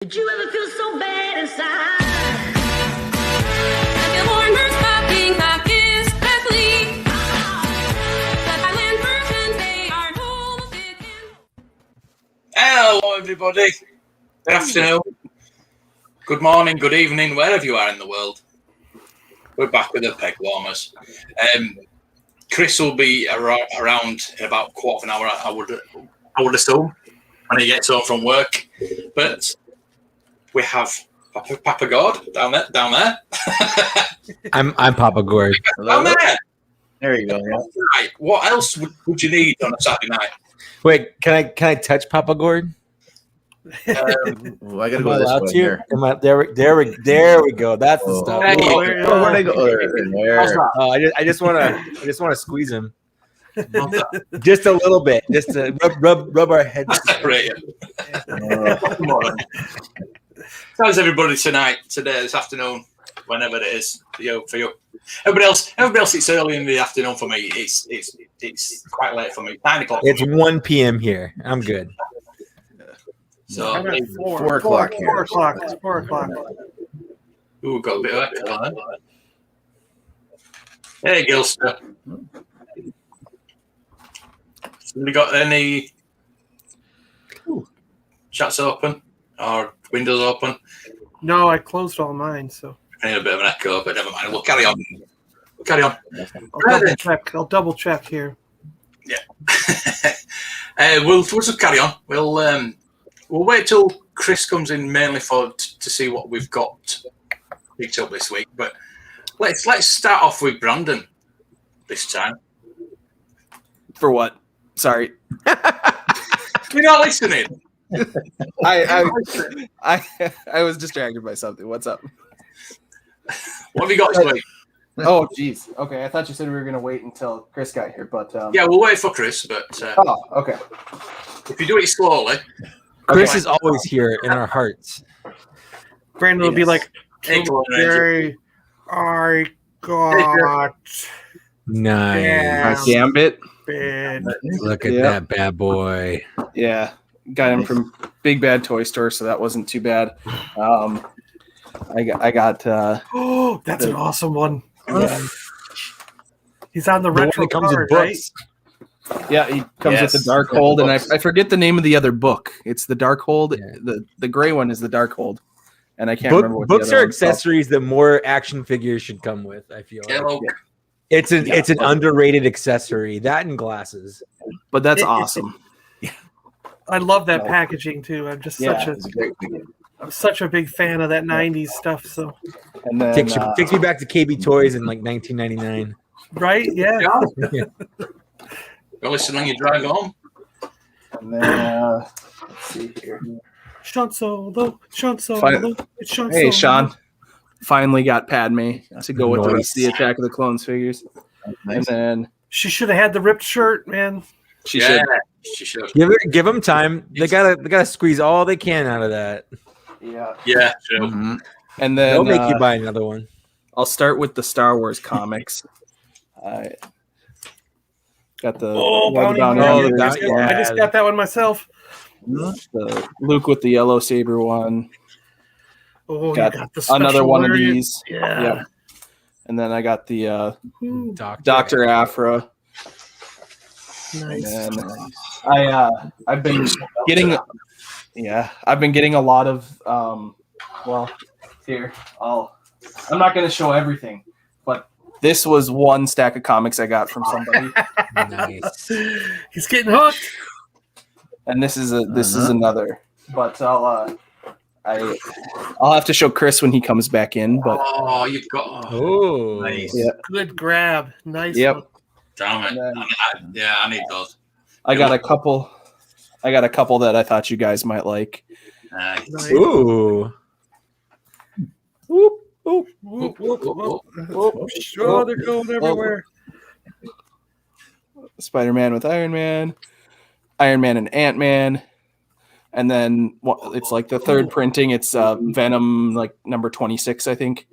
Did you ever feel so bad inside? Pegwarmers popping Kaess quickly. But by land versions, they are home again. Hello, everybody. Good afternoon. Good morning, good evening, wherever you are in the world. We're back with the Pegwarmers. Chris will be around in about a quarter of an hour, I would assume, when he gets home from work. But we have Papa Gord down there. I'm Papa Gord. Down there. There you go. Yeah. Right. What else would you need on a Saturday night? Wait, can I touch Papa Gord? Well, I gotta go this way here. There we go. That's the stuff. Hey, where'd I go? There. Oh, I just want to squeeze him, just a little bit, just to rub our heads. Great. How's everybody today, this afternoon, whenever it is for you? Everybody else, it's early in the afternoon for me. It's quite late for me. 9 o'clock. It's 1 p.m. here. I'm good. So I'm at 4 o'clock here. 4 o'clock. It's 4 o'clock. Ooh, got a bit of echo on there. Hey, Gilster. Somebody got any chats open or windows open? No, I closed all mine, so I need a bit of an echo, but never mind. We'll carry on. I'll double check here. Yeah. We'll just carry on. We'll wait till Chris comes in mainly to see what we've got picked up this week. But let's start off with Brandon this time. For what? Sorry. You're not listening. I was distracted by something. What's up? What have you got this week? Oh, geez. Okay, I thought you said we were gonna wait until Chris got here, but Yeah, we'll wait for Chris. But oh, okay. if you do it slowly, Chris is always here in our hearts. Brandon will be like, Hey, come on, Jerry, I got Nice. Gambit. bad. Look at Yep. that bad boy. Yeah, got him from Big Bad Toy Store, so that wasn't too bad. I got Oh, that's an awesome one. He's on the The one retro that comes card, with right? books. yeah, he comes Yes. with the Darkhold, and I forget the name of the other book. It's the Darkhold. Yeah. The gray one is the Darkhold, and I can't remember what Books the other are one's called. accessories that more action figures should come with. I feel like. yellow. It's an underrated accessory. That and glasses. But that's awesome. I love that packaging too. I'm just It's a great weekend. I'm such a big fan of that '90s stuff. So And then Takes me back to KB Toys in like 1999. right, yeah. Go listen on your drive home. and then let's see here. Sean Solo. Fine. It's Sean Hey, Solo. Sean. Finally got Padme to go with the Nice. rest of the Attack of the Clones figures. And Nice. then She should have had the ripped shirt, man. she Yeah, should. she should. Give them time. They gotta squeeze all they can out of that. Yeah. Yeah, true. Mm-hmm. And They'll then make you buy another one. I'll start with the Star Wars comics. I got the Oh, War of the Bounty Bounty Hunter. Hunters, yeah. I just got that one myself. the Luke with the yellow saber one. Oh, Got you got the special Another one of variant. these. Yeah. Yep. And then I got the Ooh, Dr. Aphra. nice. And I've been getting a lot of well, here I'm not going to show everything, but this was one stack of comics I got from somebody, Nice. He's getting hooked. and this is another. But I'll have to show Chris when he comes back in. But Oh, you've got. Oh, Nice. yeah, Good grab. Nice. Yep. one. Damn it. And then- I need those. I got a couple that I thought you guys might like. Nice. Nice. Ooh. Whoop, whoop, Whoop, whoop, whoop, whoop. whoop. Oh, they're going everywhere. Spider-Man with Iron Man and Ant-Man, and then it's like the third printing. It's Venom, like number 26, I think.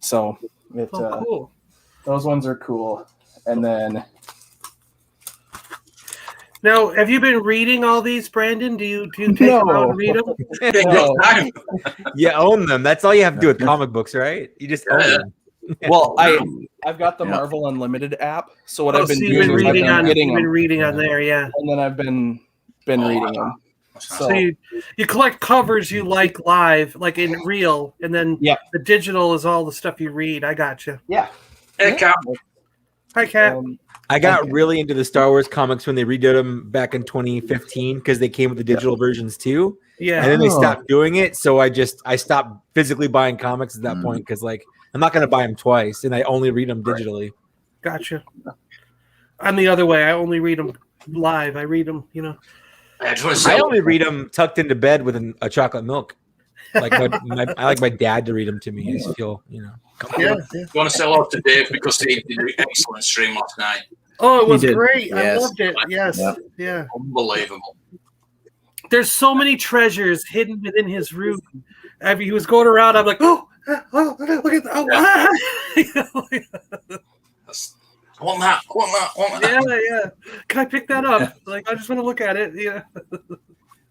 So Oh, cool. those ones are cool. And then Now, have you been reading all these, Brandon? Do you take them out and read them? No. You own them. That's all you have to do with comic books, right? You just own them. Well, I've got the Marvel Unlimited app. So what I've been So doing is I've been getting you've been them, reading on there, yeah. and then I've been reading them. So you collect covers you like live, like in real, and then the digital is all the stuff you read. I got you. Yeah. Hey, Cap. Hi, Kat. I got really into the Star Wars comics when they redid them back in 2015 because they came with the digital versions too. Yeah. And then they stopped doing it, so I stopped physically buying comics at that point because like I'm not going to buy them twice, and I only read them digitally. Gotcha. I'm the other way. I only read them live. I read them, I only read them tucked into bed with a chocolate milk. Like I like my dad to read them to me. I just feel, Yeah. You want to say hello to Dave because he did an excellent stream last night. Oh, it was did. great. Yes. I loved it. Yes. Yep. Yeah. Unbelievable. There's so many treasures hidden within his room. He was going around. I'm like, oh, look at that. I want that. Yeah. Can I pick that up? Like, I just want to look at it. Yeah.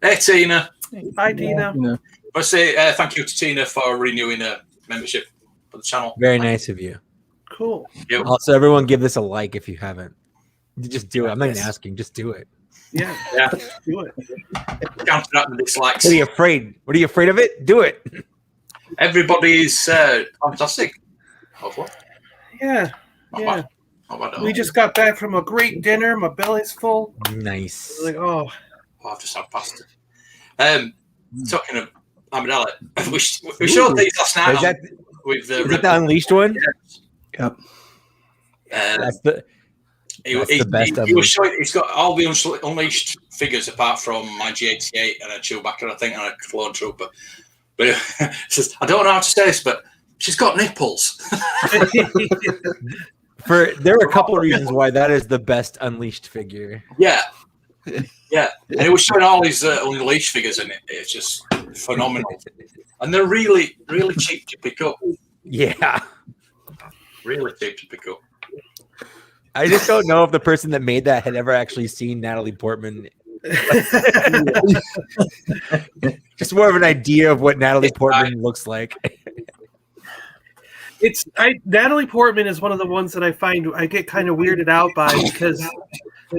Hey, Tina. Hi, Tina. I say thank you to Tina for renewing her membership for the channel. Very nice of you. Cool. Yep. Also, everyone give this a like if you haven't. Just do it. I'm not even asking. Just do it. Yeah. Do it. Counteract the dislikes. What are you afraid? What are you afraid of it? Do it. Everybody's fantastic. Hopefully. Yeah. Not Yeah. bad. Not bad at all. We just got back from a great dinner. My belly's full. Nice. Like, oh. I've just had pasta. Talking of Amidala, we showed these last night. Is that with is that the Unleashed one? Yep. That's the best He was showing. He's got all the Unleashed figures apart from my G88 and a Chewbacca, I think, and a Clone Trooper. But it says, I don't know how to say this, but she's got nipples. There are a couple of reasons why that is the best Unleashed figure. Yeah. Yeah. And it was showing all these Unleashed figures in it. It's just phenomenal. And they're really, really cheap to pick up. Yeah. Really cheap to pick up. I just don't know if the person that made that had ever actually seen Natalie Portman. Just more of an idea of what Natalie Portman looks like. Natalie Portman is one of the ones that I find I get kind of weirded out by because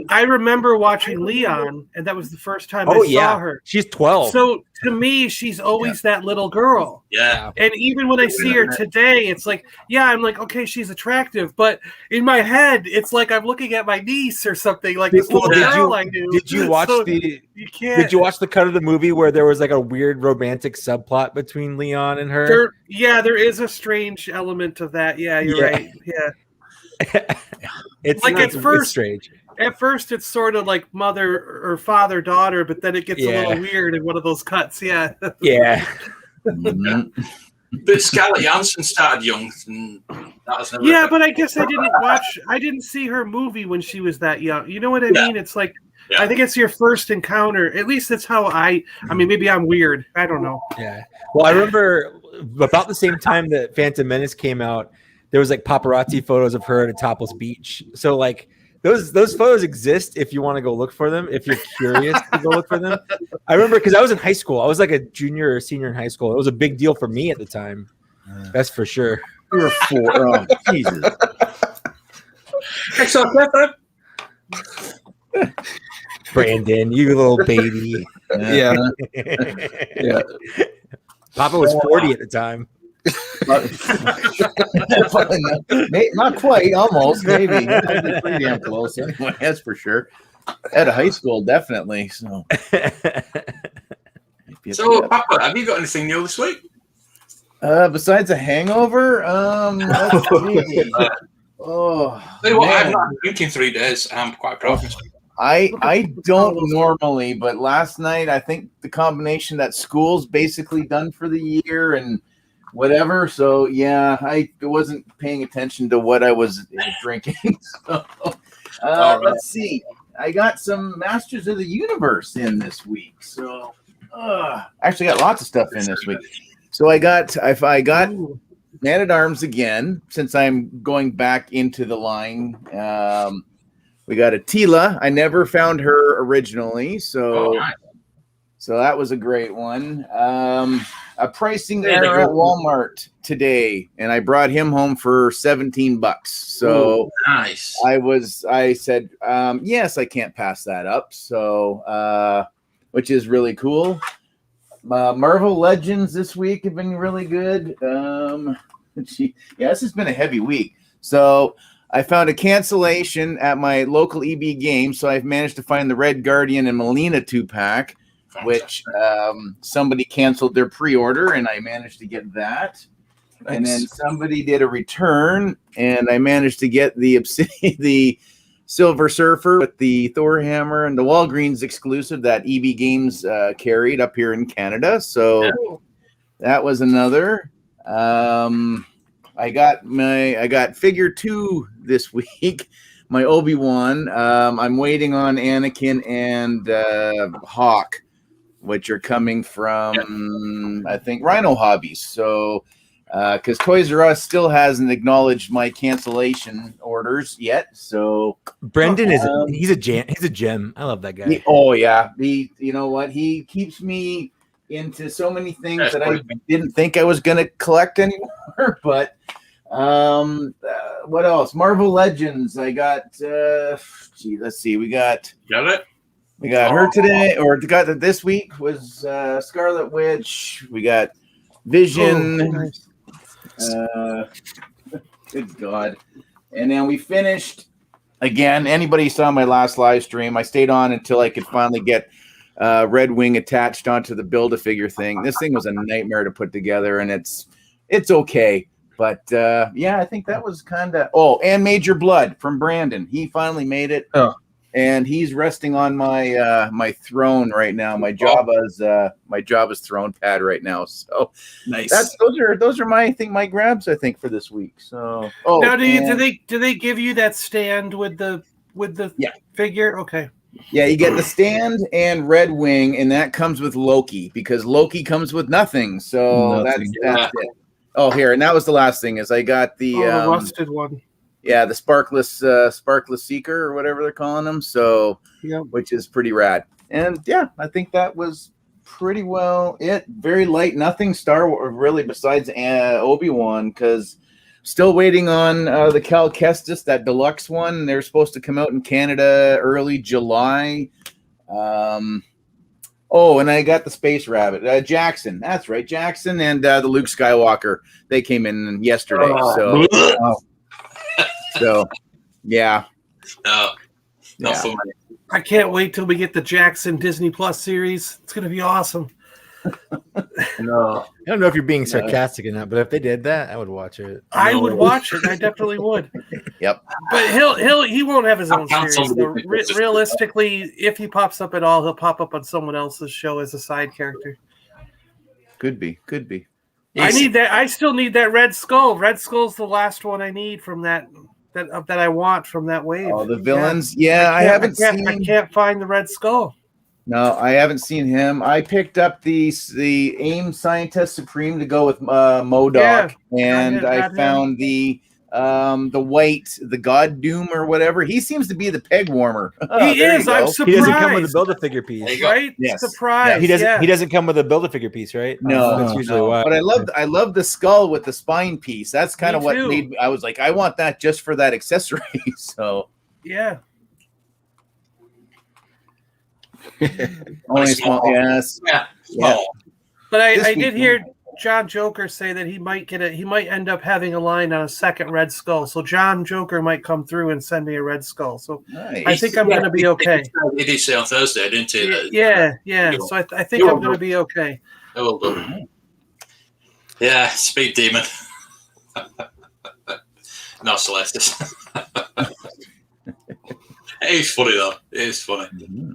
I remember watching Leon, and that was the first time I saw her. She's 12. So to me, she's always that little girl. Yeah. And even when I see her today, it's like, I'm like, okay, she's attractive, but in my head, it's like I'm looking at my niece or something, like this little girl I knew. Did you watch Did you watch the cut of the movie where there was like a weird romantic subplot between Leon and her? There is a strange element of that. Yeah, you're right. Yeah. It's like at first strange. At first, it's sort of like mother or father daughter, but then it gets a little weird in one of those cuts. Yeah. Yeah. But Scarlett Johansson started young. And that was never but I guess I didn't see her movie when she was that young. You know what I mean? It's like, I think it's your first encounter. At least that's how I mean, maybe I'm weird. I don't know. Yeah. Well, I remember about the same time that Phantom Menace came out, there was like paparazzi photos of her at a topless beach. So like, those photos exist if you want to go look for them. If you're curious to go look for them, I remember because I was in high school. I was like a junior or senior in high school. It was a big deal for me at the time. That's for sure. You were 4. Oh, Jesus. Brandon, you little baby. Yeah. Yeah. Papa was 40 at the time. Not quite, almost, maybe. Pretty damn close. Anyway, that's for sure. At a high school, definitely. So, Papa, have you got anything new this week? Besides a hangover, let's see. I've not been drinking 3 days. I'm quite proud of myself. I don't normally, but last night I think the combination that school's basically done for the year and whatever. So yeah, I wasn't paying attention to what I was drinking. So let's see. I got some Masters of the Universe in this week. So actually got lots of stuff in this week. So I got Man at Arms again, since I'm going back into the line. We got a Tila. I never found her originally, so nice. so that was a great one. A pricing Yeah, they error at go- Walmart today, and I brought him home for $17. So Ooh, nice. I said, yes, I can't pass that up. So, which is really cool. Marvel Legends this week have been really good. This has been a heavy week. So I found a cancellation at my local EB game. So I've managed to find the Red Guardian and Melina 2-pack, which somebody canceled their pre-order, and I managed to get that. Nice. And then somebody did a return, and I managed to get the the Silver Surfer with the Thor hammer and the Walgreens exclusive that EB Games carried up here in Canada. So that was another. I got figure 2 this week. My Obi-Wan. I'm waiting on Anakin and Hawk, which are coming from I think Rhino Hobbies. So because Toys R Us still hasn't acknowledged my cancellation orders yet. So Brendan he's a gem. I love that guy. you know what? He keeps me into so many things that I didn't think I was going to collect anymore. But what else? Marvel Legends. I got. Let's see. We got it. We got her today, or got that this week was Scarlet Witch. We got Vision. Nice. Good God. And then we finished again. Anybody saw my last live stream? I stayed on until I could finally get Red Wing attached onto the Build-A-Figure thing. This thing was a nightmare to put together, and it's okay. But I think that was kind of. Oh, and Major Blood from Brandon. He finally made it. Oh. And he's resting on my my throne right now. My Jabba's throne pad right now. So Nice. Those are my grabs, I think, for this week. So now do they give you that stand with the figure? Okay. Yeah, you get the stand and Red Wing, and that comes with Loki because Loki comes with nothing. So that's it. Oh, here, and that was the last thing is I got the rusted one. Yeah, the sparkless seeker or whatever they're calling them. So, which is pretty rad. And yeah, I think that was pretty well it. Very light, nothing Star Wars really besides Obi-Wan, because still waiting on the Cal Kestis, that deluxe one. They're supposed to come out in Canada early July. And I got the Space Rabbit, Jackson. That's right, Jackson and the Luke Skywalker. They came in yesterday. So, yeah. Not for me. I can't wait till we get the Jackson Disney Plus series. It's going to be awesome. No. I don't know if you're being sarcastic in that, but if they did that, I would watch it. I would watch it. I definitely would. Yep. But he won't have his own series. So realistically, if he pops up at all, he'll pop up on someone else's show as a side character. Could be. I need that. I still need that Red Skull. Red Skull's the last one I need from that I want from that wave. Oh, the villains. Yeah, I can't find the Red Skull. No, I haven't seen him. I picked up the AIM Scientist Supreme to go with MODOK, and I found the white, the God Doom or whatever. He seems to be the Pegwarmer. He is. I'm surprised. He doesn't come with a Build-A-Figure piece, right? Yes. Surprise. Yeah, he doesn't come with a Build-A-Figure piece, right? No, that's usually why. But I love the skull with the spine piece. That's kind of what made me. I was like, I want that just for that accessory. So yeah. Only small. Yes. Yeah. But I did hear John Joker say that he might end up having a line on a second Red Skull. So John Joker might come through and send me a Red Skull. So Nice. I think I'm going to be okay. He did say on Thursday, didn't he? Yeah. So I think I'm going to be okay. Oh, well done. Yeah, Speed Demon. No, Celestis. It's funny though. It's funny.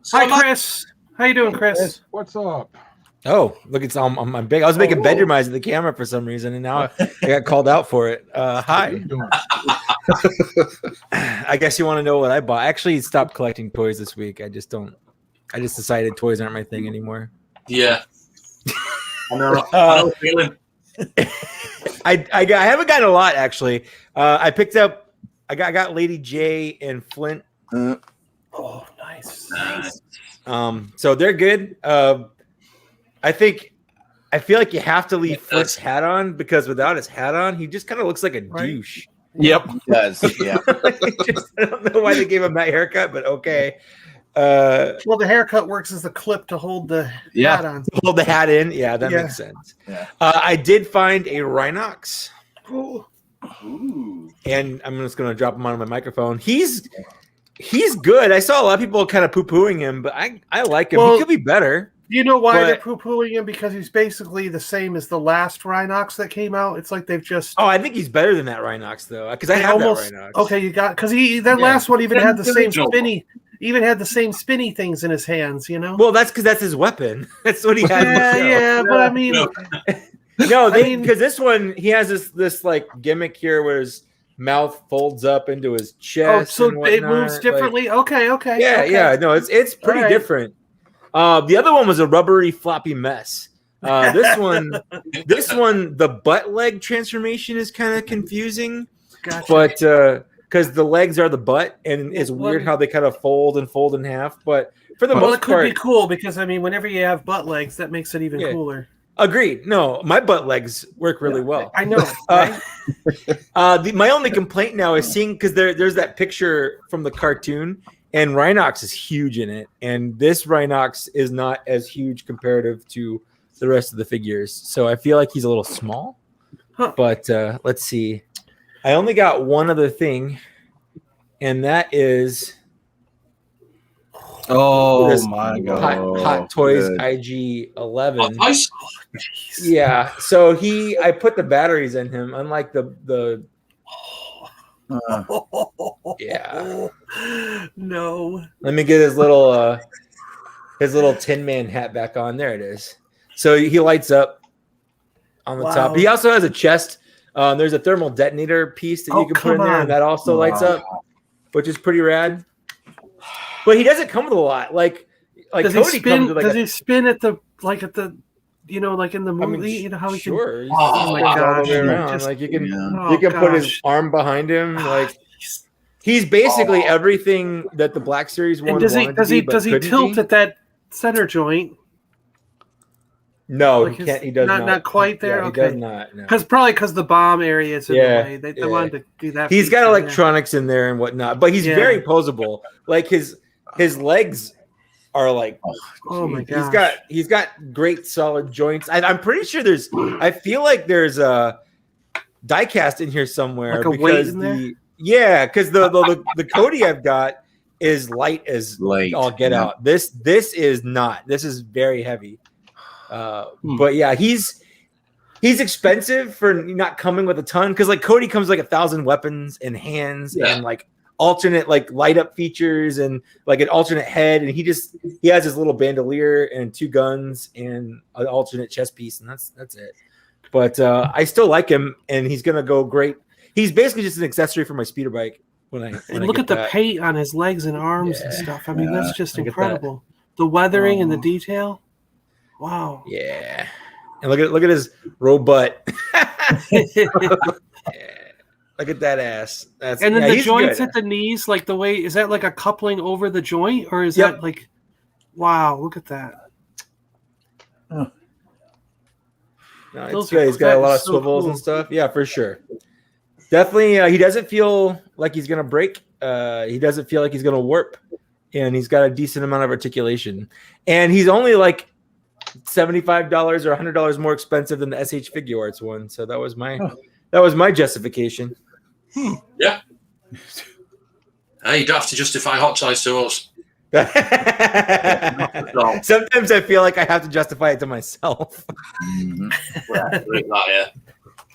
So Hi, Chris. How you doing, Chris? What's up? Oh, look, it's I'm big. I was making bedroom eyes at the camera for some reason, and now I got called out for it. Hi. I guess you want to know what I bought. I actually stopped collecting toys this week. I just decided toys aren't my thing anymore. Yeah. I know. I know the feeling. I haven't gotten a lot actually. I got Lady J and Flint Oh, nice. So they're good. I feel like you have to leave Flick's hat on because without his hat on, he just kind of looks like a douche. Yep. He does. Yeah. I don't know why they gave him that haircut, but okay. Well, the haircut works as the clip to hold the hat on. Hold the hat in. Yeah, that makes sense. Yeah. I did find a Rhinox. Ooh. And I'm just going to drop him on my microphone. He's good. I saw a lot of people kind of poo-pooing him, but I like him. Well, he could be better. You know why they're poo-pooing him? Because he's basically the same as the last Rhinox that came out. It's like they've just... Oh, I think he's better than that Rhinox, though, because I have that Rhinox. Okay, you got... Because last one even had the same spinny... Even had the same spinny things in his hands, you know? Well, that's because that's his weapon. That's what he had. Yeah, but I mean... No, because this one, he has this like gimmick here where his mouth folds up into his chest. Oh, so it moves differently? Like, okay. Yeah. No, it's pretty different. The other one was a rubbery floppy mess. This one, the butt leg transformation is kind of confusing. Gotcha. But because the legs are the butt, and it's weird how they kind of fold in half. But for the most part, it could be cool because I mean, whenever you have butt legs, that makes it even cooler. Agreed. No, my butt legs work really well. I know. Right? My only complaint now is seeing because there's that picture from the cartoon, and Rhinox is huge in it, and this Rhinox is not as huge comparative to the rest of the figures. So I feel like he's a little small. But let's see. I only got one other thing, and that is my god, Hot Toys IG-11. Oh, nice. Yeah, so I put the batteries in him, unlike the yeah. No. Let me get his little Tin Man hat back on. There it is. So he lights up on the top. He also has a chest. There's a thermal detonator piece that you can put in there, and that also lights up, which is pretty rad. But he doesn't come with a lot. Like does Cody comes with does he spin at the like in the movie? You know how he sure. can. Oh my gosh! All the way around. Like you can put his arm behind him. Like he's basically everything that the Black Series one. And does he tilt at that center joint? No, he can't. He does not. Not quite there. Yeah, okay, he does not. No. Because the bomb area is in the way. They wanted to do that. He's got electronics in there and whatnot, but he's very posable. Like his legs are like. Oh my god! He's got great solid joints. I'm pretty sure there's. I feel like there's a die-cast in here somewhere. Like a weight in there? Because the Cody I've got is light as all get out. This is not. This is very heavy. But yeah, he's expensive for not coming with a ton because like Cody comes like 1,000 weapons and hands and like alternate like light up features and like an alternate head, and he has his little bandolier and 2 guns and an alternate chest piece, and that's it. But I still like him, and he's gonna go great. He's basically just an accessory for my speeder bike. When look at the paint on his legs and arms and stuff. I mean, that's just incredible. The weathering and the detail. Wow. Yeah. And look at his robot. Look at that ass. And then the joints at the knees, like the way is that like a coupling over the joint, or is that like wow, look at that. No, it's good. He's got a lot of swivels and stuff. Yeah, for sure. Definitely he doesn't feel like he's gonna break. He doesn't feel like he's gonna warp. And he's got a decent amount of articulation. And he's only like $75 or $100 more expensive than the SH Figure Arts one. So that was my justification. Yeah. Hey, you don't have to justify hot size to us. Sometimes I feel like I have to justify it to myself.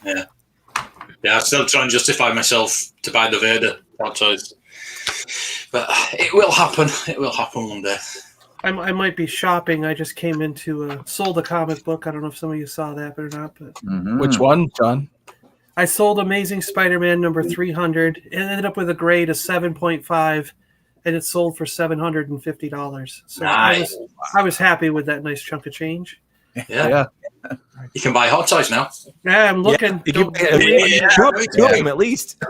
Yeah. I still try and justify myself to buy the Vader hot size. But it will happen. It will happen one day. I might be shopping. I just came into sold a comic book. I don't know if some of you saw that or not. But Which one, John? I sold Amazing Spider-Man number 300. It ended up with a grade of 7.5, and it sold for $750. So nice. I was happy with that nice chunk of change. Yeah. You can buy hot size now. Yeah, I'm looking. Two of them at least.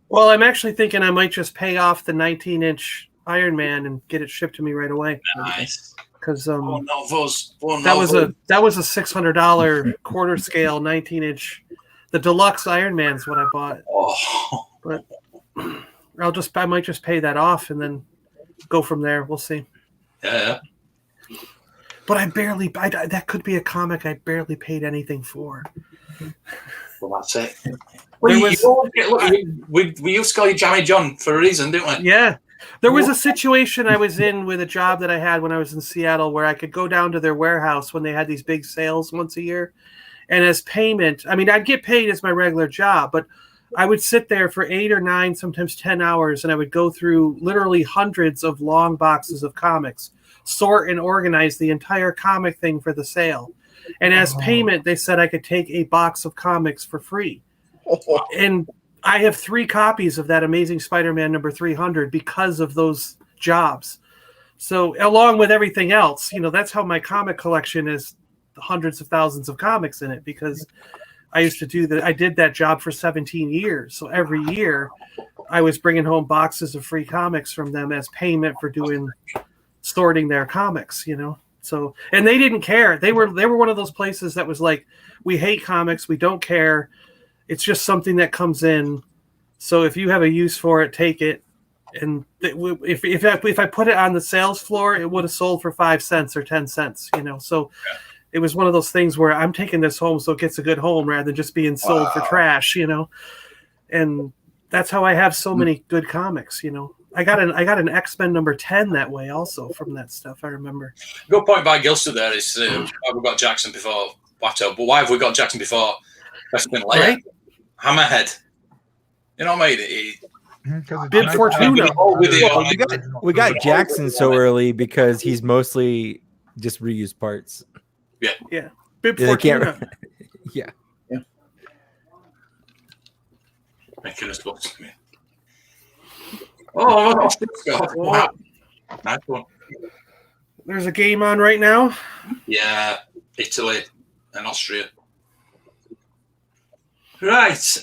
Well, I'm actually thinking I might just pay off the 19-inch Iron Man and get it shipped to me right away. Nice. Because One of us. that was a $600 quarter scale 19-inch. The deluxe Iron Man's what I bought. Oh. But I might just pay that off and then go from there. We'll see. Yeah. But that could be a comic I barely paid anything for. Well, that's it. We used to call you Jammy John for a reason, didn't we? Yeah. There was a situation I was in with a job that I had when I was in Seattle where I could go down to their warehouse when they had these big sales once a year. And as payment, I mean, I'd get paid as my regular job, but I would sit there for 8 or 9, sometimes 10 hours, and I would go through literally hundreds of long boxes of comics, sort and organize the entire comic thing for the sale. And as payment, they said I could take a box of comics for free. And I have 3 copies of that Amazing Spider-Man number 300 because of those jobs. So along with everything else, that's how my comic collection is hundreds of thousands of comics in it, because I used to do that. I did that job for 17 years. So every year I was bringing home boxes of free comics from them as payment for sorting their comics, So, and they didn't care. They were one of those places that was like, we hate comics. We don't care. It's just something that comes in. So if you have a use for it, take it. And if I put it on the sales floor, it would have sold for 5 cents or 10 cents, So it was one of those things where I'm taking this home so it gets a good home rather than just being sold for trash, And that's how I have so many good comics, I got an X-Men number 10 that way also from that stuff. I remember. Good point by Gilster there is we've got Jackson before Watto, but why have we got Jackson before Westman Layer? Right? Hammerhead. You know what I mean? Bib Fortuna. We got Jackson so early because he's mostly just reused parts. Yeah. Bib Fortuna. Yeah. Making us look to me. Oh, wow. Nice one. There's a game on right now. Yeah, Italy and Austria. Right.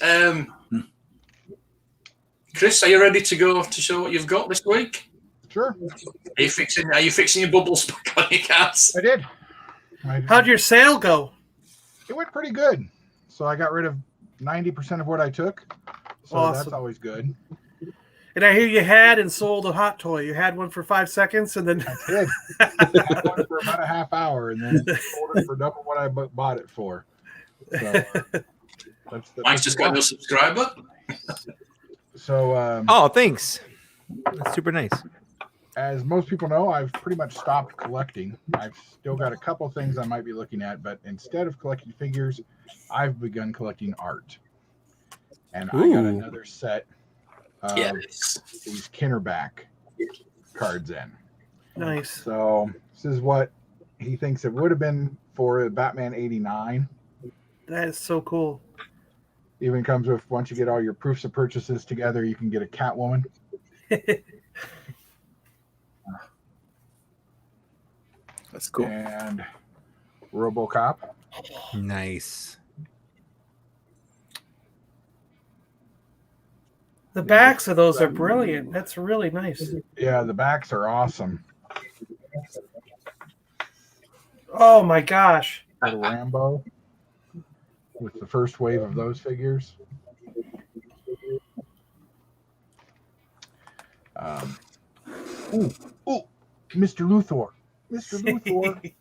Chris, are you ready to go to show what you've got this week? Sure. Are you fixing your bubbles back on your cats? I did. How'd your sale go? It went pretty good. So I got rid of 90% of what I took. So Awesome. That's always good. And I hear you had and sold a hot toy. You had one for 5 seconds and then I did. I had one for about a half hour and then sold it for double what I bought it for. So Mike's just got a new subscriber. So thanks. That's super nice. As most people know, I've pretty much stopped collecting. I've still got a couple things I might be looking at, but instead of collecting figures, I've begun collecting art. And I got another set of these Kinnerback cards in. Nice. So this is what he thinks it would have been for Batman 89. That is so cool. Even comes with, once you get all your proofs of purchases together, you can get a Catwoman. That's cool. And RoboCop. Nice. The backs of those are brilliant. That's really nice. Yeah, the backs are awesome. Oh my gosh. Little Rambo with the first wave of those figures. Mr. Luthor. Mr. Luthor.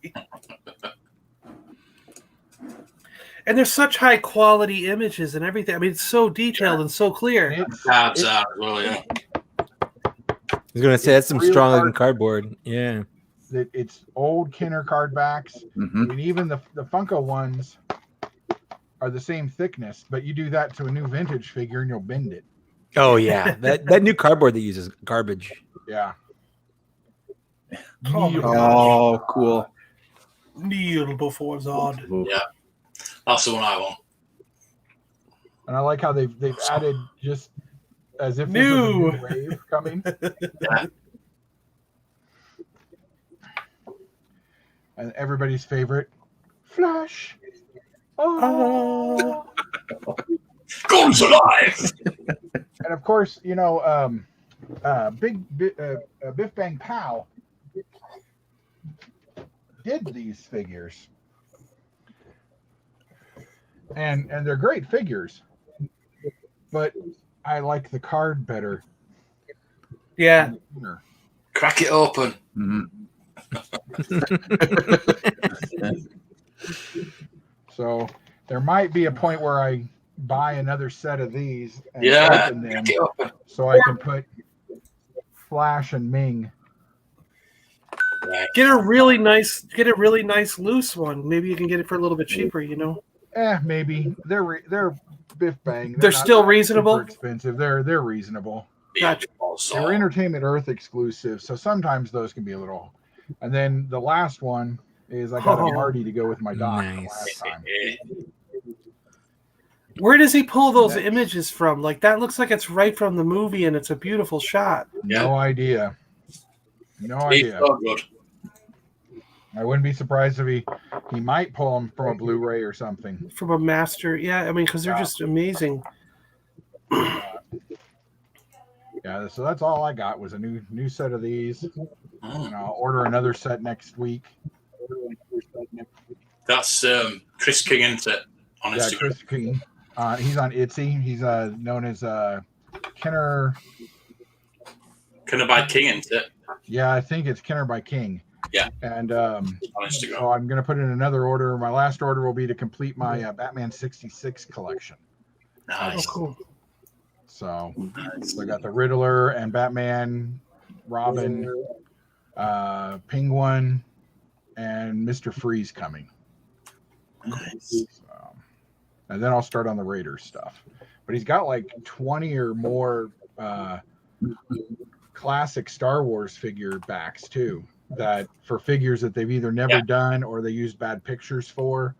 And there's such high quality images and everything. I mean, it's so detailed and so clear. Cards out as well, yeah. I was gonna say that's some strong looking cardboard. Yeah. It's old Kenner card backs. Mm-hmm. I mean, even the Funko ones are the same thickness, but you do that to a new vintage figure and you'll bend it. Oh yeah, that new cardboard they use is garbage. Yeah. Oh, cool. Kneel before Zod. Yeah. That's the one I want. And I like how they've added, just as if this was a new wave coming. Yeah. And everybody's favorite, Flash. Oh. Guns alive! And And of course, you know, Biff Bang Pow did these figures, and they're great figures, but I like the card better. Yeah. Crack it open. So there might be a point where I buy another set of these and Yeah. open them Crack it open. so I can put Flash and Ming. Right. Get a really nice loose one. Maybe you can get it for a little bit cheaper, you know. Maybe they're Biff Bang. They're not still reasonable? super expensive. They're reasonable. Gotcha. They're Entertainment Earth exclusive, so sometimes those can be a little. And then the last one is I got a Marty to go with my dock from last time. Where does he pull those images from? Like that looks like it's right from the movie, and it's a beautiful shot. No idea. No It's idea. so good. I wouldn't be surprised if he might pull them from a Blu-ray or something. From a master, yeah. I mean, because they're just amazing. Yeah, so that's all I got was a new set of these. And I'll order another set next week. That's Chris King, isn't it? On Yeah, Instagram. Chris King. He's on Etsy. He's known as Kenner. Kenner by King, isn't it? Yeah, I think it's Kenner by King. Yeah. And On Instagram. so I'm going to put in another order. My last order will be to complete my Batman 66 collection. Nice. Oh, cool. So I got the Riddler and Batman, Robin, Penguin, and Mr. Freeze coming. Nice. So, and then I'll start on the Raiders stuff. But he's got like 20 or more classic Star Wars figure backs too. That for figures that they've either never done or they used bad pictures for.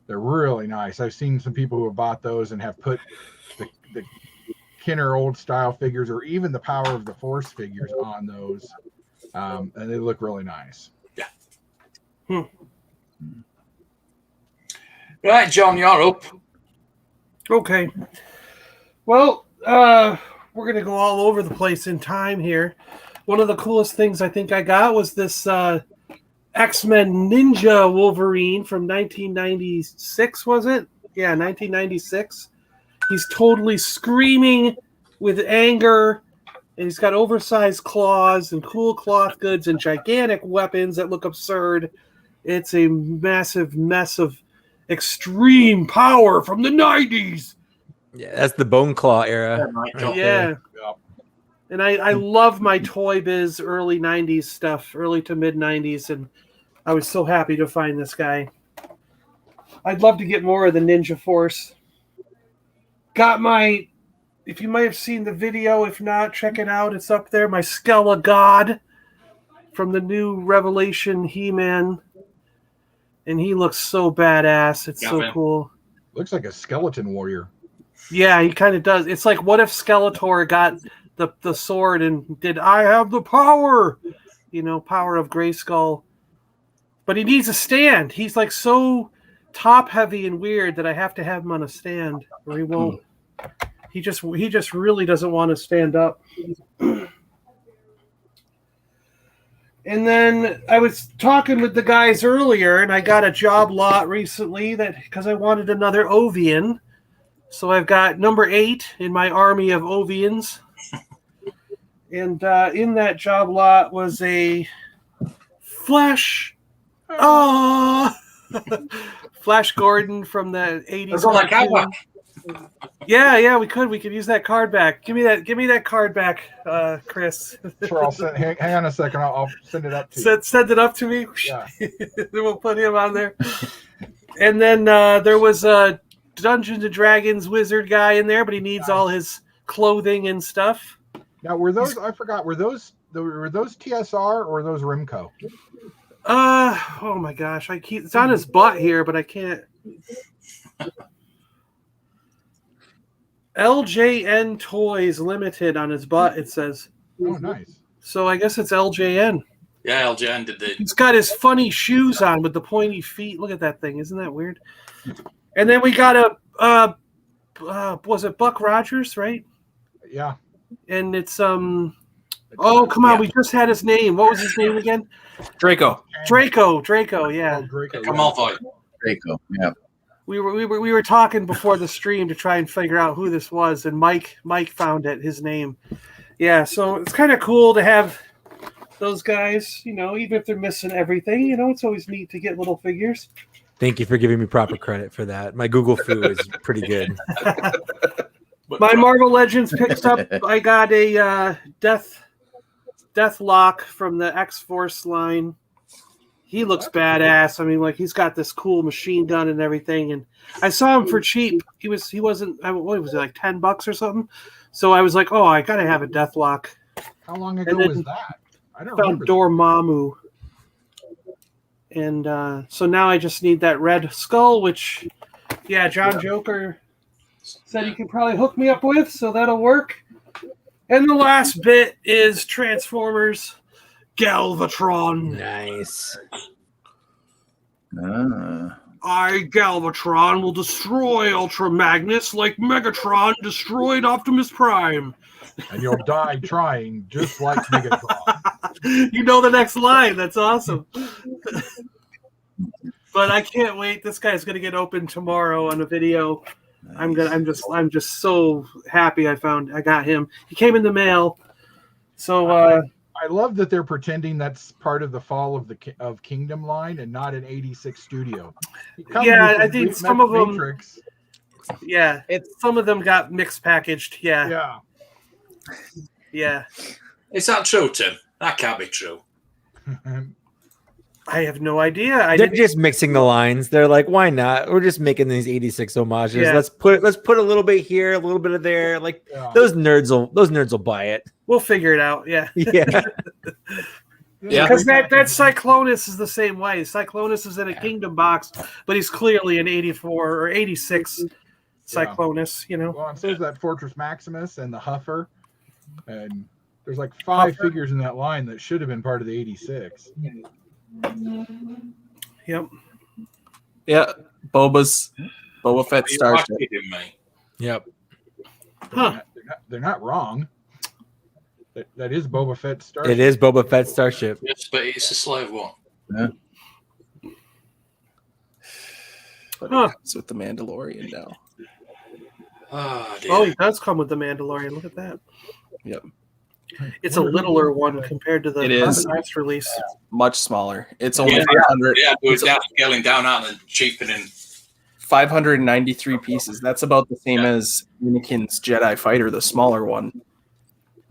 They're really nice. I've seen some people who have bought those and have put the Kenner old style figures or even the Power of the Force figures on those. And they look really nice. Yeah. Right, John, you're up. Okay. Well, we're going to go all over the place in time here. One of the coolest things I think I got was this X-Men Ninja Wolverine from 1996, was it? Yeah, 1996. He's totally screaming with anger, and he's got oversized claws and cool cloth goods and gigantic weapons that look absurd. It's a massive mess of extreme power from the 90s. Yeah, that's the Bone Claw era. Yeah. And I love my Toy Biz early 90s stuff, early to mid 90s, and I was so happy to find this guy. I'd love to get more of the Ninja Force. Got my, if you might have seen the video, if not, check it out. It's up there. My Skella God from the new Revelation He-Man. And he looks so badass. It's so cool. Looks like a skeleton warrior. Yeah, he kind of does. It's like, what if Skeletor got the sword and did I have the power? You know, power of Grayskull. But he needs a stand. He's like so top heavy and weird that I have to have him on a stand or he won't. He just really doesn't want to stand up. And then I was talking with the guys earlier, and I got a job lot recently that because I wanted another Ovian. So I've got number 8 in my army of Ovians. And in that job lot was a Flash. Flash Gordon from the 80s. cartoon. Yeah, we could use that card back. Give me that card back, Chris. Sure, I'll send. Hang on a second. I'll send it up to you. Send it up to me. Yeah. Then we'll put him on there. And then there was a Dungeons and Dragons wizard guy in there, but he needs all his clothing and stuff. Now, were those? I forgot. Were those TSR or were those Rimco? Oh my gosh! It's on his butt here, but I can't. LJN Toys Limited on his butt, it says. Oh, nice. So I guess it's LJN. Yeah, LJN did it. He's got his funny shoes on with the pointy feet. Look at that thing. Isn't that weird? And then we got a, was it Buck Rogers, right? Yeah. And it's oh, come on, we just had his name. What was his name again? Draco. Draco, Oh, yeah. Draco. Come on, boy. Draco. Yeah. We were talking before the stream to try and figure out who this was, and Mike found it, his name. Yeah, so it's kind of cool to have those guys, even if they're missing everything, it's always neat to get little figures. Thank you for giving me proper credit for that. My Google foo is pretty good. My Marvel Legends picks up. I got a Deathlock from the X-Force line. He looks badass. I mean, like he's got this cool machine gun and everything. And I saw him for cheap. He wasn't. What was it, like $10 or something? So I was like, oh, I gotta have a Deathlock. How long ago was that? I don't found remember. Dormammu. And so now I just need that Red Skull, which, John Joker said he could probably hook me up with, so that'll work. And the last bit is Transformers Galvatron. Nice. I, Galvatron, will destroy Ultra Magnus like Megatron destroyed Optimus Prime. And you'll die trying, just like Megatron. You know the next line. That's awesome. But I can't wait. This guy's gonna get open tomorrow on a video. Nice. I'm just so happy I got him. He came in the mail. So I love that they're pretending that's part of the fall of Kingdom line and not an 86 studio. Yeah, I think some of them. Yeah, some of them got mixed packaged. Yeah. Yeah. Is that true, Tim? That can't be true. I have no idea. They're just mixing the lines. They're like, why not? We're just making these 86 homages. Yeah. Let's put a little bit here, a little bit of there. Like those nerds will buy it. We'll figure it out. Yeah. Yeah. Yeah. Because that Cyclonus is the same way. Cyclonus is in a Kingdom box, but he's clearly an 84 or 86 Cyclonus, Well, and so is that Fortress Maximus and the Huffer. And there's like 5 figures in that line that should have been part of the 86. Yep. Yeah. Boba Fett Starship. Yep. Huh. They're not wrong. That is Boba Fett Starship. It is Boba Fett Starship. Yes, but it's a slave one. Yeah. But it comes with the Mandalorian now. Oh, he does come with the Mandalorian. Look at that. Yep. It's a littler one compared to the last release. Much smaller. It's only 500. Yeah, it's scaling down out and cheapening. 593 pieces. That's about the same as Anakin's Jedi Fighter, the smaller one.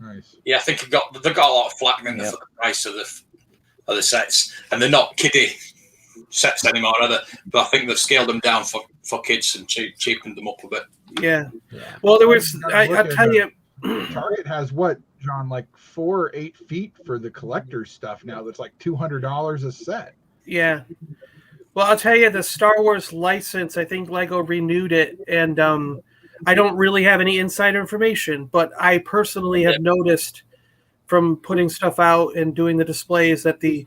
Nice. Yeah, I think they got a lot of flack in for the price of the sets, and they're not kiddie sets anymore, are they? But I think they've scaled them down for kids and cheapened them up a bit. Yeah. Well, there was. I'll tell you. Target has what, John, like 4 or 8 feet for the collector's stuff now. That's like $200 a set. Yeah. Well, I'll tell you, the Star Wars license, I think Lego renewed it, and I don't really have any insider information, but I personally have noticed from putting stuff out and doing the displays that the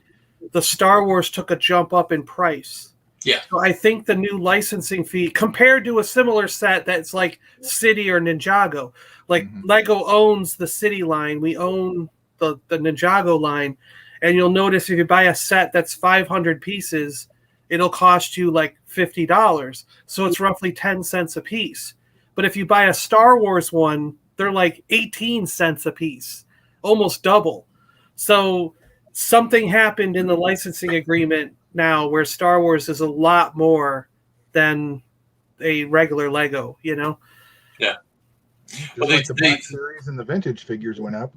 Star Wars took a jump up in price. Yeah. So I think the new licensing fee, compared to a similar set that's like City or Ninjago, like Lego owns the City line, we own the Ninjago line, and you'll notice if you buy a set that's 500 pieces, it'll cost you like $50. So it's roughly 10 cents a piece. But if you buy a Star Wars one, they're like 18 cents a piece, almost double. So something happened in the licensing agreement now where Star Wars is a lot more than a regular Lego, Yeah. Just like the Black Series and the vintage figures went up.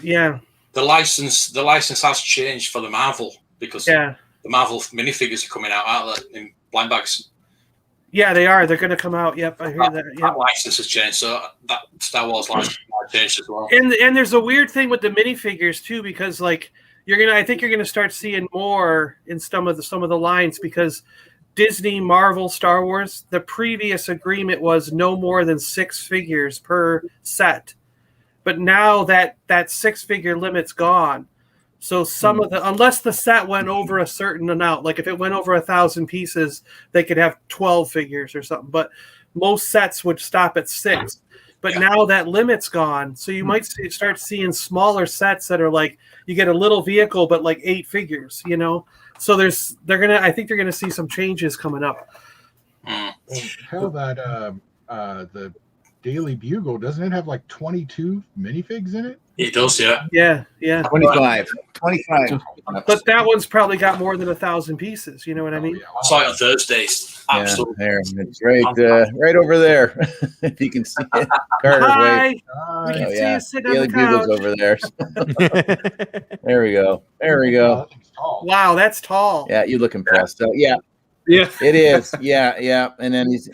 Yeah. The license has changed for the Marvel because the Marvel minifigures are coming out, aren't they, in blind bags? Yeah, they are. They're going to come out. Yep, I hear that. Yep. That license has changed, so that Star Wars license has changed as well. And there's a weird thing with the minifigures too, because like I think you're gonna start seeing more in some of the lines, because Disney, Marvel, Star Wars, the previous agreement was no more than 6 figures per set, but now that 6-figure limit's gone. So some of unless the set went over a certain amount, like if it went over 1,000 pieces, they could have 12 figures or something. But most sets would stop at 6. But now that limit's gone, so you might start seeing smaller sets that are like you get a little vehicle, but like 8 figures. You know, so I think they're gonna see some changes coming up. Well, hell, that the Daily Bugle, doesn't it have like 22 minifigs in it? It does, yeah. Yeah. 25. But that one's probably got more than 1,000 pieces. You know what I mean? Yeah. I saw it on Thursdays. Yeah, Absolutely. there. It's right over there. If you can see it. Carter, Hi. wait. We can Oh, see yeah. you sitting on Daily the couch. Bugle's over there. There we go. There we Wow, go. that thing's tall. Wow, that's tall. Yeah, you look impressed. So, yeah, Yeah. it is. Yeah. And then he's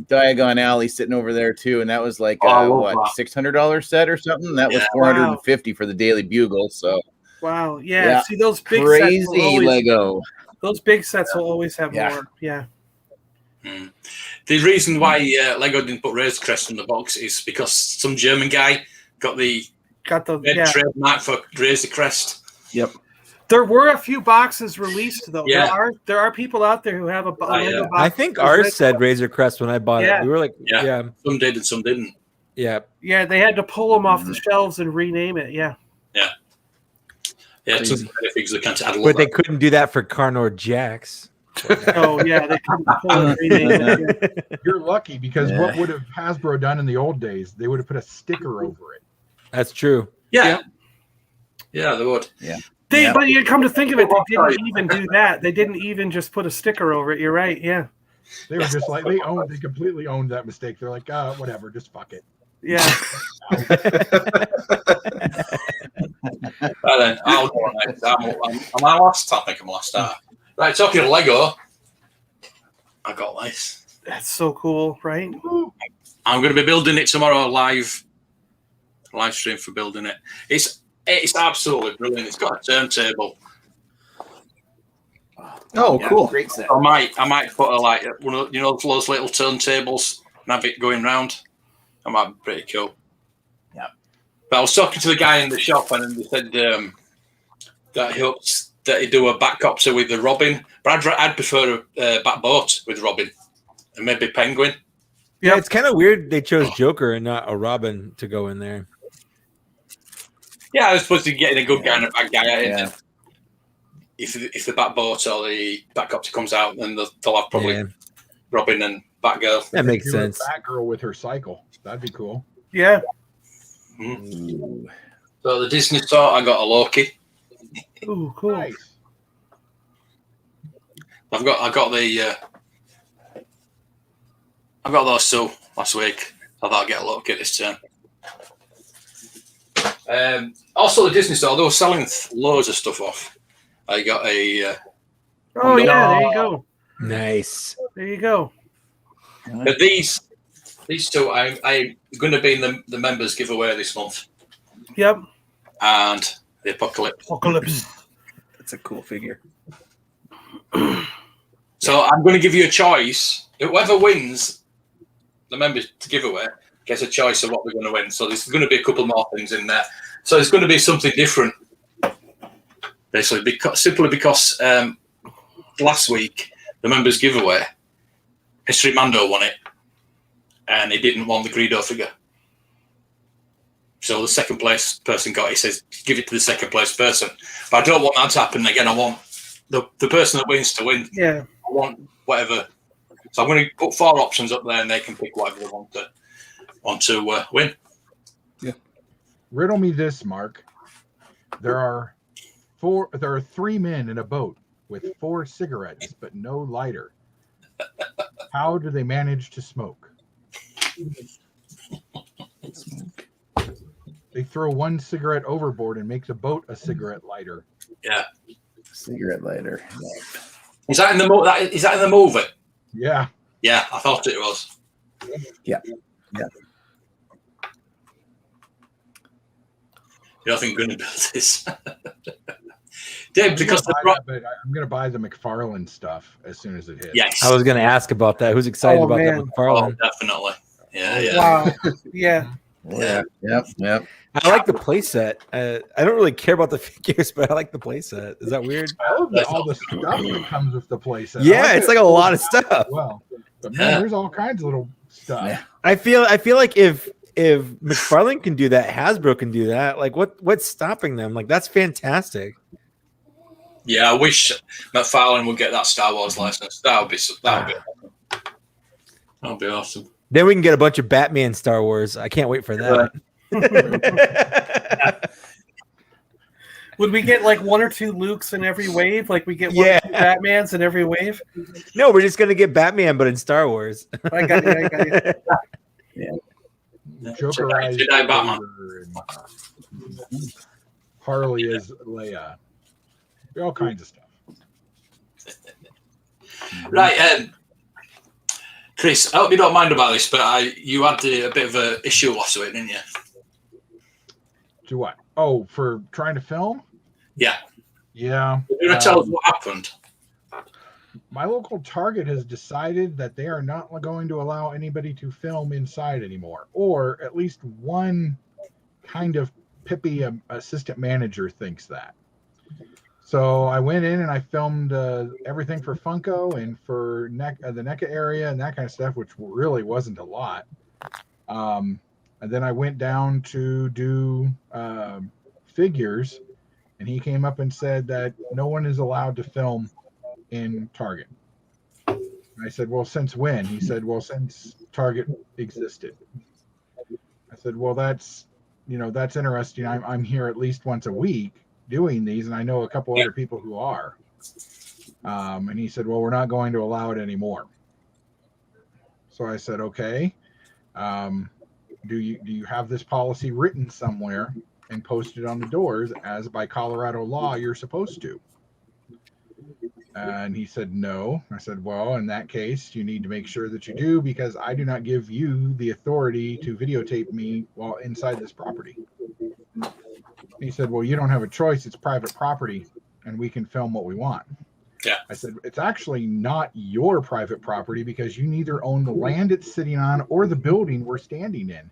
Diagon Alley sitting over there too, and that was like I love what, that. $600 set or something. That was Yeah. $450 for the Daily Bugle. So Wow. Yeah. Yeah. See, those big sets crazy will always, Lego. those big sets will always have Yeah. more. Yeah. The reason why Lego didn't put Razor Crest in the box is because some German guy got the Got the red trademark for Razor Crest. Yep. There were a few boxes released though. Yeah. There are people out there who have a Lego box. I think ours said Razor Crest when I bought Yeah. it. We were like, Yeah. Some did and some didn't. yeah. Yeah, they had to pull them off the shelves and rename it. Yeah. Yeah, it took minifigs they can't add a lot. But they couldn't do that for Carnor Jax. Oh yeah, they couldn't pull and rename it. Yeah. You're lucky because Yeah. what would have Hasbro done in the old days? They would have put a sticker over it. That's true. Yeah, they would. But you come to think of it, they didn't even do that. They didn't even just put a sticker over it. You're right. Yeah. They were just like they completely owned that mistake. They're like, whatever, just fuck it. Yeah. Right then, I'll go on next. I'm my last topic. I'm last start. Right, talking of Lego, I got this. That's so cool, right? I'm going to be building it tomorrow live stream for building it. It's absolutely brilliant. It's got a turntable. Oh, cool. Great set. I might put one of those little turntables and have it going round. That might be pretty cool. Yeah. But I was talking to the guy in the shop and he said that he hopes that he'd do a back copter with the Robin, but I'd prefer a back boat with Robin and maybe Penguin. Yeah, it's kind of weird they chose Joker and not a Robin to go in there. Yeah, I was supposed to be getting a good guy and a bad guy at it. Yeah. If the back boat or the back copter comes out, then they'll have probably Yeah. Robin and Batgirl. That makes Do a sense. Batgirl with her cycle. That'd be cool. Yeah. Ooh. So the Disney store, I got a Loki. Ooh, cool. Nice. I got those two last week. I thought I'd get a Loki this turn. Also, the Disney store, they were selling loads of stuff off. I got a. Oh yeah, there you go. Nice. There you go. But these two, I'm going to be in the members giveaway this month, Yep. and the Apocalypse. Apocalypse. That's a cool figure. So I'm going to give you a choice. Whoever wins the members giveaway gets a choice of what they're going to win. So there's going to be a couple more things in there. So it's going to be something different, basically, simply because last week the members giveaway, History Mando won it, and he didn't want the Greedo figure. So the second place person got it. He says, give it to the second place person. But I don't want that to happen again. I want the person that wins to win. Yeah. I want whatever. So I'm going to put 4 options up there, and they can pick whatever they want to win. Riddle me this, Mark. There are 3 men in a boat with 4 cigarettes, but no lighter. How do they manage to smoke? They throw 1 cigarette overboard and make the boat a cigarette lighter. Yeah. Cigarette lighter. Is that in the is that in the movie? Yeah. Yeah, I thought it was. Yeah. You don't think I'm going to build this? Dave, because I'm going to buy the McFarlane stuff as soon as it hits. yes. I was going to ask about that. Who's excited Oh, about man. that Oh, McFarlane? definitely. Yeah. Wow. Yeah. Yeah. Yep. I like the playset. I don't really care about the figures, but I like the playset. Is that weird? I love all the stuff that comes with the playset. Yeah, it's like a lot of stuff. Well, but man, there's all kinds of little stuff. Yeah. I feel like if if McFarlane can do that, Hasbro can do that. Like, what's stopping them? Like, that's fantastic. Yeah, I wish McFarlane would get that Star Wars license. That would be awesome. That would be awesome. Then we can get a bunch of Batman Star Wars. I can't wait for that. Would we get like 1 or 2 Lukes in every wave? Like we get 1 or 2 Batmans in every wave? No, we're just gonna get Batman, but in Star Wars. I got you. Yeah. Jokerized Jedi Batman. and Harley is Leia. All kinds of stuff. Right, Chris, I hope you don't mind about this, but you had a bit of an issue last week, didn't you? To what? Oh, for trying to film? Yeah. Yeah. You're going to tell us what happened? My local Target has decided that they are not going to allow anybody to film inside anymore, or at least one kind of pippy assistant manager thinks that. So I went in and I filmed everything for Funko and for the NECA area and that kind of stuff, which really wasn't a lot. And then I went down to do figures, and he came up and said that no one is allowed to film in Target. I said, well, since when? He said, well, since Target existed. I said, well, that's interesting. I'm here at least once a week doing these, and I know a couple other people who are. And he said, well, we're not going to allow it anymore. So I said, okay. Do you have this policy written somewhere and posted on the doors as by Colorado law you're supposed to? And he said, no. I said, well, in that case, you need to make sure that you do, because I do not give you the authority to videotape me while inside this property. He said, well, you don't have a choice. It's private property, and we can film what we want. Yeah. I said, it's actually not your private property, because you neither own the land it's sitting on or the building we're standing in.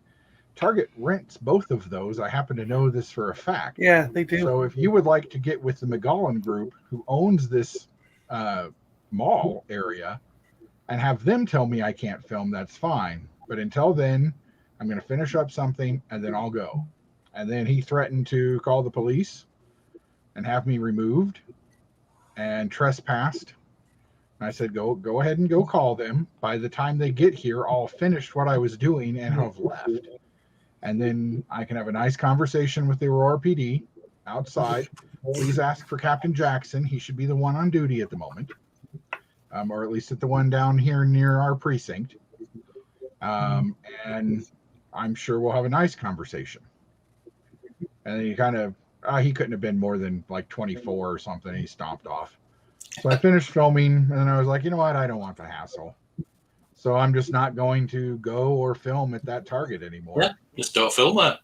Target rents both of those. I happen to know this for a fact. Yeah, they do. So if you would like to get with the McGowan group, who owns this mall area, and have them tell me I can't film, that's fine. But until then, I'm going to finish up something and then I'll go. And then he threatened to call the police and have me removed and trespassed. And I said, go ahead and go call them. By the time they get here, I'll finish what I was doing and have left. And then I can have a nice conversation with the Aurora PD outside. Please ask for Captain Jackson. He should be the one on duty at the moment, or at least at the one down here near our precinct. And I'm sure we'll have a nice conversation. And then he kind of, he couldn't have been more than like 24 or something. He stomped off. So I finished filming, and then I was like, you know what? I don't want the hassle. So I'm just not going to go or film at that Target anymore. Yeah, just don't film it.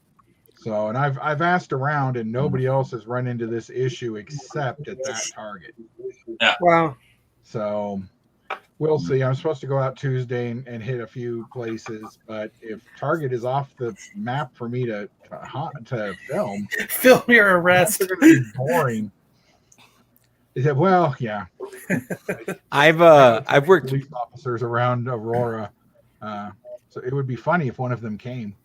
So, and I've asked around, and nobody else has run into this issue except at that Target. Yeah. Wow. So we'll see. I'm supposed to go out Tuesday and hit a few places, but if Target is off the map for me to film, Film your arrest. it's going to be boring. He said, well, yeah. I've worked police officers around Aurora, so it would be funny if one of them came.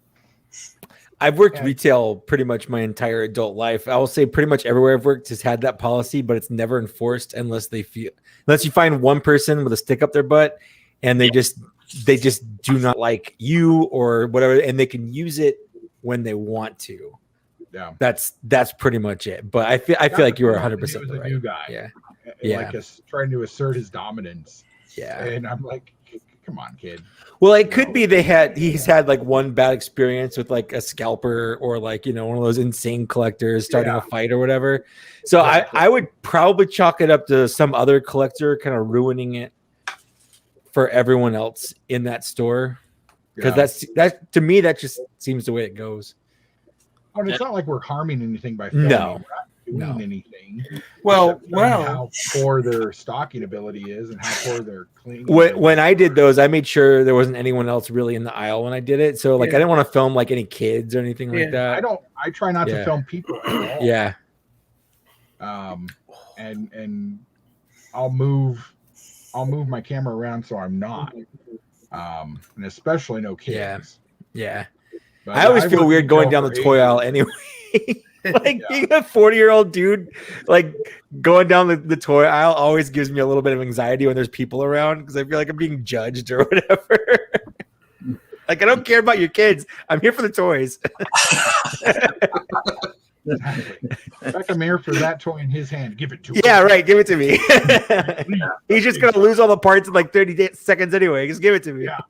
I've worked retail pretty much my entire adult life. I will say pretty much everywhere I've worked has had that policy, but it's never enforced unless you find one person with a stick up their butt and they just do not like you or whatever, and they can use it when they want to. Yeah, that's pretty much it. But I feel like you were 100% right. New guy. Yeah. Like trying to assert his dominance. Yeah, and I'm like, come on, kid. Well, it could be he's had like one bad experience with like a scalper or like, one of those insane collectors starting a fight or whatever. So I would probably chalk it up to some other collector kind of ruining it for everyone else in that store. Because that to me, that just seems the way it goes. Oh, and it's not like we're harming anything by filming. No. We're not doing anything. Well, how poor their stocking ability is and how poor their cleaning. When I did those, I made sure there wasn't anyone else really in the aisle when I did it. So like, I didn't want to film like any kids or anything like that. I try not to film people at all. Yeah. And I'll move my camera around so I'm not. And especially no kids. Yeah. But I always feel worked weird going retail down the for toy 8 aisle years. anyway. Like being a 40-year-old dude, like going down the toy aisle always gives me a little bit of anxiety when there's people around because I feel like I'm being judged or whatever. Like I don't care about your kids. I'm here for the toys. Exactly. Back a mirror for that toy in his hand. Give it to him. Yeah, right. Give it to me. He's just gonna lose all the parts in like 30 seconds anyway. Just give it to me. Yeah.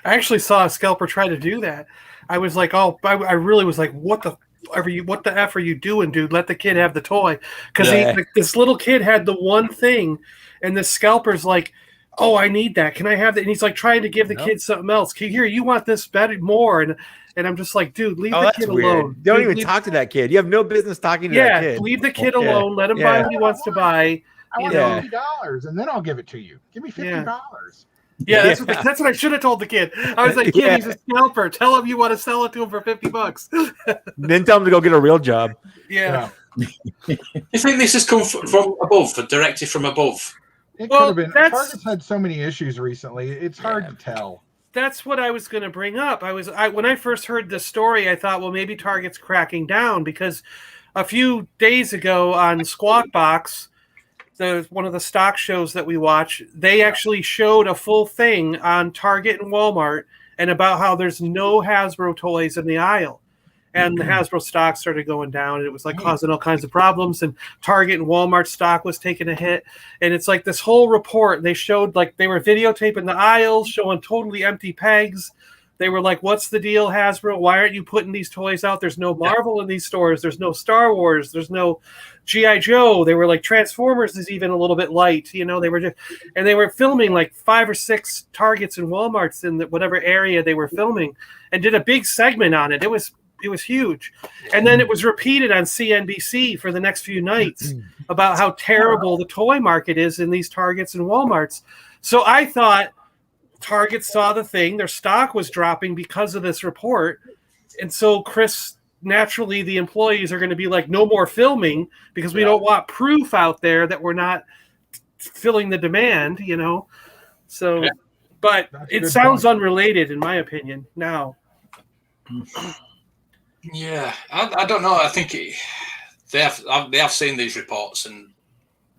I actually saw a scalper try to do that. I was like, oh, I really was like, what the F are you doing, dude? Let the kid have the toy. Because this little kid had the one thing, and the scalper's like, oh, I need that. Can I have that? And he's like trying to give the kid something else. Here, you want this better, more. And I'm just like, dude, leave the kid alone. Don't Dude, even talk to that kid. You have no business talking to that kid. leave the kid alone. Let him buy what he wants to buy. I want $50, and then I'll give it to you. Give me $50. Yeah, that's what I should have told the kid. I was like, kid, he's a scalper. Tell him you want to sell it to him for $50. Then tell him to go get a real job. Yeah. You think this has come from above, directed from above? It could have been. Target's had so many issues recently. It's hard to tell. That's what I was going to bring up. When I first heard the story, I thought, well, maybe Target's cracking down because a few days ago on Squawk Box, one of the stock shows that we watch, they actually showed a full thing on Target and Walmart and about how there's no Hasbro toys in the aisle. And the Hasbro stock started going down, and it was like causing all kinds of problems. And Target and Walmart stock was taking a hit. And it's like this whole report. They showed like they were videotaping the aisles, showing totally empty pegs. They were like, what's the deal, Hasbro? Why aren't you putting these toys out? There's no Marvel in these stores. There's no Star Wars. There's no G.I. Joe. They were like, Transformers is even a little bit light. You know, they were filming like 5 or 6 Targets and Walmarts in whatever area they were filming and did a big segment on it. It was huge. And then it was repeated on CNBC for the next few nights about how terrible the toy market is in these Targets and Walmarts. So I thought Target saw the thing, their stock was dropping because of this report. And so Chris, naturally the employees are going to be like, no more filming because we don't want proof out there that we're not filling the demand, you know? So, but it sounds unrelated in my opinion now. Yeah, I don't know. I think they have seen these reports and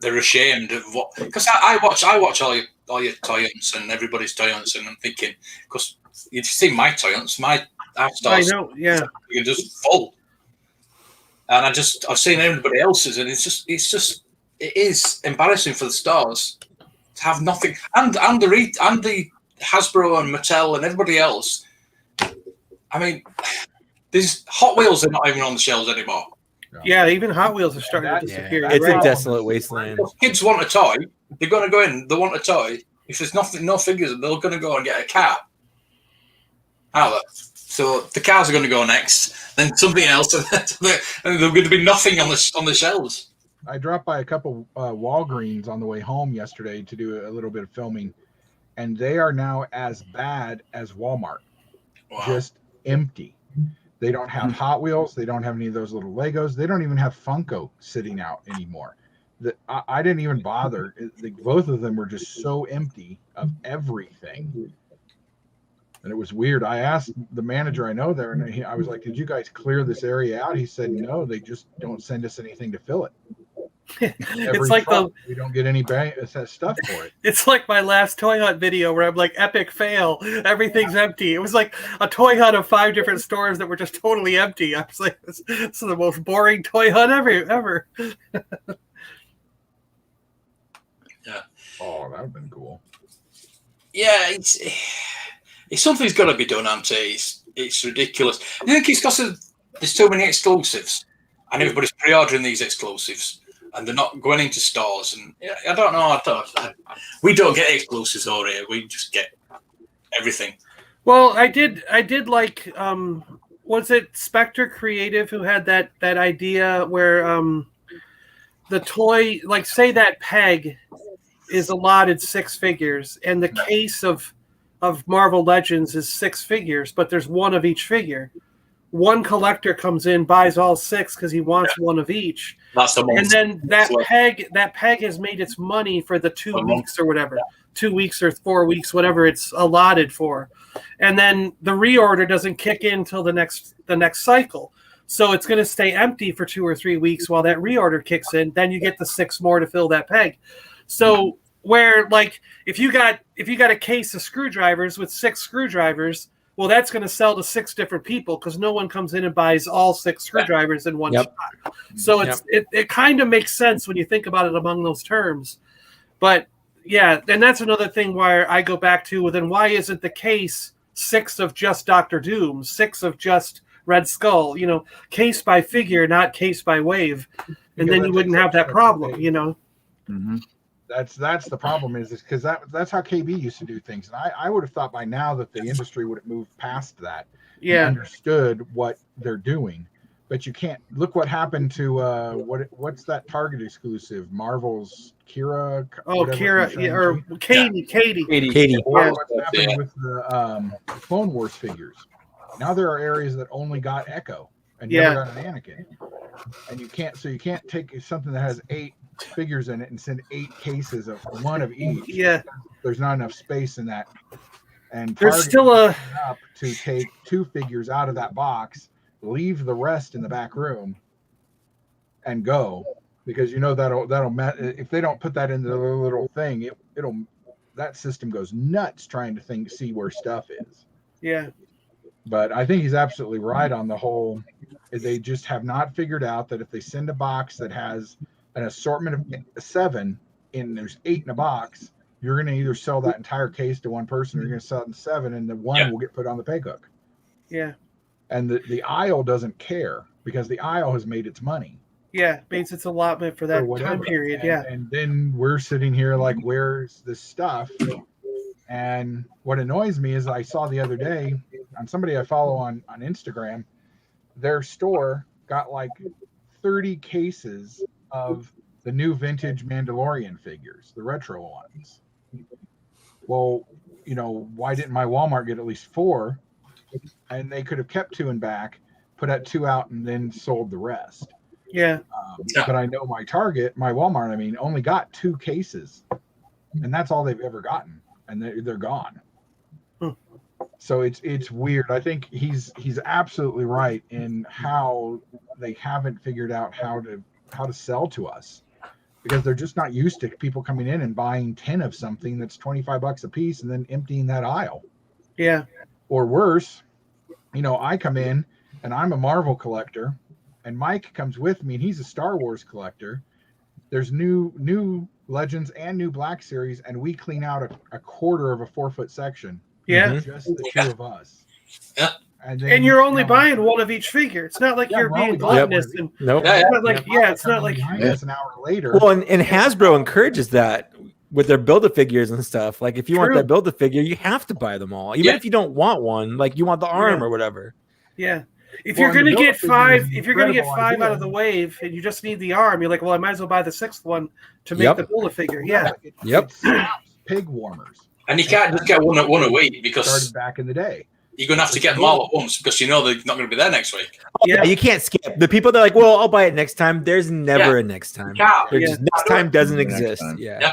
they're ashamed of what. Because I watch all your toy hunts and everybody's toy hunts, and I'm thinking, because you see my toy hunts, our stores, I know, yeah, you're just full, and I've seen everybody else's, and it is embarrassing for the stores to have nothing, and the Hasbro and Mattel and everybody else. I mean. These Hot Wheels are not even on the shelves anymore. Yeah, even Hot Wheels are starting to disappear. It's a desolate wasteland. If kids want a toy, they're going to go in. They want a toy. If there's no figures, they're going to go and get a car. So the cars are going to go next, then something else, and there's going to be nothing on the shelves. I dropped by a couple Walgreens on the way home yesterday to do a little bit of filming, and they are now as bad as Walmart. Wow. Just empty. They don't have Hot Wheels. They don't have any of those little Legos. They don't even have Funko sitting out anymore. I didn't even bother. Both of them were just so empty of everything. And it was weird. I asked the manager I know there, and I was like, did you guys clear this area out? He said, no, they just don't send us anything to fill it. It's like we don't get any stuff for it. It's like my last toy hunt video where I'm like, epic fail, everything's empty. It was like a toy hunt of 5 different stores that were just totally empty. I was like, this is the most boring toy hunt ever. Yeah. Oh, that would have been cool. Yeah, it's something's got to be done, Auntie. It's ridiculous. I think it's because there's too many exclusives, and everybody's pre-ordering these exclusives. And they're not going into stores, and I don't know. We don't get exclusives over here. We just get everything. Well, I did like. Was it Spectre Creative who had that idea where the toy, like, say that peg is allotted 6 figures, and the case of Marvel Legends is 6 figures, but there's one of each figure. One collector comes in, buys all 6 because he wants one of each. That's the most. And then that peg has made its money for the 2 weeks or whatever, 2 weeks or 4 weeks, whatever it's allotted for. and then the reorder doesn't kick in until the next cycle. So it's going to stay empty for 2 or 3 weeks while that reorder kicks in. Then you get the 6 more to fill that peg. So where like if you got a case of screwdrivers with 6 screwdrivers, well, that's going to sell to 6 different people because no one comes in and buys all 6 screwdrivers in one shot. So it kind of makes sense when you think about it among those terms. But yeah, and that's another thing where I go back to, well, then why isn't the case 6 of just Dr. Doom, 6 of just Red Skull, case by figure, not case by wave. And then you wouldn't have that problem, Mm-hmm. That's the problem is because that's how KB used to do things. And I would have thought by now that the industry would have moved past that. Yeah. And understood what they're doing. But you can't look what happened to what's that Target exclusive? Marvel's Kira. Or Katie. Or what's happened with the Clone Wars figures. Now there are areas that only got Echo and never got an Anakin. And you can't take something that has 8 figures in it and send 8 cases of 1 of each. Yeah. There's not enough space in that. And there's still up to take 2 figures out of that box, leave the rest in the back room, and go, because that'll if they don't put that in the little thing, that system goes nuts trying to see where stuff is. Yeah. But I think he's absolutely right on the whole. They just have not figured out that if they send a box that has an assortment of 7 and there's 8 in a box, you're going to either sell that entire case to one person or you're going to sell it in 7 and the 1 will get put on the peg hook. Yeah. And the aisle doesn't care because the aisle has made its money. Yeah, makes its allotment for that time period. And then we're sitting here like, where's this stuff? And what annoys me is I saw the other day on somebody I follow on Instagram, their store got like 30 cases of the new vintage Mandalorian figures, the retro ones. Well, why didn't my Walmart get at least 4? And they could have kept 2 in back, put that 2 out, and then sold the rest. Yeah. But I know my Walmart, only got 2 cases, and that's all they've ever gotten, and they're gone. So it's weird. I think he's absolutely right in how they haven't figured out how to sell to us, because they're just not used to people coming in and buying 10 of something that's $25 a piece and then emptying that aisle. Yeah. Or worse, I come in and I'm a Marvel collector, and Mike comes with me and he's a Star Wars collector. There's new Legends and new Black Series, and we clean out a quarter of a 4-foot section. Yeah. Just the 2 of us. Yeah. And you're only buying 1 of each figure. It's not like you're being gluttonous. Nope. It's not like an hour later. Well, and Hasbro encourages that with their Build-A-Figures and stuff. Like, if you want that Build-A-Figure, you have to buy them all, even if you don't want one. Like, you want the arm or whatever. Yeah. If you're going to get 5, out of the wave and you just need the arm, you're like, well, I might as well buy the 6th one to make the Build-A-Figure. Yeah. Pegwarmers. And you can't just get one a week because started back in the day. You're going to have to get them all at once because they're not going to be there next week. Yeah, you can't skip. The people that are like, well, I'll buy it next time. There's never a next time. Next time doesn't exist. Yeah.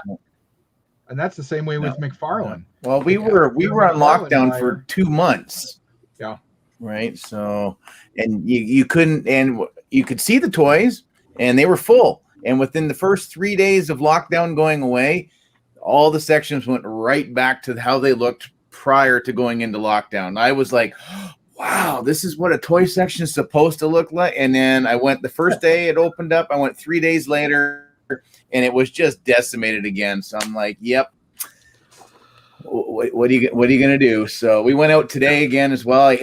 And that's the same way with McFarlane. Well, we were on lockdown for 2 months. Yeah. Right. So, and you couldn't, and you could see the toys, and they were full. And within the first 3 days of lockdown going away, all the sections went right back to how they looked prior to going into lockdown. I was like, wow, this is what a toy section is supposed to look like. And then I went the first day it opened up. I went 3 days later, and it was just decimated again. So I'm like, yep. What are you gonna do? So we went out today again as well. We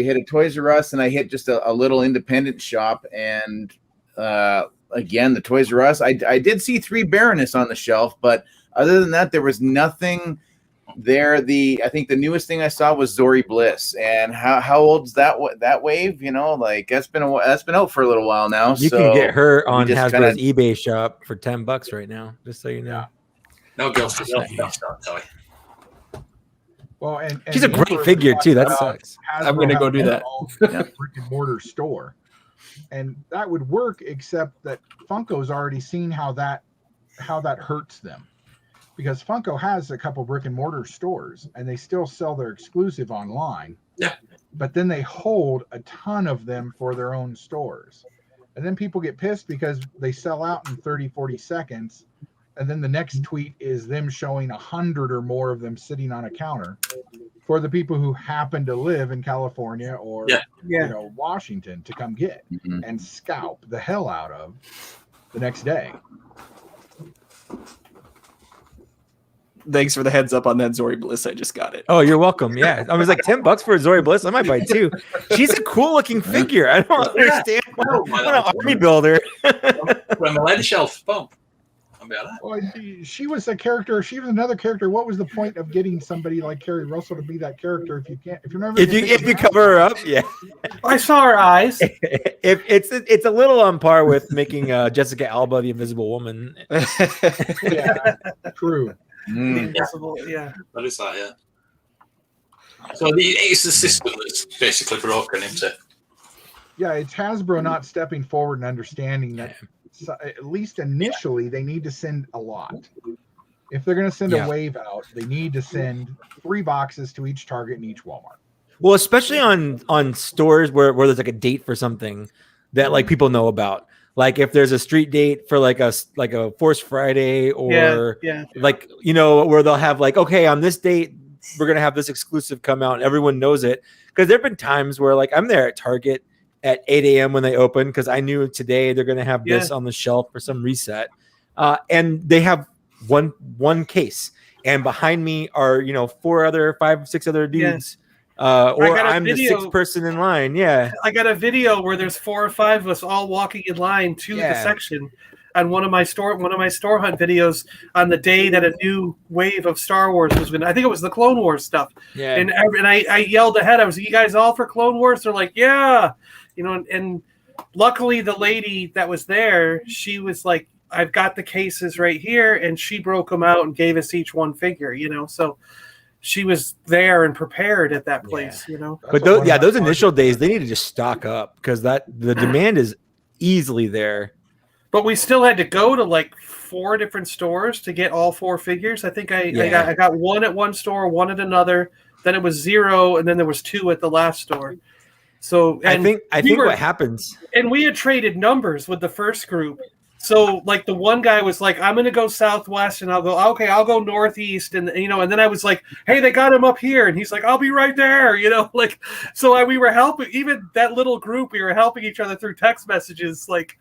hit a Toys R Us, and I hit just a little independent shop. And again, the Toys R Us. I did see 3 Baroness on the shelf, but other than that, there was nothing there. I think the newest thing I saw was Zori Bliss. And how old's that wave? That's been out for a little while now. You can get her on Hasbro's eBay shop for $10 right now, just so you know. No girls for toy. Well, and she's a great figure too. That sucks. I'm going to go do that. Brick and mortar store, and that would work, except that Funko's already seen how that hurts them. because Funko has a couple brick and mortar stores and they still sell their exclusive online. Yeah. But then they hold a ton of them for their own stores. And then people get pissed because they sell out in 30, 40 seconds. And then the next tweet is them showing 100 or more of them sitting on a counter for the people who happen to live in California or Washington to come get and scalp the hell out of the next day. Thanks for the heads up on that Zori Bliss. I just got it. Oh, you're welcome. Yeah, I was like $10 for a Zori Bliss. I might buy two. She's a cool looking figure. I don't understand. What an army builder. From a lady shelf. Boom. I'll be all right. Well, she was a character. She was another character. What was the point of getting somebody like Carrie Russell to be that character if you can't? If you cover her up, yeah. I saw her eyes. If it's a little on par with making Jessica Alba the Invisible Woman. Yeah, true. Invisible, yeah. That is that, yeah. So it's the system that's basically broken into. Yeah, it's Hasbro not stepping forward and understanding that at least initially they need to send a lot. If they're going to send a wave out, they need to send 3 boxes to each Target and each Walmart. Well, especially on stores where there's like a date for something that like people know about. Like if there's a street date for like a Force Friday or like, you know, where they'll have like, okay, on this date, we're going to have this exclusive come out and everyone knows it. Because there've been times where like I'm there at Target at 8 a.m. when they open because I knew today they're going to have this on the shelf for some reset. And they have one case. And behind me are, you know, 5, 6 other dudes. Or I'm the 6th person in line. Yeah. I got a video where there's 4 or 5 of us all walking in line to the section on one of my store hunt videos on the day that a new wave of Star Wars was been. I think it was the Clone Wars stuff. Yeah. And I yelled ahead. I was, you guys all for Clone Wars? They're like, yeah. You know, and luckily the lady that was there, she was like, I've got the cases right here, and she broke them out and gave us each one figure, you know. So she was there and prepared at that place, you know. But those initial days, they need to just stock up because the demand is easily there. But we still had to go to like 4 different stores to get all 4 figures. I think I got 1 at one store, 1 at another. Then it was 0, and then there was 2 at the last store. So I think what happens, and we had traded numbers with the first group. So like the one guy was like, I'm going to go southwest, and I'll go northeast. And, you know, and then I was like, hey, they got him up here. And he's like, I'll be right there. You know, like, so we were helping, even that little group, we were helping each other through text messages. Like,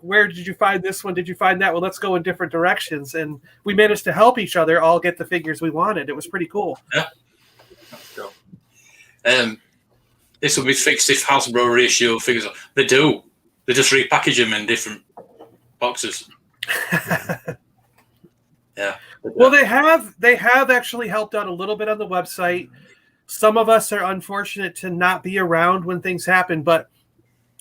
where did you find this one? Did you find that one? Let's go in different directions. And we managed to help each other all get the figures we wanted. It was pretty cool. Yeah. That's cool. This will be fixed if Hasbro reissue figures. They do. They just repackage them in different boxes. Yeah. Well, they have actually helped out a little bit on the website. Some of us are unfortunate to not be around when things happen, but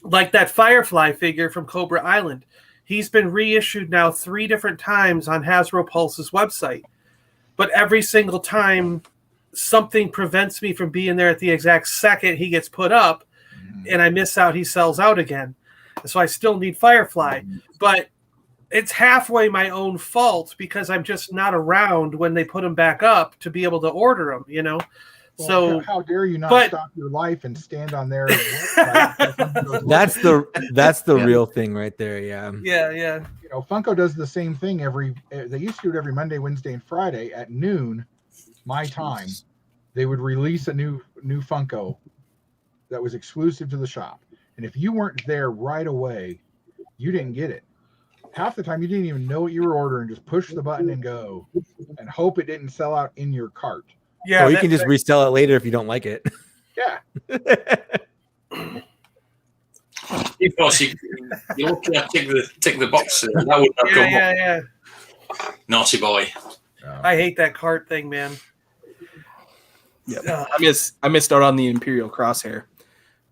like that Firefly figure from Cobra Island, he's been reissued now 3 different times on Hasbro Pulse's website. But every single time something prevents me from being there at the exact second he gets put up, and I miss out, he sells out again. So I still need Firefly, but it's halfway my own fault because I'm just not around when they put them back up to be able to order them, you know? Well, so how dare you not stop your life and stand on there? That's the real thing right there. Yeah. You know, Funko does the same thing they used to do it every Monday, Wednesday, and Friday at noon, my time. They would release a new Funko that was exclusive to the shop. And if you weren't there right away, you didn't get it. Half the time, you didn't even know what you were ordering. Just push the button and go and hope it didn't sell out in your cart. Yeah, or you can just resell it later if you don't like it. Yeah. Of course, you tick the box. That would not come up. Yeah. Naughty boy. I hate that cart thing, man. Yeah, I missed out on the Imperial Crosshair.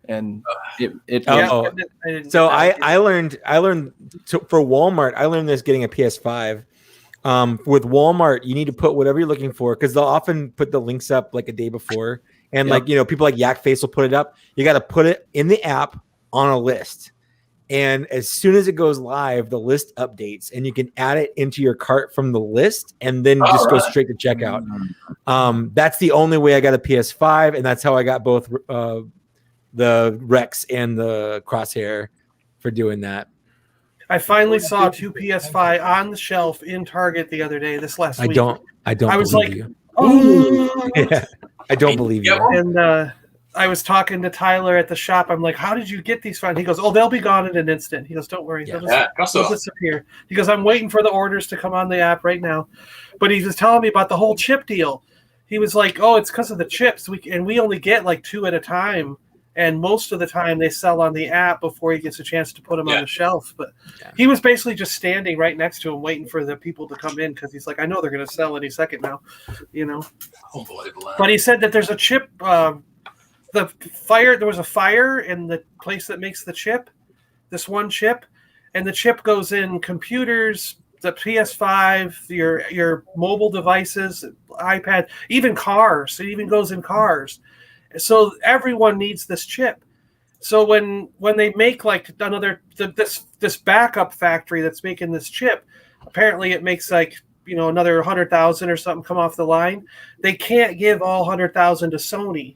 And so I learned for Walmart. I learned this getting a PS5. With Walmart, you need to put whatever you're looking for because they'll often put the links up like a day before, and like, you know, people like Yak Face will put it up. You got to put it in the app on a list, And as soon as it goes live, the list updates, and you can add it into your cart from the list, and then just go straight to checkout. That's the only way I got a PS5, and that's how I got both the Rex and the Crosshair for doing that. I finally saw 2 PS5 on the shelf in Target the other day. This last week. I was believe like, you. oh. Yeah, I don't believe you. And I was talking to Tyler at the shop. I'm like, how did you get these fine? He goes, oh, they'll be gone in an instant. He goes, don't worry. They'll disappear. He goes, I'm waiting for the orders to come on the app right now. But he was telling me about the whole chip deal. He was like, oh, it's because of the chips. We only get like 2 at a time. And most of the time they sell on the app before he gets a chance to put them on the shelf. But he was basically just standing right next to him waiting for the people to come in because he's like, I know they're going to sell any second now, you know. Unbelievable. But he said that there's a chip there was a fire in the place that makes the chip, this one chip, and the chip goes in computers, the PS5, your mobile devices, iPad, even cars. It even goes in cars. So everyone needs this chip. So when they make like this backup factory that's making this chip, apparently it makes like, you know, another 100,000 or something come off the line. They can't give all 100,000 to Sony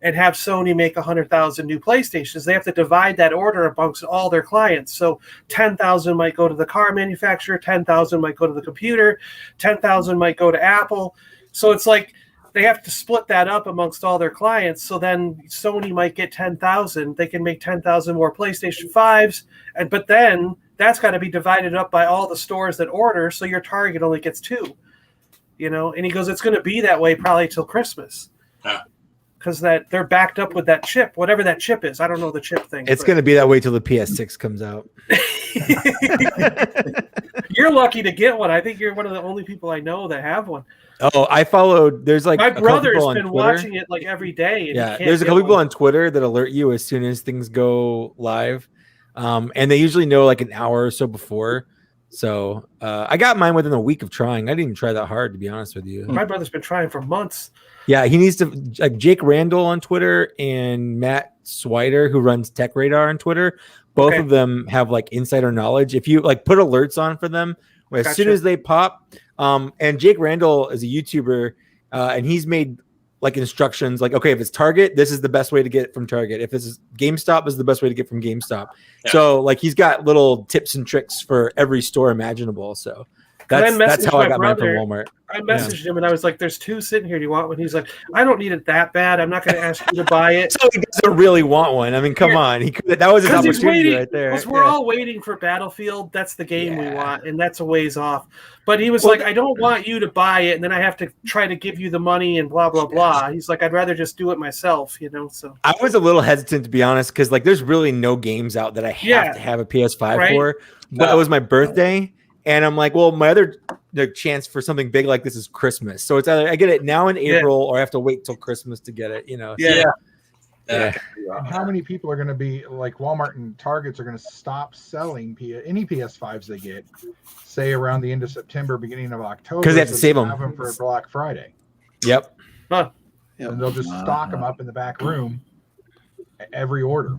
and have Sony make 100,000 new PlayStations. They have to divide that order amongst all their clients. So 10,000 might go to the car manufacturer, 10,000 might go to the computer, 10,000 might go to Apple. So it's like they have to split that up amongst all their clients. So then Sony might get 10,000. They can make 10,000 more PlayStation 5s. But then that's got to be divided up by all the stores that order. So your Target only gets 2, you know? And he goes, it's going to be that way probably till Christmas. Because that they're backed up with that chip, whatever that chip is. I don't know the chip thing. It's going to be that way till the PS6 comes out. You're lucky to get one. I think you're one of the only people I know that have one. Oh, I followed. There's like my brother's been Twitter. watching it like every day. And there's a couple people on Twitter that alert you as soon as things go live, and they usually know like an hour or so before. So I got mine within a week of trying. I didn't even try that hard, to be honest with you. My brother's been trying for months. Yeah, he needs to, like Jake Randall on Twitter and Matt Swider, who runs Tech Radar on Twitter. Both of them have like insider knowledge. If you like put alerts on for them, as soon as they pop. And Jake Randall is a YouTuber, and he's made like instructions like, okay, if it's Target, this is the best way to get it from Target. If this is GameStop, this is the best way to get from GameStop. Yeah. So like he's got little tips and tricks for every store imaginable. So that's how I got mine from Walmart. I messaged him and I was like, there's 2 sitting here. Do you want one? He's like, I don't need it that bad. I'm not going to ask you to buy it. So he doesn't really want one. I mean, come on. That was his opportunity right there. Because we're all waiting for Battlefield. That's the game we want, and that's a ways off. But he was like, I don't want you to buy it, and then I have to try to give you the money and blah, blah, blah. He's like, I'd rather just do it myself, you know? So I was a little hesitant, to be honest, because like there's really no games out that I have to have a PS5 for. But it was my birthday. And I'm like, well, my other chance for something big like this is Christmas. So it's either I get it now in April or I have to wait till Christmas to get it, you know? Yeah. And how many people are going to be like Walmart and Targets are going to stop selling any PS5s they get, say around the end of September, beginning of October? Because they have to save them. Have them for Black Friday. Yep. Huh. And they'll just stock them up in the back room every order.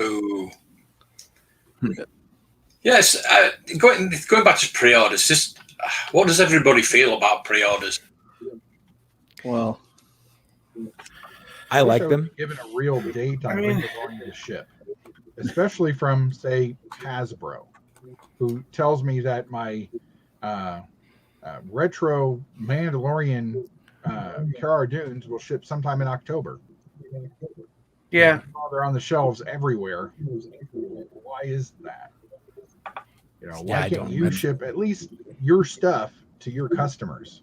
Ooh. Yes, going back to pre-orders, just what does everybody feel about pre-orders? Well, I like them. Given a real date on when they're going to ship, especially from, say, Hasbro, who tells me that my retro Mandalorian Cara Dunes will ship sometime in October. Yeah. They're on the shelves everywhere. Why is that? You know, why can't you ship at least your stuff to your customers?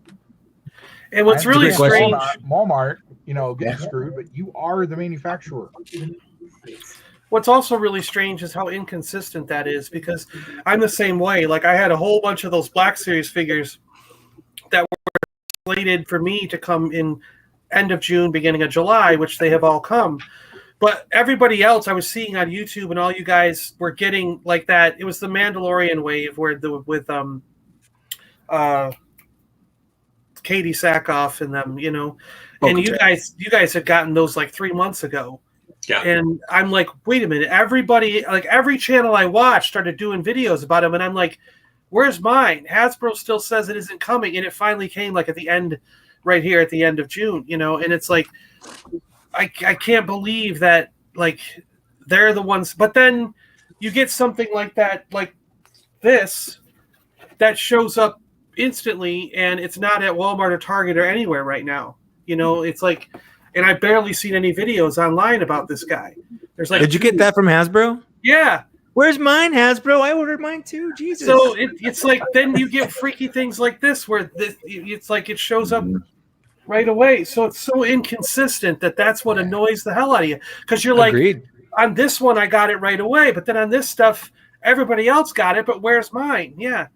And what's really strange, Walmart, you know, getting screwed, but you are the manufacturer. What's also really strange is how inconsistent that is, because I'm the same way. Like I had a whole bunch of those Black Series figures that were slated for me to come in end of June, beginning of July, which they have all come. But everybody else I was seeing on YouTube and all you guys were getting like that. It was the Mandalorian wave where with Katie Sackhoff and them, you know. And you guys had gotten those like 3 months ago. Yeah. And I'm like, wait a minute, everybody, like every channel I watched started doing videos about him, and I'm like, where's mine? Hasbro still says it isn't coming, and it finally came like at the end, right here at the end of June, and it's like, I can't believe that, like, they're the ones. But then you get something like that, like this, that shows up instantly, and it's not at Walmart or Target or anywhere right now. It's like, and I barely seen any videos online about this guy. There's like, did you get that from Hasbro? Yeah. Where's mine, Hasbro? I ordered mine too. Jesus. So it's like, then you get freaky things like this, where it's like it shows up right away. So it's so inconsistent that's what annoys the hell out of you, because you're like, Agreed. On this one I got it right away, but then on this stuff everybody else got it, but where's mine? Yeah.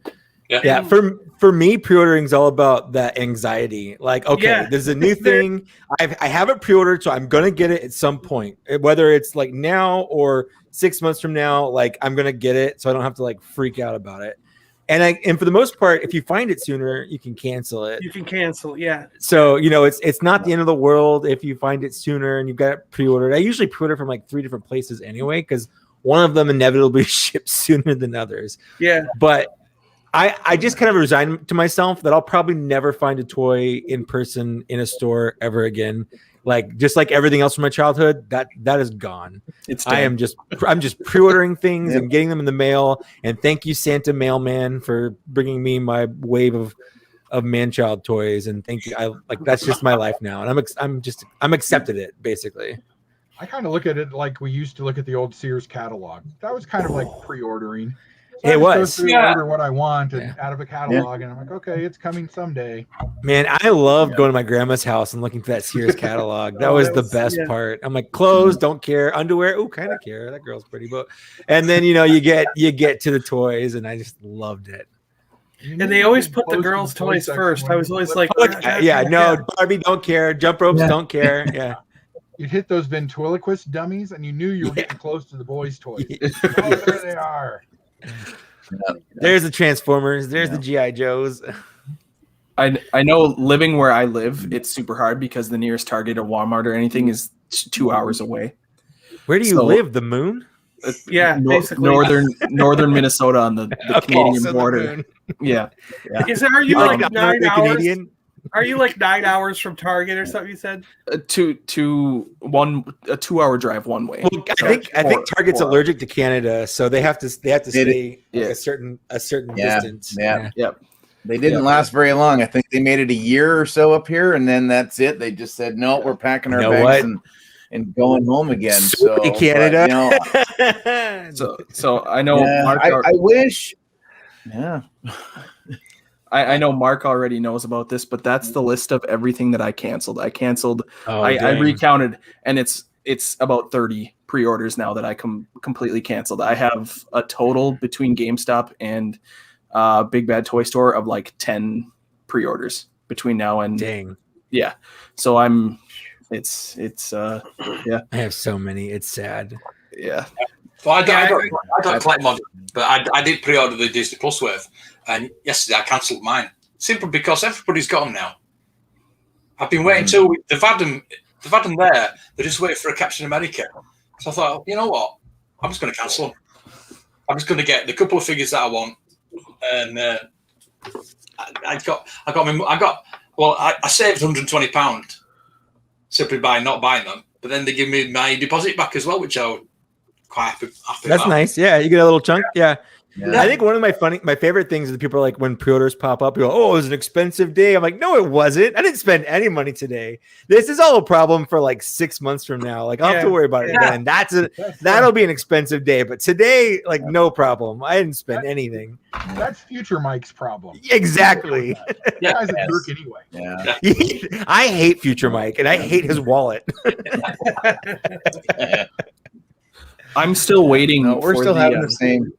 Yeah, for me, pre-ordering is all about that anxiety. Like, okay, there's a new thing. I have it pre-ordered, so I'm gonna get it at some point, whether it's like now or 6 months from now. Like, I'm gonna get it, so I don't have to like freak out about it. And for the most part, if you find it sooner, you can cancel it. You can cancel, yeah. So it's not the end of the world if you find it sooner and you've got it pre-ordered. I usually pre-order from like 3 different places anyway, because one of them inevitably ships sooner than others. Yeah, but I just kind of resigned to myself that I'll probably never find a toy in person in a store ever again. Like, just like everything else from my childhood, that is gone. I'm just pre-ordering things and getting them in the mail. And thank you, Santa Mailman, for bringing me my wave of man-child toys. And thank you. That's just my life now, and I'm accepted it basically. I kind of look at it like we used to look at the old Sears catalog. That was kind of like pre-ordering. So it was. Order what I want and out of a catalog, and I'm like, okay, it's coming someday. Man, I love going to my grandma's house and looking for that Sears catalog. That was the best part. I'm like, clothes, don't care. Underwear, oh, kind of care. That girl's pretty, but and then you get to the toys, and I just loved it. And they always put the girls' toys first. I was always like, Barbie don't care, jump ropes don't care. Yeah. You'd hit those ventriloquist dummies, and you knew you were getting close to the boys' toys. Oh, there they are. There's the Transformers. There's the GI Joes. I know living where I live, it's super hard because the nearest Target or Walmart or anything is 2 hours away. Where do you live? The moon? Basically northern Minnesota on the Canadian border. Yeah. Are you like 9 hours? Canadian? Are you like 9 hours from Target or something? You said a 2 hour drive one way. Well, I think Target's allergic to Canada, so they have to stay a certain distance. Yeah. Yep. They didn't last very long. I think they made it a year or so up here, and then that's it. They just said, no, we're packing our bags and going home again. So Canada. But, so I know. Marc, I wish. Yeah. I know Marc already knows about this, but that's the list of everything that I canceled. I recounted, and it's about 30 pre-orders now that I completely canceled. I have a total between GameStop and Big Bad Toy Store of like 10 pre-orders between now and yeah. So I have so many. It's sad. Yeah. Well, I don't collect models, but I did pre-order the Disney Plus wave, and yesterday I cancelled mine simply because everybody's got them now. I've been waiting till they've had them there. They're just waiting for a Captain America. So I thought, you know what? I'm just going to cancel them. I'm just going to get the couple of figures that I want, and I saved £120 simply by not buying them. But then they give me my deposit back as well, which I was quite happy That's about. nice. Yeah, you get a little chunk. Yeah. I think one of my favorite things is that people are like, when pre-orders pop up, you go, oh, it was an expensive day. I'm like, no, it wasn't. I didn't spend any money today. This is all a problem for like 6 months from now. Like, I'll have to worry about it then. That'll be an expensive day. But today, like, no problem. I didn't spend anything. That's Future Mike's problem. Exactly. That guy's a jerk anyway. Yeah. I hate Future Mike, and I hate his wallet. I'm still waiting. No, we're still having the same.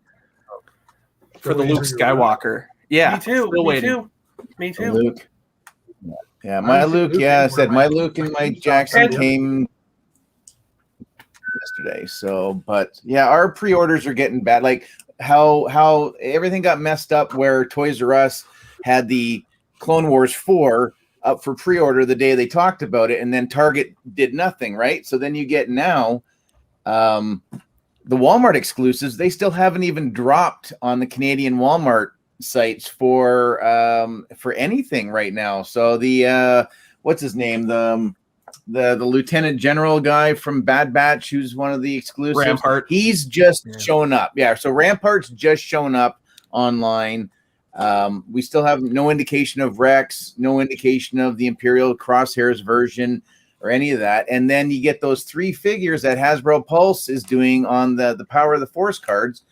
For the Luke Skywalker. Yeah. Me too. Still waiting. Me too. Luke. Yeah, my Luke. Yeah, I said my Luke and Mike Jackson came yesterday. So, but yeah, our pre-orders are getting bad. Like how everything got messed up where Toys R Us had the Clone Wars 4 up for pre-order the day they talked about it, and then Target did nothing, right? So then you get now the Walmart exclusives, they still haven't even dropped on the Canadian Walmart sites for anything right now. So the what's his name? The Lieutenant General guy from Bad Batch, who's one of the exclusives. Rampart. He's just shown up. Yeah, so Rampart's just shown up online. We still have no indication of Rex, no indication of the Imperial Crosshairs version or any of that. And then you get those 3 figures that Hasbro Pulse is doing on the Power of the Force cards.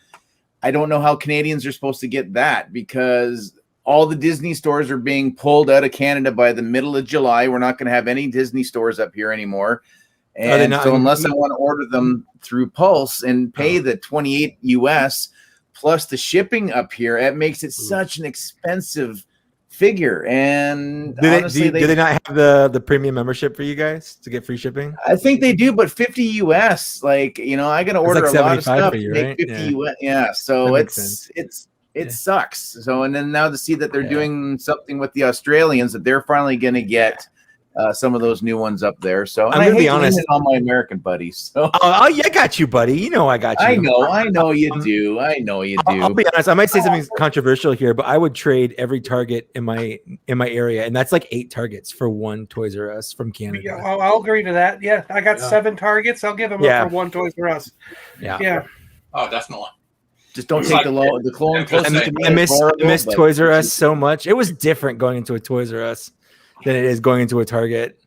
I don't know how Canadians are supposed to get that because all the Disney stores are being pulled out of Canada by the middle of July. We're not going to have any Disney stores up here anymore. And so unless I want to order them through Pulse and pay the $28 US plus the shipping up here, it makes it such an expensive figure. And do they not have the premium membership for you guys to get free shipping? I think they do, but 50 US, like, you know, I got to order like a lot of stuff for you, to right? make 50 US. Yeah. So it sucks. So, and then now to see that they're doing something with the Australians, that they're finally going to get some of those new ones up there. So I'm gonna be honest, on my American buddies. So I got you, buddy. You know I got you. I know you do. I know you do. I'll be honest. I might say something controversial here, but I would trade every Target in my area, and that's like 8 Targets for one Toys R Us from Canada. Yeah, I'll agree to that. Yeah, I got 7 Targets. I'll give them up for one Toys R Us. Yeah. Oh, definitely. Just don't take the clone closest to me. I miss Toys R Us so much. It was different going into a Toys R Us than it is going into a Target.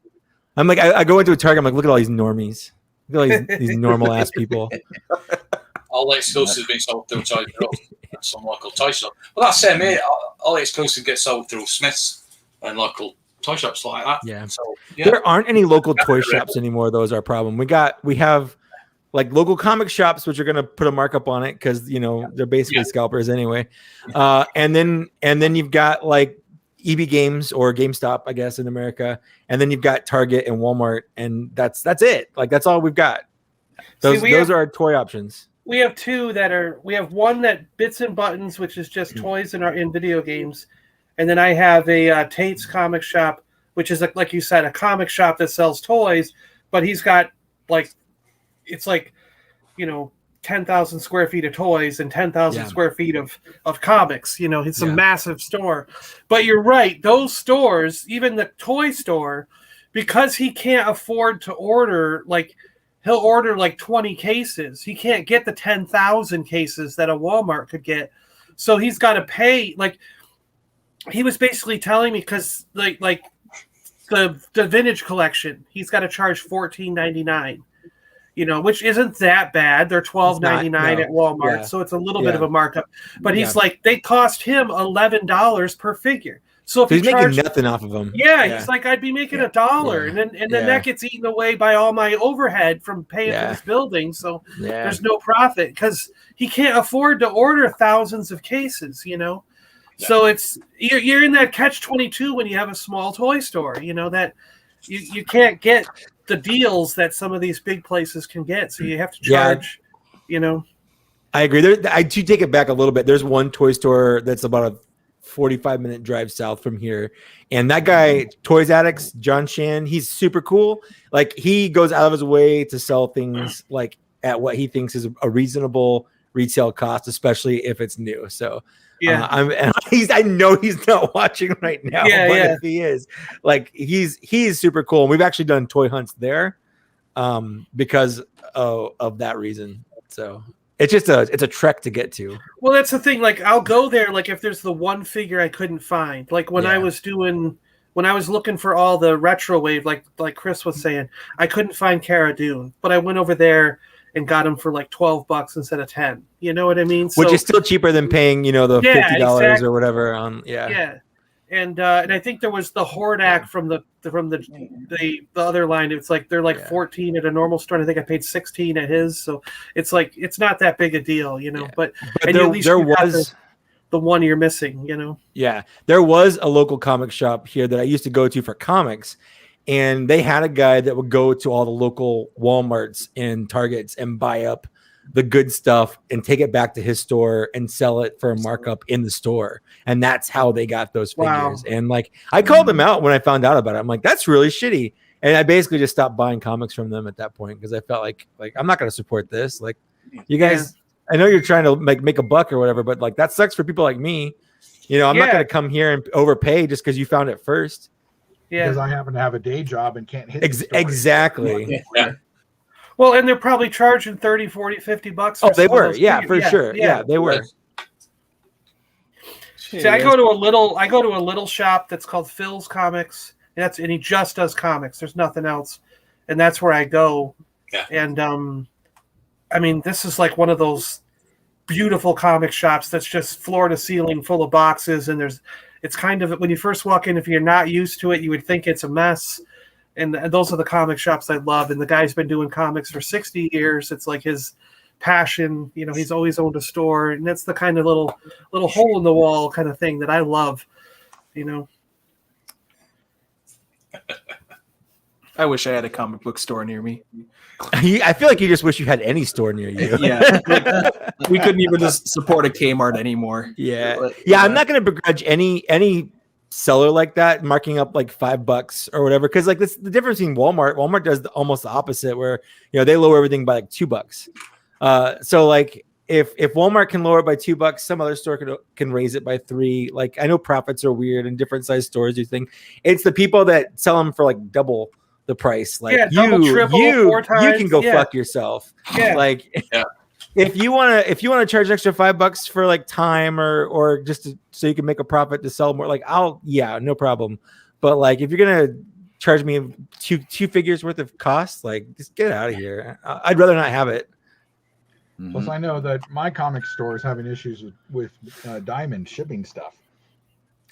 I'm like, I go into a Target, I'm like, look at all these normies. Look at all these normal ass people. All the exclusives being sold through Toys R Us and some local toy shop. Well, that's same here. All the exclusives get sold through Smith's and local toy shops like that. Yeah. So there aren't any local toy shops anymore. Those are our problem. We have like local comic shops, which are going to put a markup on it because they're basically scalpers anyway. And then you've got like EB Games or GameStop, I guess, in America, and then you've got Target and Walmart, and that's it. Like that's all we've got. Those are our toy options. We have 2 we have one that Bits and Buttons, which is just toys in video games, and then I have a Tate's comic shop, which is like you said, a comic shop that sells toys, but he's got it's 10,000 square feet of toys and 10,000 square feet of comics. It's a massive store. But you're right. Those stores, even the toy store, because he can't afford to order, he'll order 20 cases. He can't get the 10,000 cases that a Walmart could get. So he's got to pay. He was basically telling me because the vintage collection, he's got to charge $14.99. Which isn't that bad. They're $12.99 at Walmart, so it's a little bit of a markup. But he's like, they cost him $11 per figure. So if he's making nothing off of them. He's like, I'd be making $1, and then that gets eaten away by all my overhead from paying for this building. So there's no profit because he can't afford to order thousands of cases. So it's you're in that catch-22 when you have a small toy store. That you can't get the deals that some of these big places can get, so you have to charge. I agree. I do take it back a little bit. There's one toy store that's about a 45-minute drive south from here, and that guy, Toys Addicts, John Shan, he's super cool. Like he goes out of his way to sell things like at what he thinks is a reasonable retail cost, especially if it's new. So I know he's not watching right now, but if he is, he's super cool. And we've actually done toy hunts there because of that reason. So it's just it's a trek to get to. Well, that's the thing. I'll go there if there's the one figure I couldn't find. When I was looking for all the retro wave, like Chris was saying, I couldn't find Cara Dune, but I went over there and got them for $12 instead of 10. You know what I mean? Which is still cheaper than paying, the $50 or whatever on. And I think there was the Hordak from the other line. It's they're 14 at a normal store. And I think I paid 16 at his. So it's it's not that big a deal, But there was the one you're missing, Yeah, there was a local comic shop here that I used to go to for comics. And they had a guy that would go to all the local Walmarts and Targets and buy up the good stuff and take it back to his store and sell it for a markup in the store. And that's how they got those figures. And I called them out when I found out about it. I'm like, that's really shitty. And I basically just stopped buying comics from them at that point because I felt like I'm not going to support this. Like, you guys, I know you're trying to make a buck or whatever, but like that sucks for people like me. I'm not going to come here and overpay just because you found it first. Yeah, because I happen to have a day job and can't hit exactly. Yeah. Well, and they're probably charging 30, 40, 50 bucks. Oh, they were. Yeah, for sure. Yeah, they were. See, I go to a little shop that's called Phil's Comics. And he just does comics. There's nothing else, and that's where I go. Yeah. And I mean, this is like one of those beautiful comic shops that's just floor to ceiling, full of boxes. And it's kind of, when you first walk in, if you're not used to it, you would think it's a mess. And those are the comic shops I love. And the guy's been doing comics for 60 years. It's like his passion. He's always owned a store, and that's the kind of little hole in the wall kind of thing that I love. I wish I had a comic book store near me. I feel like you just wish you had any store near you. Yeah, we couldn't even just support a Kmart anymore. Yeah. I'm not going to begrudge any seller like that marking up like $5 or whatever, because like this the difference between Walmart does almost the opposite, where they lower everything by like $2. So like if Walmart can lower it by $2, some other store can raise it by $3. Like, I know profits are weird and different size stores do things. It's the people that sell them for like double the price. Like, double, triple, 4 times. You can go fuck yourself. Yeah. Like, if you want to charge an extra $5 for like time or just so you can make a profit to sell more, like no problem. But like, if you're gonna charge me two figures worth of cost, like, just get out of here. I'd rather not have it. Plus, I know that my comic store is having issues with Diamond shipping stuff.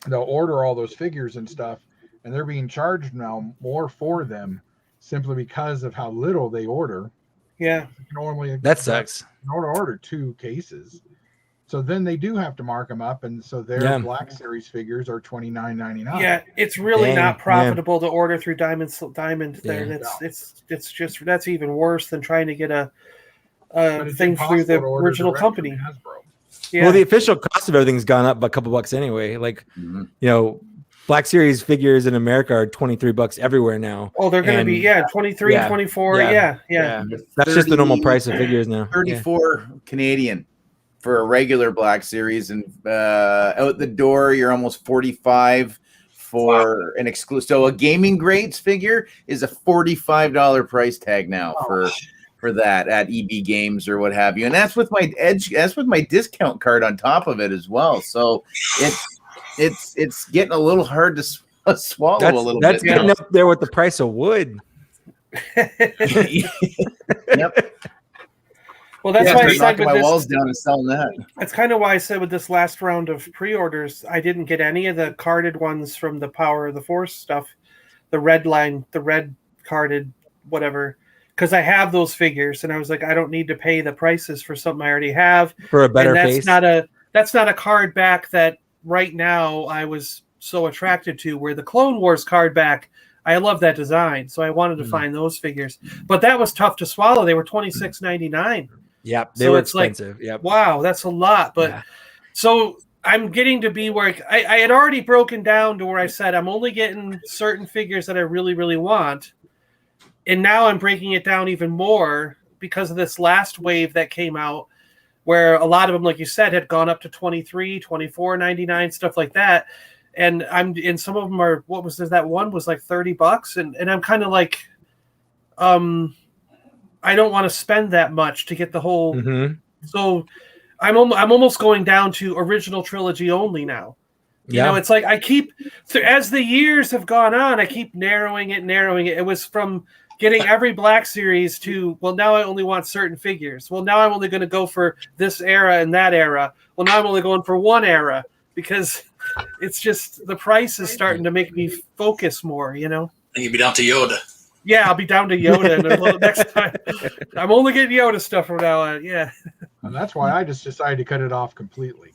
They'll order all those figures and stuff, and they're being charged now more for them simply because of how little they order. Yeah. That sucks. In order to order 2 cases. So then they do have to mark them up, and so their Black Series figures are $29.99. Yeah, it's really not profitable to order through Diamond there. That's even worse than trying to get a thing through the original company. Yeah. Well, the official cost of everything's gone up by a couple bucks anyway. Like, Black Series figures in America are $23 everywhere now. Oh, they're going to be 23, 24. Yeah. That's just the normal price of figures now. 34 Canadian for a regular Black Series, and out the door you're almost 45 for an exclusive. So a gaming grades figure is a $45 price tag now for that at EB Games or what have you, and that's with my discount card on top of it as well. So it's getting a little hard to swallow a little bit. That's getting up there with the price of wood. Yep. Well, that's why I said knocking my walls down and selling that. That's kind of why I said with this last round of pre-orders, I didn't get any of the carded ones from the Power of the Force stuff, the red carded whatever, because I have those figures, and I was like, I don't need to pay the prices for something I already have for a better face. That's not a card back that right now I was so attracted to. Where the Clone Wars card back, I love that design, so I wanted to find those figures, but that was tough to swallow. They were $26.99. Yep, they were expensive. Like, wow, that's a lot. But so I'm getting to be where I had already broken down to where I said I'm only getting certain figures that I really, really want. And now I'm breaking it down even more because of this last wave that came out, where a lot of them, like you said, had gone up to $23, $24.99, stuff like that. And some of them are, that one was like $30. And I'm kind of like, I don't want to spend that much to get the whole. So I'm almost going down to original trilogy only now. You know, it's like as the years have gone on, I keep narrowing it. It was from getting every Black Series to, well, now I only want certain figures. Well, now I'm only going to go for this era and that era. Well, now I'm only going for one era, because it's just the price is starting to make me focus more, And you'll be down to Yoda. Yeah, I'll be down to Yoda and next time. I'm only getting Yoda stuff from now on. Yeah. And that's why I just decided to cut it off completely.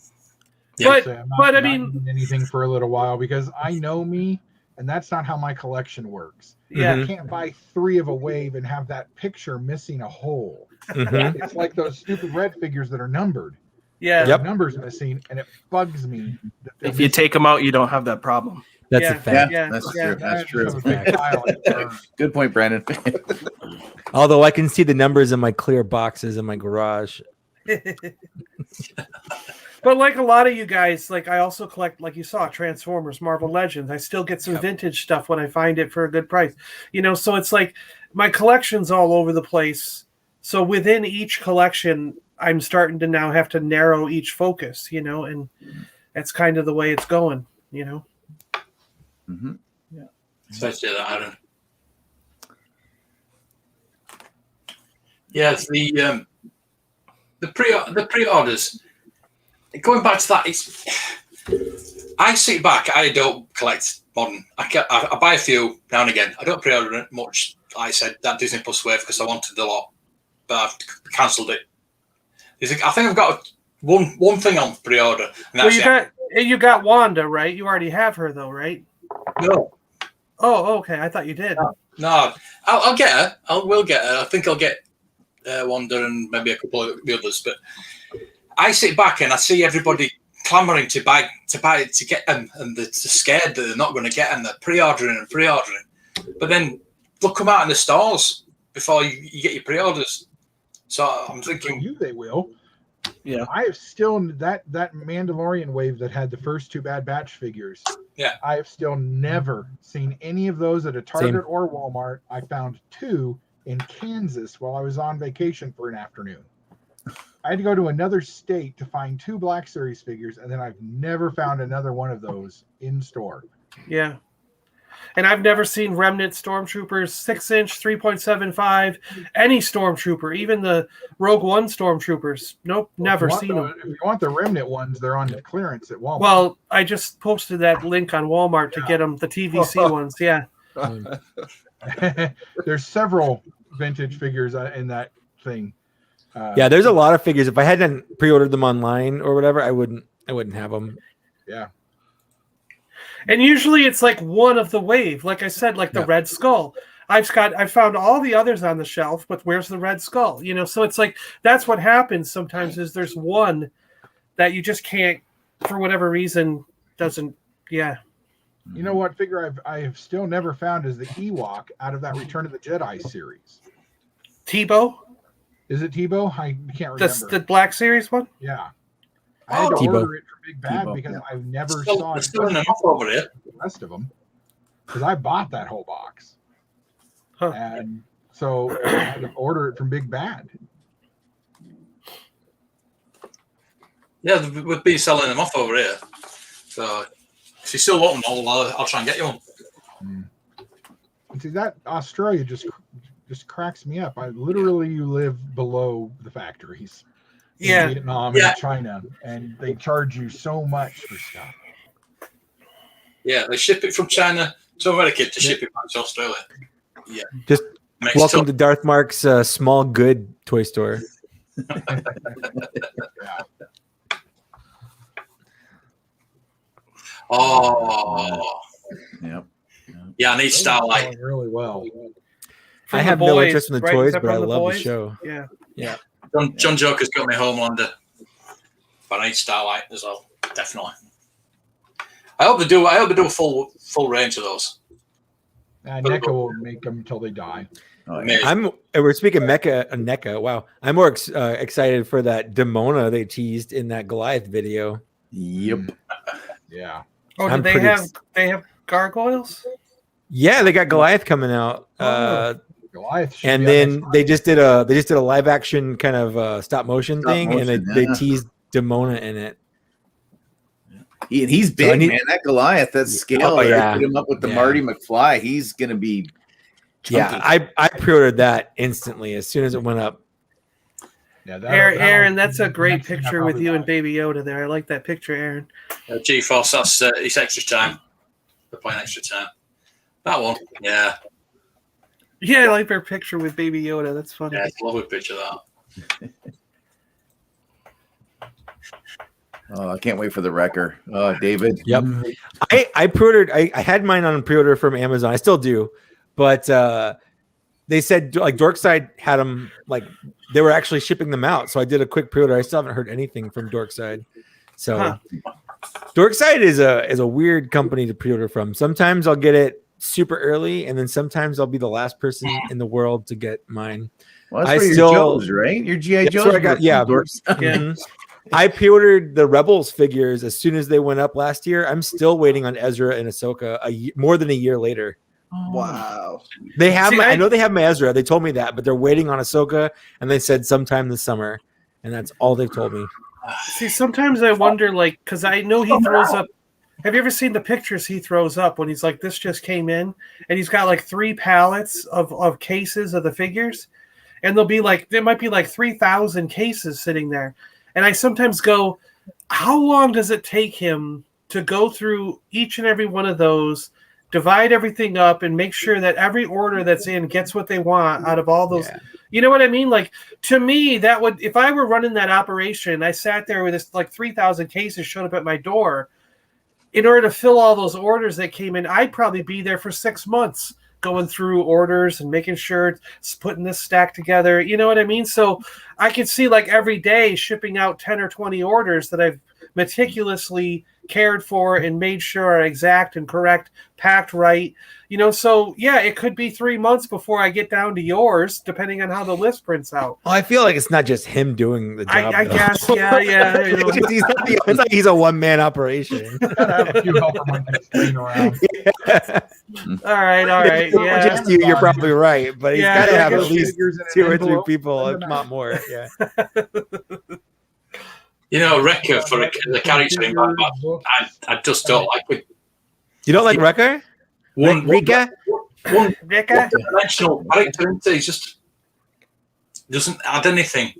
But I mean, anything for a little while, because I know me, and that's not how my collection works. Yeah. You can't buy 3 of a wave and have that picture missing a hole. It's like those stupid red figures that are numbered. Yeah. The numbers missing, and it bugs me. If you take them out, you don't have that problem. That's Yeah. a fact. Yeah, that's true. That's true. Have a big pile in the burn. Good point, Brandon. Although I can see the numbers in my clear boxes in my garage. But like a lot of you guys, like I also collect, like you saw, Transformers, Marvel Legends. I still get some vintage stuff when I find it for a good price. So it's like my collection's all over the place. So within each collection, I'm starting to now have to narrow each focus, and that's kind of the way it's going, Mm-hmm. Yeah. Especially that, Aaron. Yeah, it's the pre-orders. Going back to that, I sit back. I don't collect modern. I buy a few now and again. I don't pre-order much. Like I said, that Disney Plus wave because I wanted a lot, but I've cancelled it. I think I've got one thing on pre-order. And that's you got Wanda, right? You already have her though, right? No. Oh, okay. I thought you did. No, I'll get her. Will get her. I think I'll get Wanda and maybe a couple of the others, but. I sit back and I see everybody clamoring to buy to get them, and they're scared that they're not going to get them. They're pre-ordering. But then they'll come out in the stores before you get your pre-orders. So I'm thinking, they will. Yeah, I have still that Mandalorian wave that had the first 2 Bad Batch figures. Yeah, I have still never seen any of those at a Target Same. or Walmart. I found 2 in Kansas while I was on vacation for an afternoon. I had to go to another state to find 2 Black Series figures, and then I've never found another one of those in store. Yeah. And I've never seen Remnant Stormtroopers 6-inch, 3.75, any Stormtrooper, even the Rogue One Stormtroopers. Nope, never seen them. If you want the Remnant ones, they're on clearance at Walmart. Well, I just posted that link on Walmart to get them, the TVC ones. Yeah. There's several vintage figures in that thing. Yeah, there's a lot of figures. If I hadn't pre-ordered them online or whatever, I wouldn't have them. Yeah. And usually it's like one of the wave. Like I said, like the Red Skull. I found all the others on the shelf, but where's the Red Skull? So it's like that's what happens sometimes is there's one that you just can't, for whatever reason, doesn't. Yeah. You know what figure I have still never found is the Ewok out of that Return of the Jedi series. Tebow? Is it Tebow? I can't remember. The Black Series one? Yeah. I had to Tebow. order it from Big Bad because I never saw it. Still enough over there. The rest of them, because I bought that whole box, and so I had to order it from Big Bad. Yeah, we've been selling them off over here. So if you still want them, I'll try and get you one. And see that Australia just cracks me up. You live below the factories. Yeah. In Vietnam and China, and they charge you so much for stuff. Yeah, they ship it from China to America to ship it back to Australia. Yeah. Just welcome to Darth Mark's small good toy store. Oh. Yep. Yeah, I need Starlight. Selling really well. From I the have no boys, interest in the right? toys, Except but I from the love boys? the show. Yeah. Yeah. John Joker's got me Homelander, but I need Starlight as well. Definitely. I hope they do a full range of those. NECA will make them until they die. Oh, yeah. We're speaking NECA. Wow, I'm more excited for that Demona they teased in that Goliath video. Yep. Yeah. Oh, I'm do they have gargoyles? Yeah, they got Goliath coming out. Goliath should And be then on next they just did a live action kind of stop motion thing, motion, and they teased Demona in it. He's big, man. That Goliath, that scale. Oh, yeah. Put him up with the Marty McFly. He's gonna be chunky. Yeah, I pre-ordered that instantly as soon as it went up. Yeah, Aaron, that's a great next thing I picture with probably you buy. and Baby Yoda there. I like that picture, Aaron. GeForce, that's it's extra time. They're playing extra time. That one, yeah. Yeah, I like their picture with Baby Yoda. That's funny. Yeah, it's a lovely picture of that. Oh, I can't wait for the wrecker. Oh, David. Yep. I pre-ordered. I had mine on pre-order from Amazon. I still do, but they said like Dorkside had them like they were actually shipping them out. So I did a quick pre-order. I still haven't heard anything from Dorkside. So Dorkside is a weird company to pre-order from. Sometimes I'll get it super early, and then sometimes I'll be the last person in the world to get mine. Well, that's for your Joes, right? Your GI That's Joes. where I got, yeah. Yeah. I pre-ordered the Rebels figures as soon as they went up last year. I'm still waiting on Ezra and Ahsoka more than a year later. Wow. They have. See, I know they have my Ezra. They told me that, but they're waiting on Ahsoka, and they said sometime this summer, and that's all they've told me. See, sometimes I wonder, like, because I know he throws up. Have you ever seen the pictures he throws up when he's like, this just came in, and he's got like 3 pallets of cases of the figures, and there might be like 3,000 cases sitting there. And I sometimes go, how long does it take him to go through each and every one of those, divide everything up, and make sure that every order that's in gets what they want out of all those? Yeah. You know what I mean? Like, to me, that would, if I were running that operation, I sat there with this like 3,000 cases showed up at my door. In order to fill all those orders that came in, I'd probably be there for 6 months going through orders and making sure it's putting this stack together. You know what I mean? So I could see like every day shipping out 10 or 20 orders that I've meticulously cared for and made sure are exact and correct, packed right. You know, so yeah, it could be 3 months before I get down to yours, depending on how the list prints out. Well, I feel like it's not just him doing the job. I guess, yeah. You know. It's like he's a one-man operation. All right. Yeah. Just you, you're probably right, but he's got to have at least 2 or 3 people, if not more. Yeah. You know, Rekka for the character in Bad Batch, I just don't like it. You don't like Rekka? Rika? One dimensional character, isn't he? He just doesn't add anything.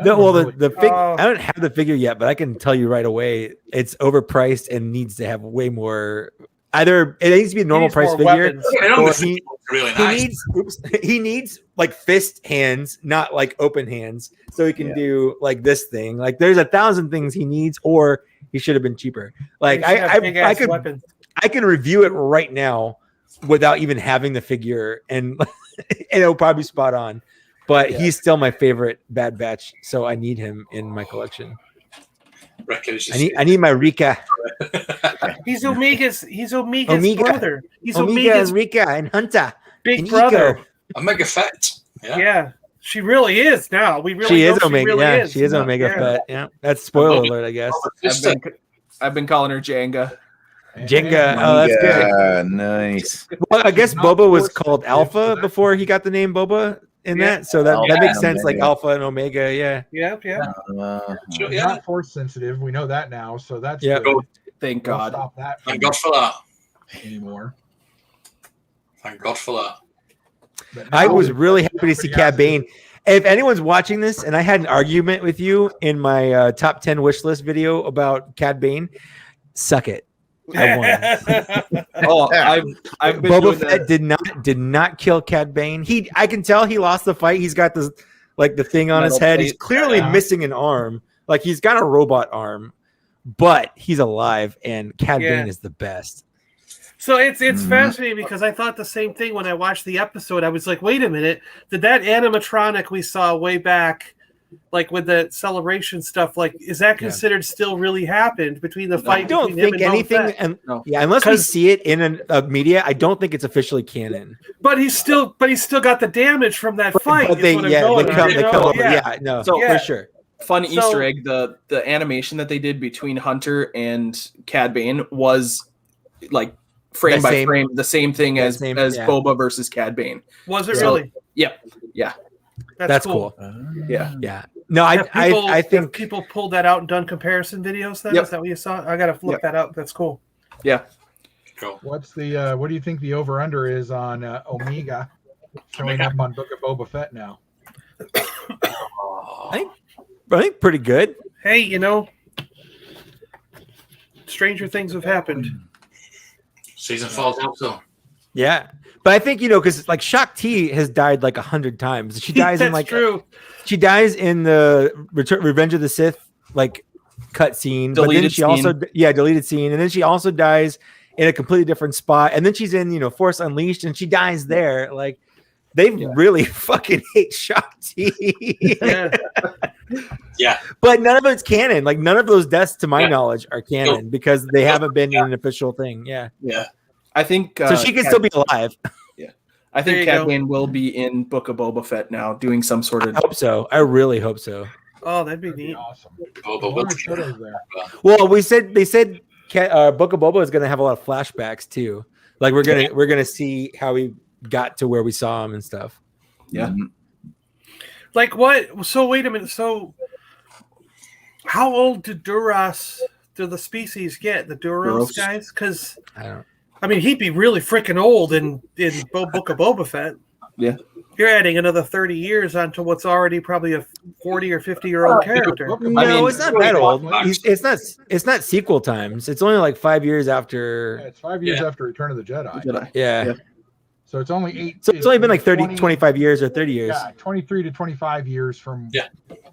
No, well, I don't have the figure yet, but I can tell you right away, it's overpriced and needs to have way more. Either it needs to be a normal price figure, or he needs like fist hands, not like open hands, so he can do like this thing. Like there's 1,000 things he needs, or he should have been cheaper. Like I can review it right now without even having the figure, and it'll probably be spot on. But he's still my favorite Bad Batch, so I need him in my collection. I need my Rika. He's Omega's brother. He's Omega's Rika and Hunter. Big brother. Omega Fett. Yeah. She really is now. She is Omega. She is Omega Fett. Yeah. That's spoiler alert, I guess. I've been calling her Jenga. Jenga. Oh, that's good. Nice. Well, I guess Boba was called Alpha before he got the name Boba in that. So that makes sense, like Alpha and Omega. Yeah. Yeah. Not force sensitive. We know that now. So that's good. Thank God. Stop that. Thank God for that. Anymore. Thank God for that. I was really happy to see Cad Bane. If anyone's watching this, and I had an argument with you in my top 10 wish list video about Cad Bane, suck it. I won. I've been Boba Fett did not kill Cad Bane. I can tell he lost the fight. He's got this like the thing on his head. He's clearly missing an arm. Like he's got a robot arm, but he's alive, and Cad Bane is the best. So it's fascinating because I thought the same thing when I watched the episode. I was like, wait a minute, did that animatronic we saw way back, like with the celebration stuff, like is that considered still really happened between the fight? I don't think anything, unless we see it in a media. I don't think it's officially canon. But he's still got the damage from that fight. But they come over. Yeah, for sure. Fun Easter egg: the animation that they did between Hunter and Cad Bane was like frame by frame the same thing as Boba versus Cad Bane. Was it really? Yeah. That's cool. Yeah. No, I think people pulled that out and done comparison videos. Then is that what you saw? I gotta look that up. That's cool. Yeah. Cool. What's the what do you think the over under is on Omega showing up on Book of Boba Fett now? I think pretty good. Hey, stranger things have happened. Season falls out so. Yeah. But I think, because like Shakti has died like 100 times. She dies in like true. She dies in the Revenge of the Sith like cut scene. But then she also deleted scene. And then she also dies in a completely different spot. And then she's in, Force Unleashed and she dies there. Like they really fucking hate Shakti. Yeah. But none of it's canon. Like none of those deaths, to my knowledge, are canon because they haven't been in an official thing. Yeah. Yeah. I think So she can still be alive. I think There Cad you go. Bane will be in Book of Boba Fett now, doing some sort I of. hope so. I really hope so. Oh, that'd be That'd be neat. awesome. Boba As long will as Soto's there. Well, they said Book of Boba is going to have a lot of flashbacks too. Like we're gonna see how he got to where we saw him and stuff. Yeah. Like what? So wait a minute. So how old do the species get? The Duros Duros. guys? Because I don't. I mean, he'd be really freaking old in Book of Boba Fett. Yeah. You're adding another 30 years onto what's already probably a 40 or 50-year-old character. No, mean, it's not that old. It's not sequel times. It's only like 5 years Yeah, after. it's 5 years after Return of the Jedi. Jedi. Yeah. Yeah. So it's only 8. So it's only been like 30, 20 25 years or 30 years. Yeah, 23 to 25 years from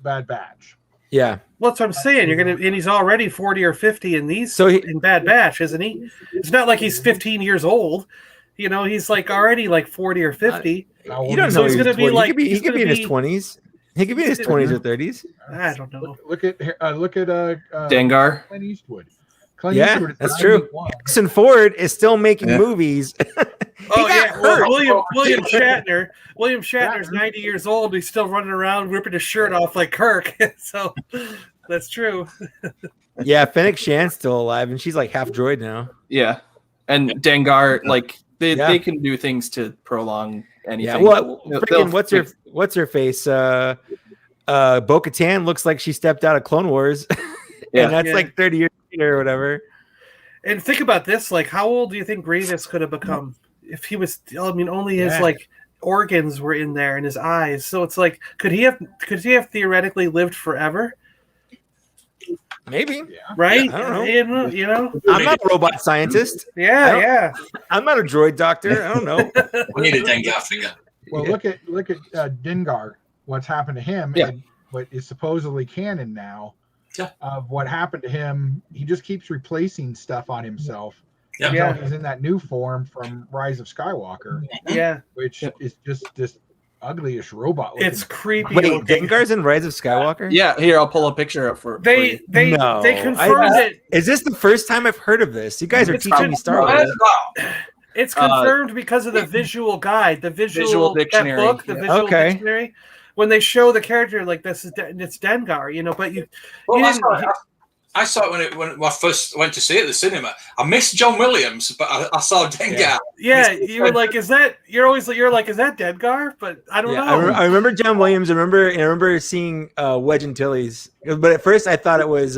Bad Batch. Yeah. Well, that's what I'm saying. And he's already 40 or 50 in these. So in Bad Batch, isn't he? It's not like he's 15 years old. You know, he's like already like 40 or 50. You don't So know. he's gonna be like- he he's could be in gonna his be- 20s. He could be in his 20s or 30s. I don't know. Look at Dengar. Clint Eastwood. Clint Yeah, Eastwood is that's true. 91. Harrison Ford is still making movies. Oh got yeah, hurt. William Shatner. William Shatner's 90 years old. He's still running around ripping his shirt off like Kirk. So that's true. Yeah, Fennec Shan's still alive, and she's like half droid now. Yeah. And Dengar, like they Yeah. can do things to prolong anything. Yeah, well, They'll- freaking what's her face? Bo-Katan looks like she stepped out of Clone Wars, Yeah. and that's Yeah. like 30 years later or whatever. And think about this: like, how old do you think Grievous could have become if he was? I mean, only his Yeah. like organs were in there and his eyes. So it's like, could he have theoretically lived forever? Maybe. Right? I don't know. You know? I'm not a robot scientist. Yeah, yeah. I'm not a droid doctor. I don't know. We need a Dengar figure. Well, look at Dengar. What's happened to him? Yeah. And what is supposedly canon now Yeah. of what happened to him. He just keeps replacing stuff on himself. Yeah. Until Yeah. he's in that new form from Rise of Skywalker, Yeah. which is just this ugliest robot. It's creepy. Wait, looking. Dengar's in Rise of Skywalker? Yeah, here I'll pull a picture up for They you. No, confirmed it. Is this the first time I've heard of this? You guys are It's teaching me Star Wars. It's confirmed because of the visual guide, the visual dictionary. that book, the Yeah. visual Okay. dictionary. When they show the character like this is it's Dengar, you know, but you Well, you I saw it when I first went to see it at the cinema. I missed John Williams, but I saw Dengar. yeah, you were like, is that you're like, is that Dengar? But I don't Yeah, know. I remember John Williams. I remember seeing Wedge Antilles, but at first I thought it was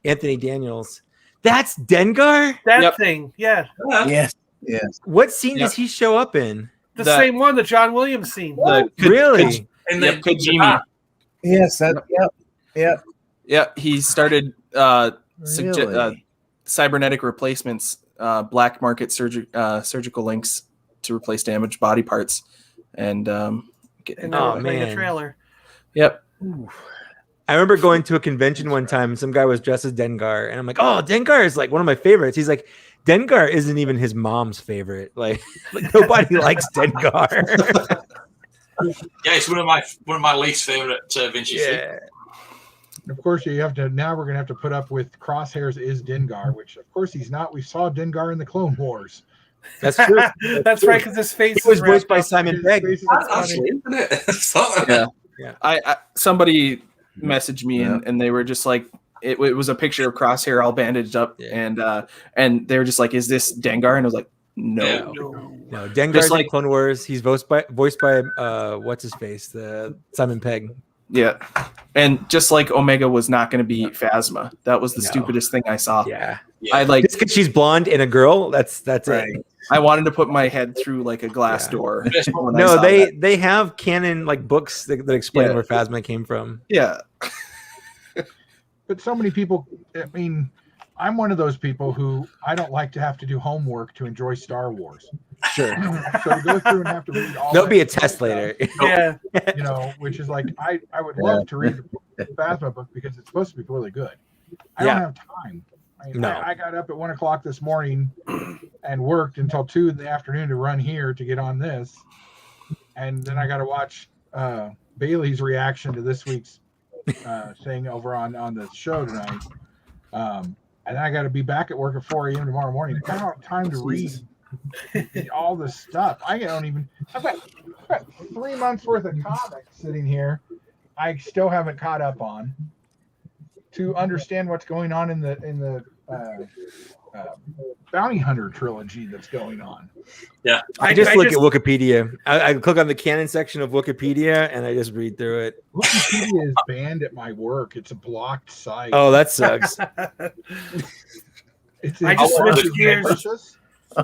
Anthony Daniels. That's Dengar. that Yep. thing, yeah, Yes. Yes. What scene Yep. does he show up in? the That- same one, the John Williams scene. Really? And Yep, Kojima. Yes. That. Yep. Yeah, he started Really? cybernetic replacements, black market surgical links to replace damaged body parts, and And getting, then Oh, playing a man. trailer. yep. I remember going to a convention one time. And some guy was dressed as Dengar, and I'm like, "Oh, Dengar is like one of my favorites." He's like, "Dengar isn't even his mom's favorite. Like nobody likes Dengar." Yeah, it's one of my least favorite Vinci figures. Yeah. Of course, you have to. Now we're gonna have to put up with Crosshairs is Dengar, which of course he's not. We saw Dengar in the Clone Wars. That's true. That's right, because his face He was is voiced wrapped by up. Simon His Pegg. face is- That's actually, isn't it? Something like Yeah. that. I somebody messaged me and they were just like, it was a picture of Crosshair all bandaged up, and they were just like, "Is this Dengar?" And I was like, "No." Yeah. No, Dengar's Just like- in Clone Wars. He's voiced by what's his face, the Simon Pegg. Yeah, and just like Omega was not going to be Phasma. That was the No. stupidest thing I saw. Yeah, I like. just because she's blonde and a girl. That's Right. it. I wanted to put my head through like a glass Yeah. door. Just- when I No, saw they that. they have canon like books that explain Yeah. where Phasma came from. Yeah. But so many people. I mean, I'm one of those people who I don't like to have to do homework to enjoy Star Wars. Sure, So to go through and have to read all. there'll that be a stuff, test later. Yeah, You know, which is like I would love to read the Phasma book because it's supposed to be really good. I Yeah. don't have time. I mean, No. I got up at 1:00 this morning and worked until 2 in the afternoon to run here to get on this, and then I got to watch Bailey's reaction to this week's thing over on the show tonight. And I got to be back at work at 4 a.m. tomorrow morning. I don't have time to read all this stuff. I've got 3 months worth of comics sitting here. I still haven't caught up on to understand what's going on in the Bounty Hunter trilogy that's going on. Yeah, I just look at Wikipedia. I click on the canon section of Wikipedia and I just read through it. Wikipedia is banned at my work. It's a blocked site. Oh, that sucks. I just switched gears.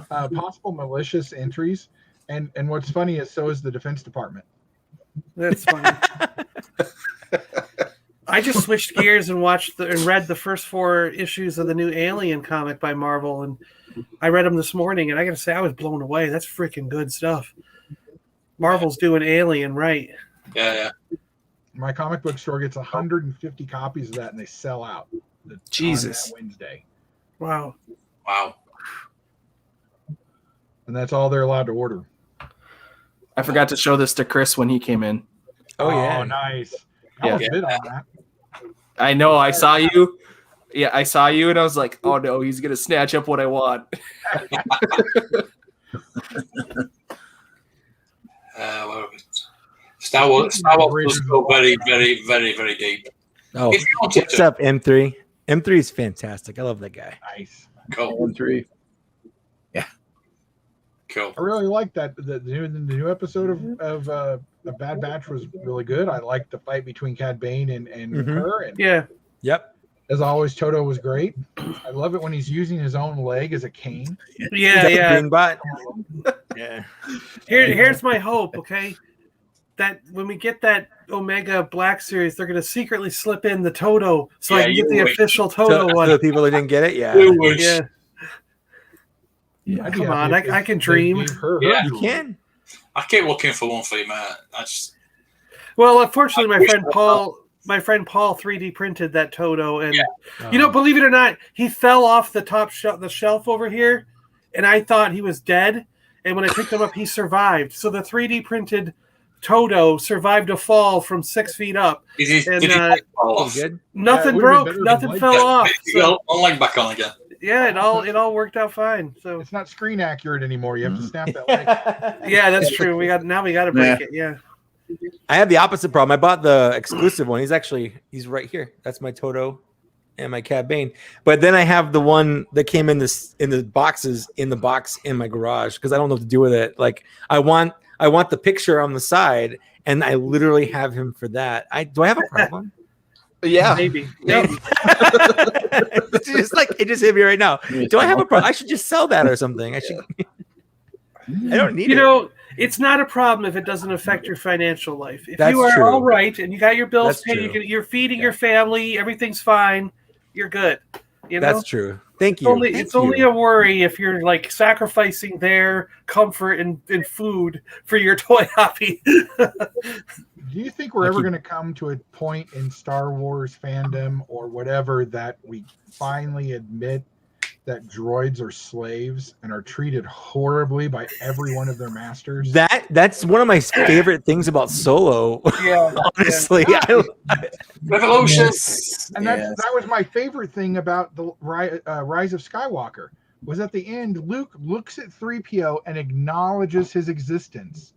Possible malicious entries, and what's funny is so is the Defense Department. That's funny. I just switched gears and read the first 4 issues of the new Alien comic by Marvel, and I read them this morning, and I got to say I was blown away. That's freaking good stuff. Marvel's doing Alien right. Yeah. My comic book store gets 150 copies of that, and they sell out. Jesus. On that Wednesday. Wow. And that's all they're allowed to order. I forgot to show this to Chris when he came in. Oh, yeah. Nice. I was bid on that. I know. I saw you. Yeah, I saw you, and I was like, "Oh no, he's gonna snatch up what I want." Star Wars was go very, very, very, very deep. Oh, what's up, M3? M3 is fantastic. I love that guy. Nice. Cool. M3. Yeah. Cool. I really like that. The new episode of The Bad Batch was really good. I liked the fight between Cad Bane and her. And yeah. Yep. As always, Toto was great. I love it when he's using his own leg as a cane. Yeah. Greenbot. Yeah. Here's my hope, okay? That when we get that Omega Black series, they're going to secretly slip in the Toto so I can get the official Toto one. So the people that didn't get it, yeah. Yeah. Come on, I can dream. You can. I keep looking for one for you, man. Well, unfortunately, my friend Paul 3D printed that Toto, and believe it or not, he fell off the top the shelf over here, and I thought he was dead. And when I picked him up, he survived. So the 3D printed Toto survived a fall from 6 feet up. Did he fall off? Nothing broke. Nothing fell off. So, I'll leg back on again. Yeah, it all worked out fine. So it's not screen accurate anymore. You have to snap that leg. Yeah, that's true. We got to break it. Yeah. I have the opposite problem. I bought the exclusive one. He's right here. That's my Toto and my Cad Bane. But then I have the one that came in the box in my garage because I don't know what to do with it. Like I want the picture on the side, and I literally have him for that. Do I have a problem? Yeah, maybe. It just hit me right now. Do I have a problem? I should just sell that or something. I don't need it. It's not a problem if it doesn't affect your financial life. If That's you are true. all right and you got your bills That's paid, true. you're feeding your family, everything's fine, you're good. That's true. Thank you. It's only a worry if you're like sacrificing their comfort and food for your toy hobby. Do you think we're ever going to come to a point in Star Wars fandom or whatever that we finally admit that droids are slaves and are treated horribly by every one of their masters? That's one of my favorite things about Solo. Yeah, honestly. Revolution. And that was my favorite thing about the Rise of Skywalker. Was at the end, Luke looks at 3PO and acknowledges his existence.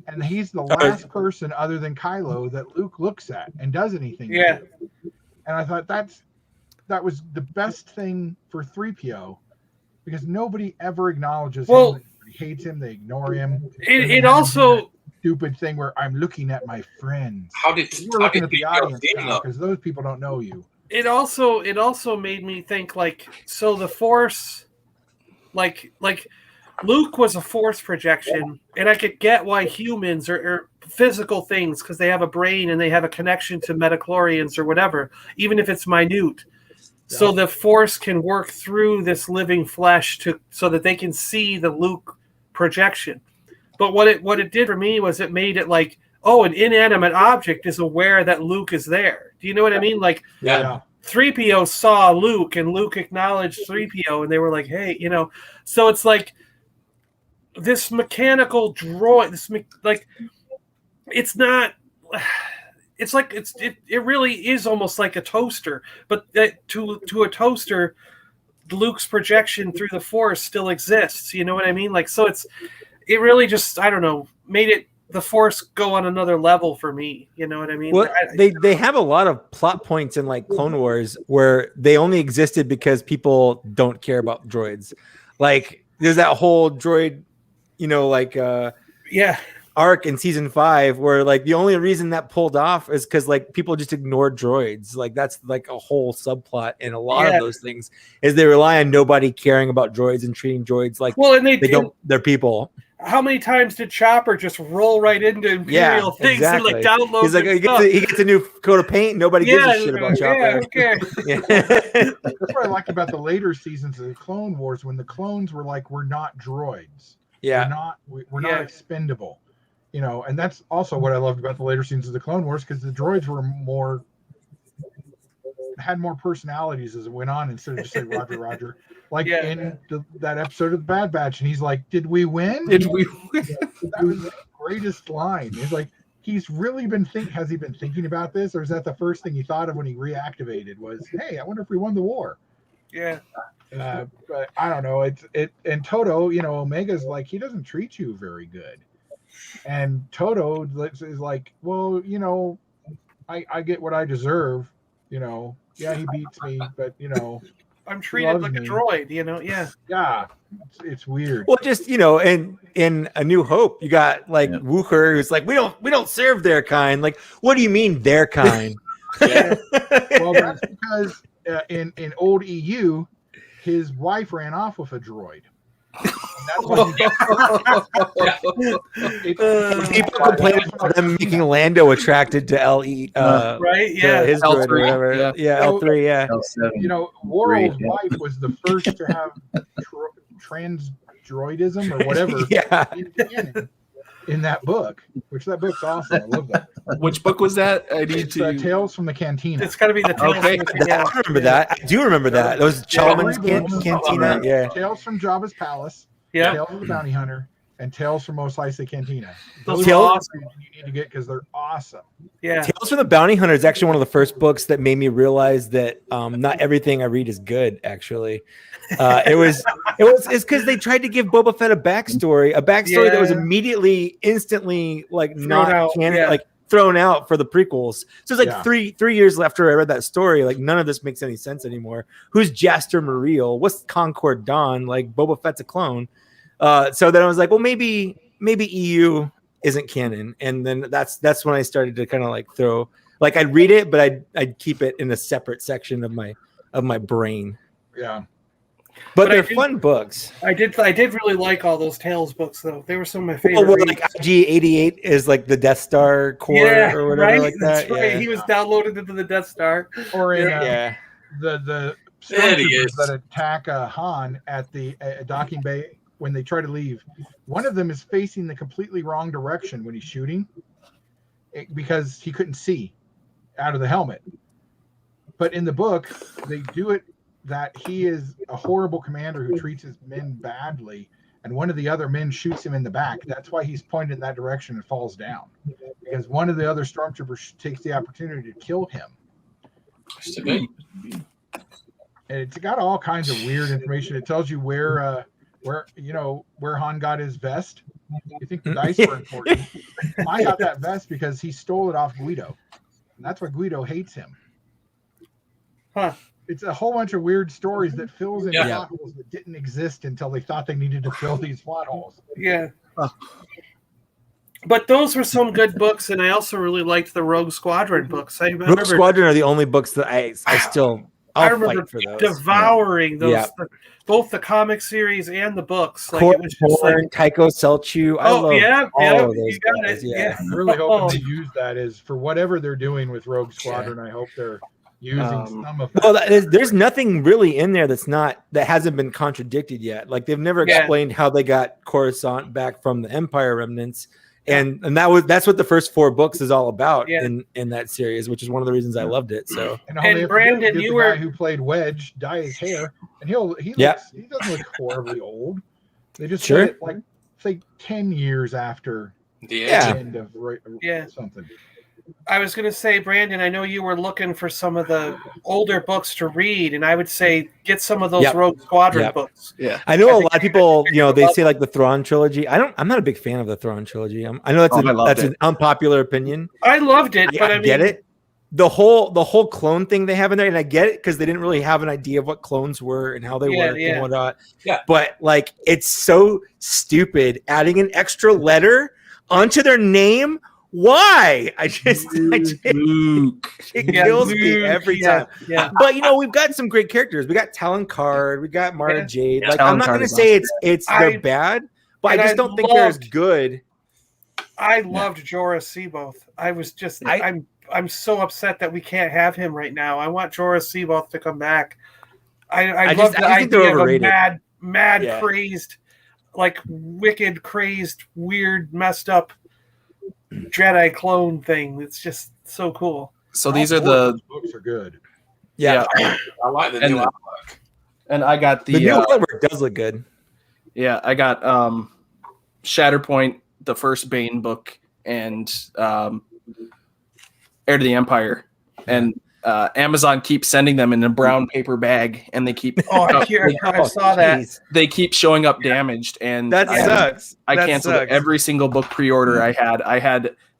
And he's the last person other than Kylo that Luke looks at and does anything. Yeah. And I thought that was the best thing for 3PO because nobody ever acknowledges him. They hates him. They ignore him. It also stupid thing where I'm looking at my friends. You're looking at the audience because those people don't know you. It also made me think so the Force, like Luke was a Force projection, and I could get why humans are physical things because they have a brain and they have a connection to metachlorians or whatever, even if it's minute. Yeah. So the Force can work through this living flesh so that they can see the Luke projection. But what it did for me was it made it like, an inanimate object is aware that Luke is there. Do you know what I mean? Like, 3PO saw Luke and Luke acknowledged 3PO and they were like, hey, so it's like this mechanical droid, it's not, it's like it really is almost like a toaster, but to a toaster, Luke's projection through the Force still exists. You know what I mean? Like, so it really just, I don't know, made it the Force go on another level for me. You know what I mean? Well, they have a lot of plot points in like Clone Wars where they only existed because people don't care about droids. Like there's that whole droid, arc in season 5 where like the only reason that pulled off is because like people just ignored droids. Like that's like a whole subplot in a lot of those things is they rely on nobody caring about droids and treating droids like they're people. How many times did Chopper just roll right into Imperial things and like download? He's like, he gets a new coat of paint. Nobody gives a shit about Chopper. Okay. That's what I like about the later seasons of the Clone Wars when the clones were like, we're not droids. Yeah, we're not expendable. And that's also what I loved about the later seasons of the Clone Wars because the droids were had more personalities as it went on instead of just saying Roger, Roger. Like in that episode of the Bad Batch, and he's like, "Did we win? Did we win?" That was the greatest line. He's like, he's really has he been thinking about this, or is that the first thing he thought of when he reactivated? Was, hey, I wonder if we won the war. Yeah. But I don't know. And Toto, Omega's like, he doesn't treat you very good. And Toto is like, well, I get what I deserve. Yeah, he beats me, but I'm treated like a droid. Yeah, it's weird. Well, just in A New Hope, you got like Wooker, who's like, we don't serve their kind. Like, what do you mean their kind? Well, that's because in old EU, his wife ran off with a droid. That's what people complain about them making Lando attracted to LE, right? Yeah, his droid or whatever. Yeah, L3. Yeah, L7. Worrell's wife was the first to have trans droidism or whatever. In that book, which that book's awesome. I love that. Which book was that? I need to. Tales from the Cantina. It's got to be the Tales. Okay. I remember that. I do remember that. That was Chalman's Cantina. Yeah. Tales from Jabba's Palace. Yeah. Tales of the Bounty Hunter and Tales from Mos Eisley Cantina. Those are awesome. You need to get because they're awesome. Yeah. Tales from the Bounty Hunter is actually one of the first books that made me realize that not everything I read is good. Actually, it's because they tried to give Boba Fett a backstory that was instantly like not canon, like thrown out for the prequels. So it's like three years after I read that story, like none of this makes any sense anymore. Who's Jaster Muriel? What's Concord Dawn? Like Boba Fett's a clone. So then I was like, well, maybe EU isn't canon, and then that's when I started to kind of like throw, like I'd read it, but I'd keep it in a separate section of my brain. Yeah, but they're fun books. I did really like all those Tales books though. They were some of my favorite. Well, like IG-88 is like the Death Star core or whatever like that. That's right. Yeah. He was downloaded into the Death Star. Or in the stormtroopers that attack Han at the docking bay. When they try to leave, one of them is facing the completely wrong direction when he's shooting because he couldn't see out of the helmet. But in the book, they do it that he is a horrible commander who treats his men badly, and one of the other men shoots him in the back. That's why he's pointed in that direction and falls down, because one of the other stormtroopers takes the opportunity to kill him. And it's got all kinds of weird information. It tells you where Han got his vest. You think the dice were important. I got that vest because he stole it off Guido. And that's why Guido hates him. Huh. It's a whole bunch of weird stories that fills in plot holes that didn't exist until they thought they needed to fill these plot holes. Yeah. But those were some good books, and I also really liked the Rogue Squadron books. Rogue Squadron are the only books that I remember devouring those, both the comic series and the books. Like Gord, it was just like Tycho Selchu. I love all of those you got guys. it. Yeah. I'm really hoping to use that as for whatever they're doing with Rogue Squadron. I hope they're using some of that. Well, there's nothing really in there that hasn't been contradicted yet. Like they've never explained how they got Coruscant back from the Empire remnants. And that's what the first 4 books is all about in that series, which is one of the reasons I loved it. So and Brandon, you were the guy who played Wedge dye his hair, and he doesn't look horribly old. They just did it like say 10 years after the end of something. I was going to say, Brandon, I know you were looking for some of the older books to read, and I would say get some of those Yep. Rogue Squadron Yep. books. Yeah. I know I a think lot of you're people, gonna- you know, you're they gonna say love like the Thrawn trilogy. I'm not a big fan of the Thrawn trilogy. I know I loved that's it. an unpopular opinion. I loved it, but I I mean, get it. The whole clone thing they have in there, and I get it because they didn't really have an idea of what clones were and how they work and whatnot. Yeah. But like, it's so stupid adding an extra letter onto their name. Why? Luke. It kills me every time. Yeah. But you know, we've got some great characters. We got Talon Card, we got Mara Yeah. Jade. Yeah, Like, Talon I'm not Card gonna is say awesome. they're bad, but I and just I don't think they're as loved- good. I loved Jorah Seaboth. I was just, I'm so upset that we can't have him right now. I want Jorah Seaboth to come back. I love the think they're idea of a overrated. mad, Yeah. crazed, like wicked, crazed, weird, messed up Jedi clone thing. It's just so cool. So these are All four of the those books are good. Yeah, I like the And new the- artwork. and I got the new artwork does look good. Yeah, I got Shatterpoint, the first Bane book, and Heir to the Empire. And Amazon keeps sending them in a brown paper bag, and they keep Oh, I saw that. Jeez. they keep showing up damaged. And That I, sucks. I That canceled sucks. every single book pre-order I had.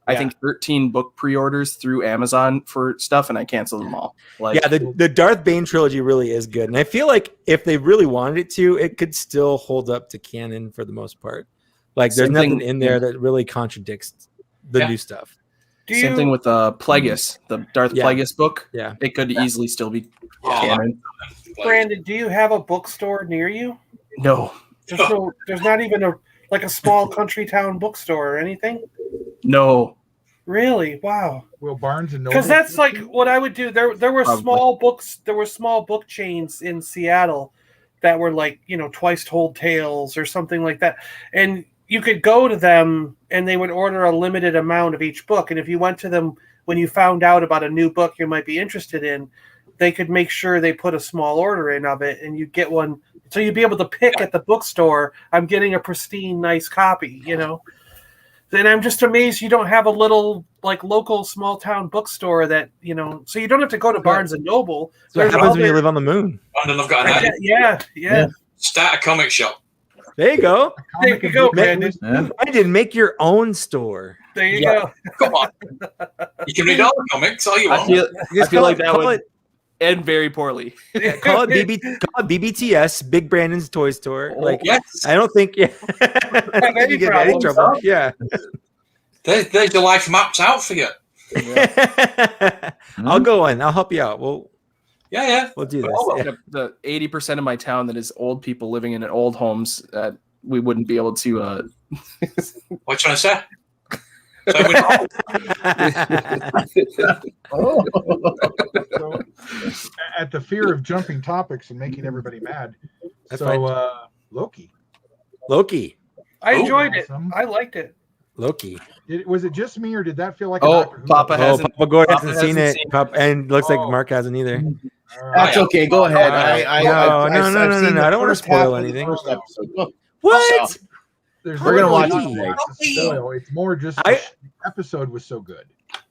I Yeah. think 13 book pre-orders through Amazon for stuff, and I canceled them all. Like, Yeah, the Darth Bane trilogy really is good, and I feel like if they really wanted it to, it could still hold up to canon for the most part. Like, there's Same nothing thing- in there that really contradicts the Yeah. new stuff. same thing with Plagueis, the Darth Yeah. Plagueis book. Yeah. It could easily still be Oh, canon. Brandon, do you have a bookstore near you? No, There's not even a small country town bookstore or anything. no. Really? Wow. Will Barnes and Noble? Because that's like what I would do. There were Probably. small books. There were small book chains in Seattle that were like, Twice Told Tales or something like that, and you could go to them and they would order a limited amount of each book. And if you went to them when you found out about a new book you might be interested in, they could make sure they put a small order in of it, and you'd get one. So you'd be able to pick at the bookstore, I'm getting a pristine, nice copy, Then I'm just amazed you don't have a little like local small town bookstore that, so you don't have to go to Barnes and Noble. So what happens when you live on the moon? London, I've got an idea. Yeah. Start a comic shop. There you go. There you go, Brandon. Yeah. Brandon, make your own store. There you go. Come on. You can read all the comics all you I want. feel Just like that call would end very poorly. call it BBTS, Big Brandon's Toy Store. Like, Yes. I don't think I don't think you get in any trouble. Yeah. There's the life maps out for you. I'll go in. I'll help you out. We'll Yeah. do this. Oh, Yeah. The 80% of my town that is old people living in old homes that we wouldn't be able to. What you trying to say? So we're not- So, at the fear of jumping topics and making everybody mad. That's Loki. Loki. I enjoyed it. Awesome. I liked it. Loki. Was it just me, or did that feel like Oh, a Doctor Who Papa episode? hasn't- Papa Gord Papa hasn't seen hasn't it. seen Papa, and looks like Oh. Mark hasn't either. All That's right. okay. Go ahead. No, I've no, seen no, the I don't wanna first spoil half of the anything. first episode. Go. What? There's We're gonna really watch not it a tonight. lot to spoil. It's more just I- the episode was so good.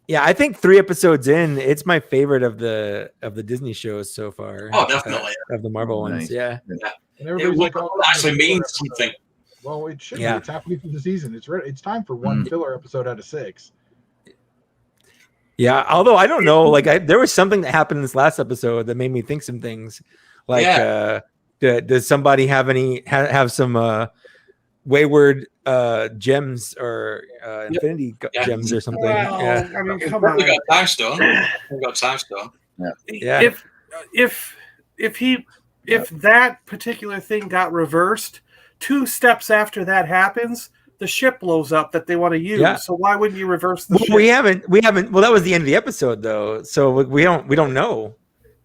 Yeah, I think 3 episodes in, it's my favorite of the Disney shows so far. Oh, definitely. Of the Marvel ones. Nice. Yeah. And It everybody's would like, "Oh, actually it's a mean filler episode." something. Well, it should Yeah. be. It's halfway through the season. It's time for one filler episode out of 6. Yeah, although I don't know, like there was something that happened in this last episode that made me think some things. Like, does somebody have have some wayward gems or infinity gems or something? Well, Yeah, I mean, We've come got on. time stone. We've got time stone. Yeah. If that particular thing got reversed, 2 steps after that happens, the ship blows up that they want to use. Yeah. So why wouldn't you reverse the Well, ship? we haven't. Well, that was the end of the episode, though. So we don't know.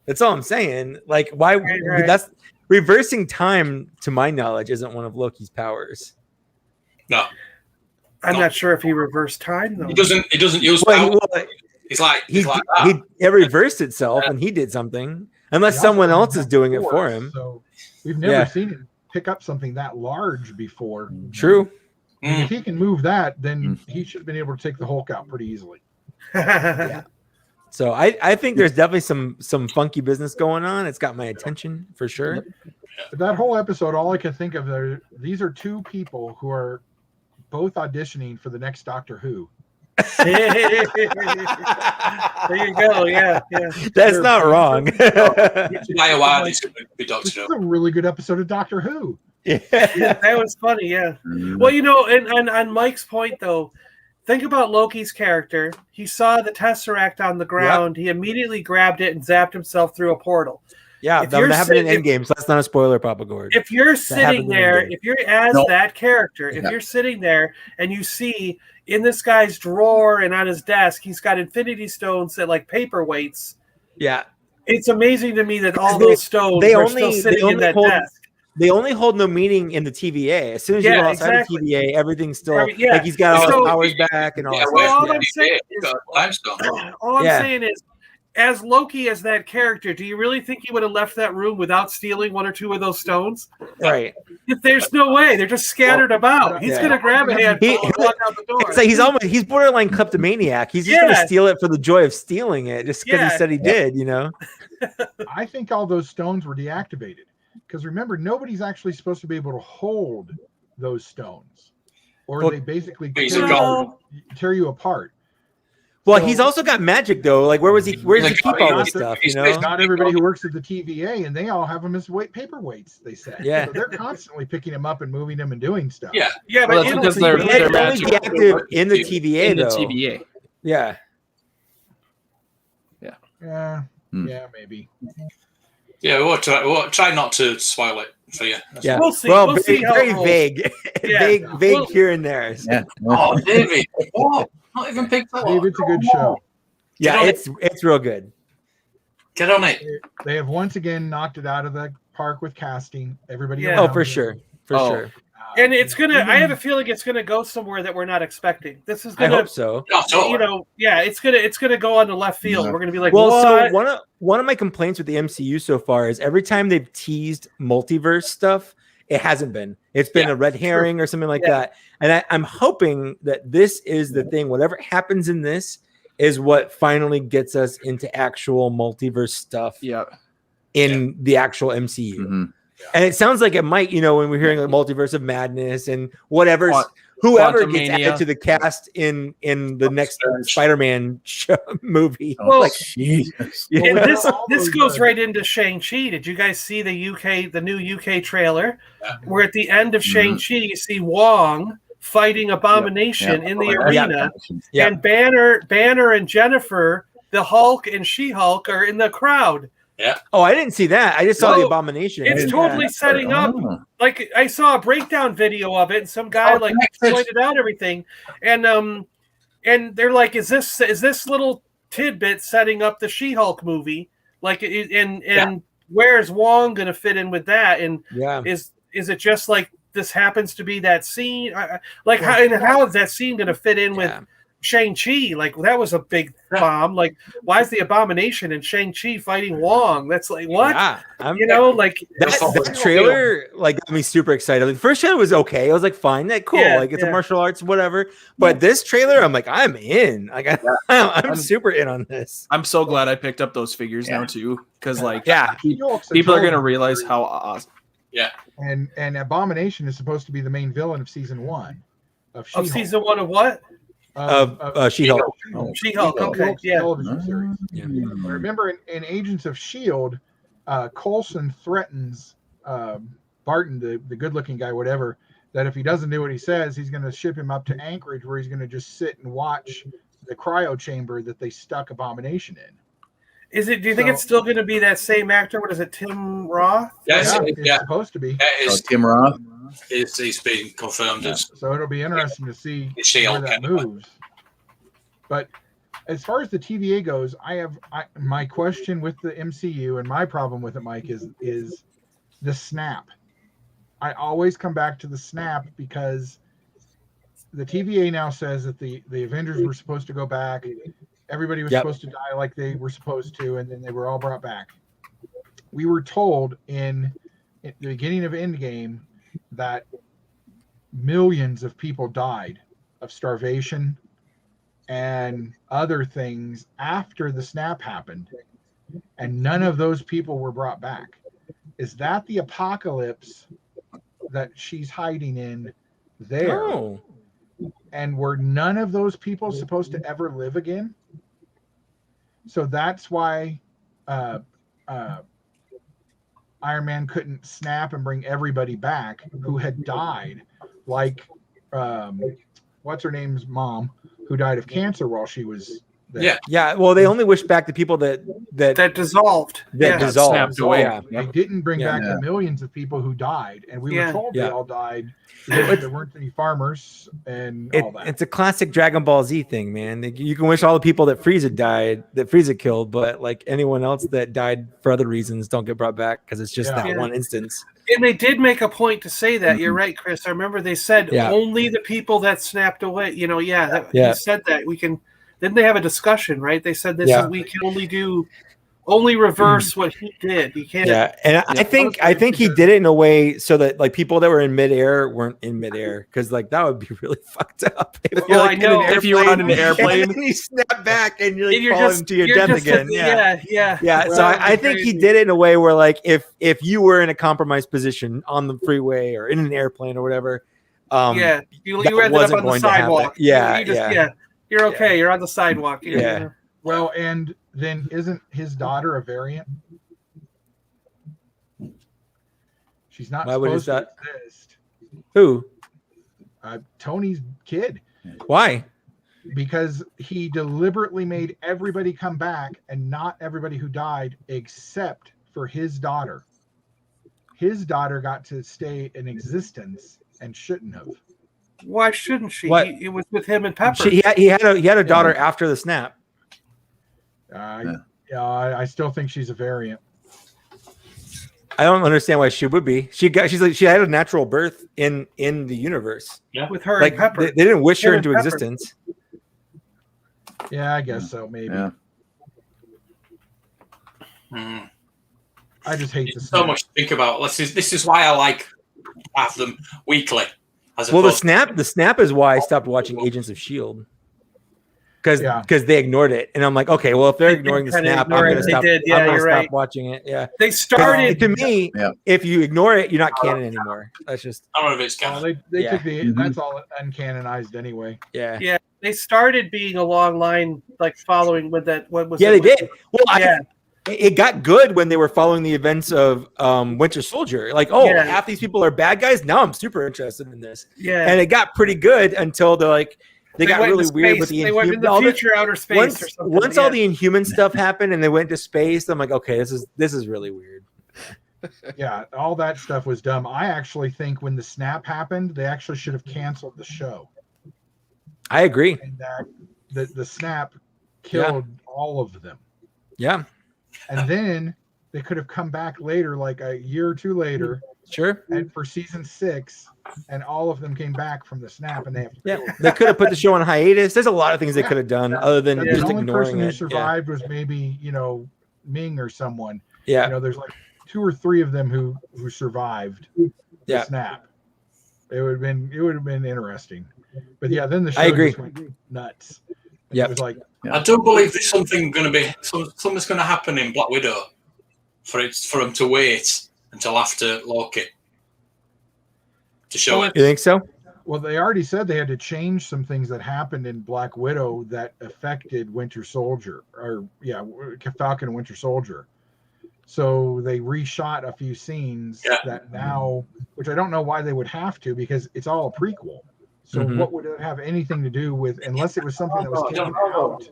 That's all I'm saying. Like, why? Right. That's reversing time, to my knowledge, isn't one of Loki's powers. No, I'm not sure if he reversed time though. he doesn't use Well, power. He's like that. it reversed itself, and he did something. Unless He someone also else is doing it before, for him. So we've never Yeah. seen him pick up something that large before. True. And if he can move that, then he should have been able to take the Hulk out pretty easily. Yeah. So I think there's definitely some funky business going on. It's got my attention for sure. That whole episode, all I can think of these are two people who are both auditioning for the next Doctor Who. There you go. Yeah. That's not wrong. By a while, it's going to be Doctor This Who. is a really good episode of Doctor Who. Yeah, that was funny. Yeah. Well, and on Mike's point though, think about Loki's character. He saw the Tesseract on the ground. He immediately grabbed it and zapped himself through a portal. Yeah, that happened in Endgame, so that's not a spoiler, Papa Gord. If you're sitting there, if you're that character, if you're sitting there and you see in this guy's drawer and on his desk, he's got Infinity Stones that like paperweights. Yeah. It's amazing to me that all those stones are still sitting in that desk. They only hold no meaning in the TVA. As soon as you go outside of TVA, everything's still like he's got all his powers back and all that. All I'm saying is, as Loki, as that character, do you really think he would have left that room without stealing one or two of those stones? Right. There's no way. They're just scattered about. He's going to grab a handful and walk out the door. It's like he's borderline kleptomaniac. He's just going to steal it for the joy of stealing it, just because he said he did, I think all those stones were deactivated. Because remember, nobody's actually supposed to be able to hold those stones. Or they basically tear you apart. Well, he's also got magic though. Like, where does he keep all this stuff? Not everybody who works at the TVA, and they all have them as paperweights. They said, yeah. So they're constantly picking them up and moving them and doing stuff. Yeah, but that's because they're only deactive in the TVA. In the TVA. Yeah. Yeah, maybe. Yeah, we'll try not to spoil it for you. Yeah, we'll see. Well, we'll see very vague, vague here and there. Yeah. Oh, David, what? Not even picked up. David's a good show. Yeah, it's real good. Get on it. They have once again knocked it out of the park with casting. Everybody. Yeah. Oh, for sure, sure. And it's gonna. I have a feeling it's gonna go somewhere that we're not expecting. This is gonna. I hope so. It's gonna go on the left field. Yeah. We're gonna be like, well, what? So one of my complaints with the MCU so far is every time they've teased multiverse stuff, it hasn't been. It's been a red herring or something like that. And I'm hoping that this is the thing. Whatever happens in this is what finally gets us into actual multiverse stuff. In the actual MCU. Mm-hmm. And it sounds like it might, when we're hearing like multiverse of madness and whoever gets added to the cast in the next Spider-Man movie. Jesus. And this goes right into Shang-Chi. Did you guys see the new UK trailer? Where at the end of Shang-Chi, you see Wong fighting Abomination in the arena, and Banner and Jennifer, the Hulk and She-Hulk, are in the crowd. Yeah. Oh, I didn't see that. I just saw the Abomination. It's totally setting up. Like, I saw a breakdown video of it, and some guy pointed out everything, and they're like, "Is this little tidbit setting up the She-Hulk movie? Like, and where's Wong going to fit in with that? And is it just like this happens to be that scene? How is that scene going to fit in with Shang-Chi? Like, that was a big bomb. Like, why is the Abomination and Shang-Chi fighting Wong? That's like, what? Yeah, that trailer got me super excited. Like, the first trailer was okay. I was like, fine, that cool. It's a martial arts, whatever. But this trailer, I'm like, I'm in. Like, I'm super in on this. I'm so glad I picked up those figures now too, because people are gonna realize how awesome. Yeah. And Abomination is supposed to be the main villain of season 1 of She-Hulk. Of season 1 of what? She-Hulk. She-Hulk. Okay. Television series. Remember in Agents of S.H.I.E.L.D., Coulson threatens Barton, the good-looking guy, whatever, that if he doesn't do what he says, he's going to ship him up to Anchorage, where he's going to just sit and watch the cryo chamber that they stuck Abomination in. Do you think it's still going to be that same actor? What is it, Tim Roth? It's supposed to be. Tim Roth. He's been confirmed as. So it'll be interesting to see She-Hulk where that moves. But as far as the TVA goes, my question with the MCU and my problem with it, Mike, is the snap. I always come back to the snap because the TVA now says that the Avengers were supposed to go back. Everybody was supposed to die like they were supposed to, and then they were all brought back. We were told in the beginning of Endgame that millions of people died of starvation and other things after the snap happened, and none of those people were brought back. Is that the apocalypse that she's hiding in there? Oh. And were none of those people supposed to ever live again? So that's why Iron Man couldn't snap and bring everybody back who had died, like what's her name's mom, who died of cancer while she was there. Yeah. Well, they only wished back the people that dissolved. dissolved. Snapped away. Yeah. They didn't bring back Yeah. the millions of people who died, and we were told they Yeah. all died because there weren't any farmers and all that. It's a classic Dragon Ball Z thing, man. You can wish all the people that Frieza killed, but like anyone else that died for other reasons don't get brought back because it's just that one instance. And they did make a point to say that. You're right, Chris. I remember they said only the people that snapped away. You know, he said that we can. Didn't they have a discussion? Right? They said this is we can only reverse what he did. You can't. Yeah, and I think he did it in a way so that like people that were in midair weren't in midair because like that would be really fucked up. If you're like if you were on an airplane and then you snap back and you're like falling to your death again. Yeah. Well, So I think he did it in a way where like if you were in a compromised position on the freeway or in an airplane or whatever, you ended up on the sidewalk. You're okay. You're on the sidewalk. Yeah. Well, and then isn't his daughter a variant? She's not supposed to exist. Who? Tony's kid. Why? Because he deliberately made everybody come back and not everybody who died except for his daughter. His daughter got to stay in existence and shouldn't have. Why shouldn't she? It was with him and Pepper. He had a daughter after the snap. I still think she's a variant. I don't understand why she would be. She had a natural birth in the universe. Yeah, with her like and Pepper. They didn't wish her into existence. Yeah, I guess so. Maybe. Yeah. I just hate the so much to think about. This is why I like have them weekly. The snap is why I stopped watching Agents of S.H.I.E.L.D. Because they ignored it, and I'm like, okay, well, if they're ignoring the snap, I'm gonna stop watching it. Yeah, they started to me. If you ignore it, you're not canon anymore. That's just I don't know if it's canon. They took that's all uncanonized anyway. Yeah. They started being a long line, like following with that. What was? Yeah, they did. Well, it got good when they were following the events of Winter Soldier. Like, half these people are bad guys. Now I'm super interested in this. Yeah, and it got pretty good until they got really weird with the they went into future outer space or something. Once all the Inhuman stuff happened and they went to space, I'm like, okay, this is really weird. Yeah, all that stuff was dumb. I actually think when the snap happened, they actually should have canceled the show. I agree. And that the snap killed all of them. Yeah. And then they could have come back later, like a year or two later. Sure. And for season 6, and all of them came back from the snap, and they have to they could have put the show on hiatus. There's a lot of things they could have done other than just the only ignoring person it. who survived was maybe Ming or someone. Yeah. There's like 2 or 3 of them who survived the snap. It would have been interesting. But then the show just went nuts. Yeah. It was like I do believe there's something's going to happen in Black Widow for them to wait until after Loki to show it. You think so? Well, they already said they had to change some things that happened in Black Widow that affected Winter Soldier, Falcon and Winter Soldier. So they reshot a few scenes that now, which I don't know why they would have to, because it's all a prequel. So what would it have anything to do with, unless it was something that was taken out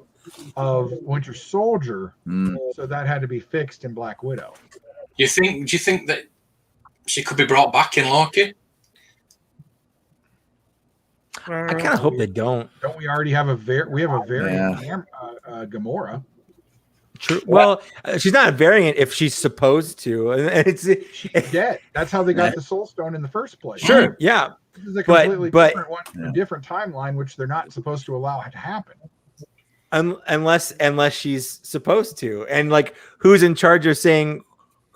of Winter Soldier? So that had to be fixed in Black Widow. Do you think that she could be brought back in Loki? I kind of hope they don't. Don't we already have a variant Gamora? True. Well, she's not a variant if she's supposed to. She's dead. That's how they got the Soul Stone in the first place. Sure. Yeah. This is a completely different one, a different timeline, which they're not supposed to allow it to happen. Unless she's supposed to, and like, who's in charge of saying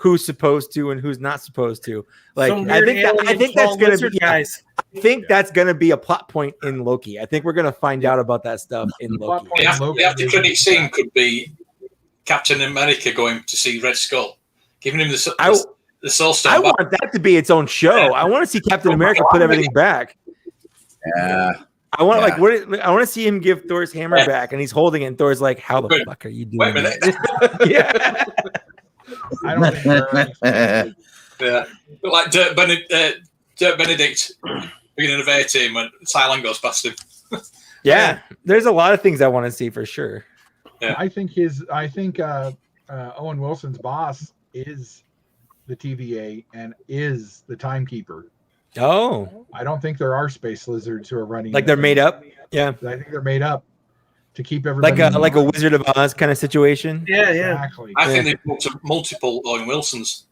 who's supposed to and who's not supposed to. Like Some I weird think that's alien gonna lizard be guys. I think that's gonna be a plot point in Loki. I think we're gonna find out about that stuff in plot Loki. point in Loki The after is- credit scene could be Captain America going to see Red Skull, giving him the Soul I Stone. want that to be its own show. I want to see Captain America put everything back. Yeah. I want Yeah. I want to see him give Thor's hammer back, and he's holding it. And Thor's like, "How the fuck are you doing?" Wait a minute. that?" Yeah. I don't think there are any- Yeah, but like Dirk Benedict, beginning of 18 when Cylon goes past him. Yeah, there's a lot of things I want to see for sure. Yeah. I think Owen Wilson's boss is the TVA and is the timekeeper. Oh, I don't think there are space lizards who are running. like they're made up. Yeah, I think they're made up to keep everybody like a in line. Wizard of Oz kind of situation. Yeah. Exactly. I think they've multiple Owen Wilsons.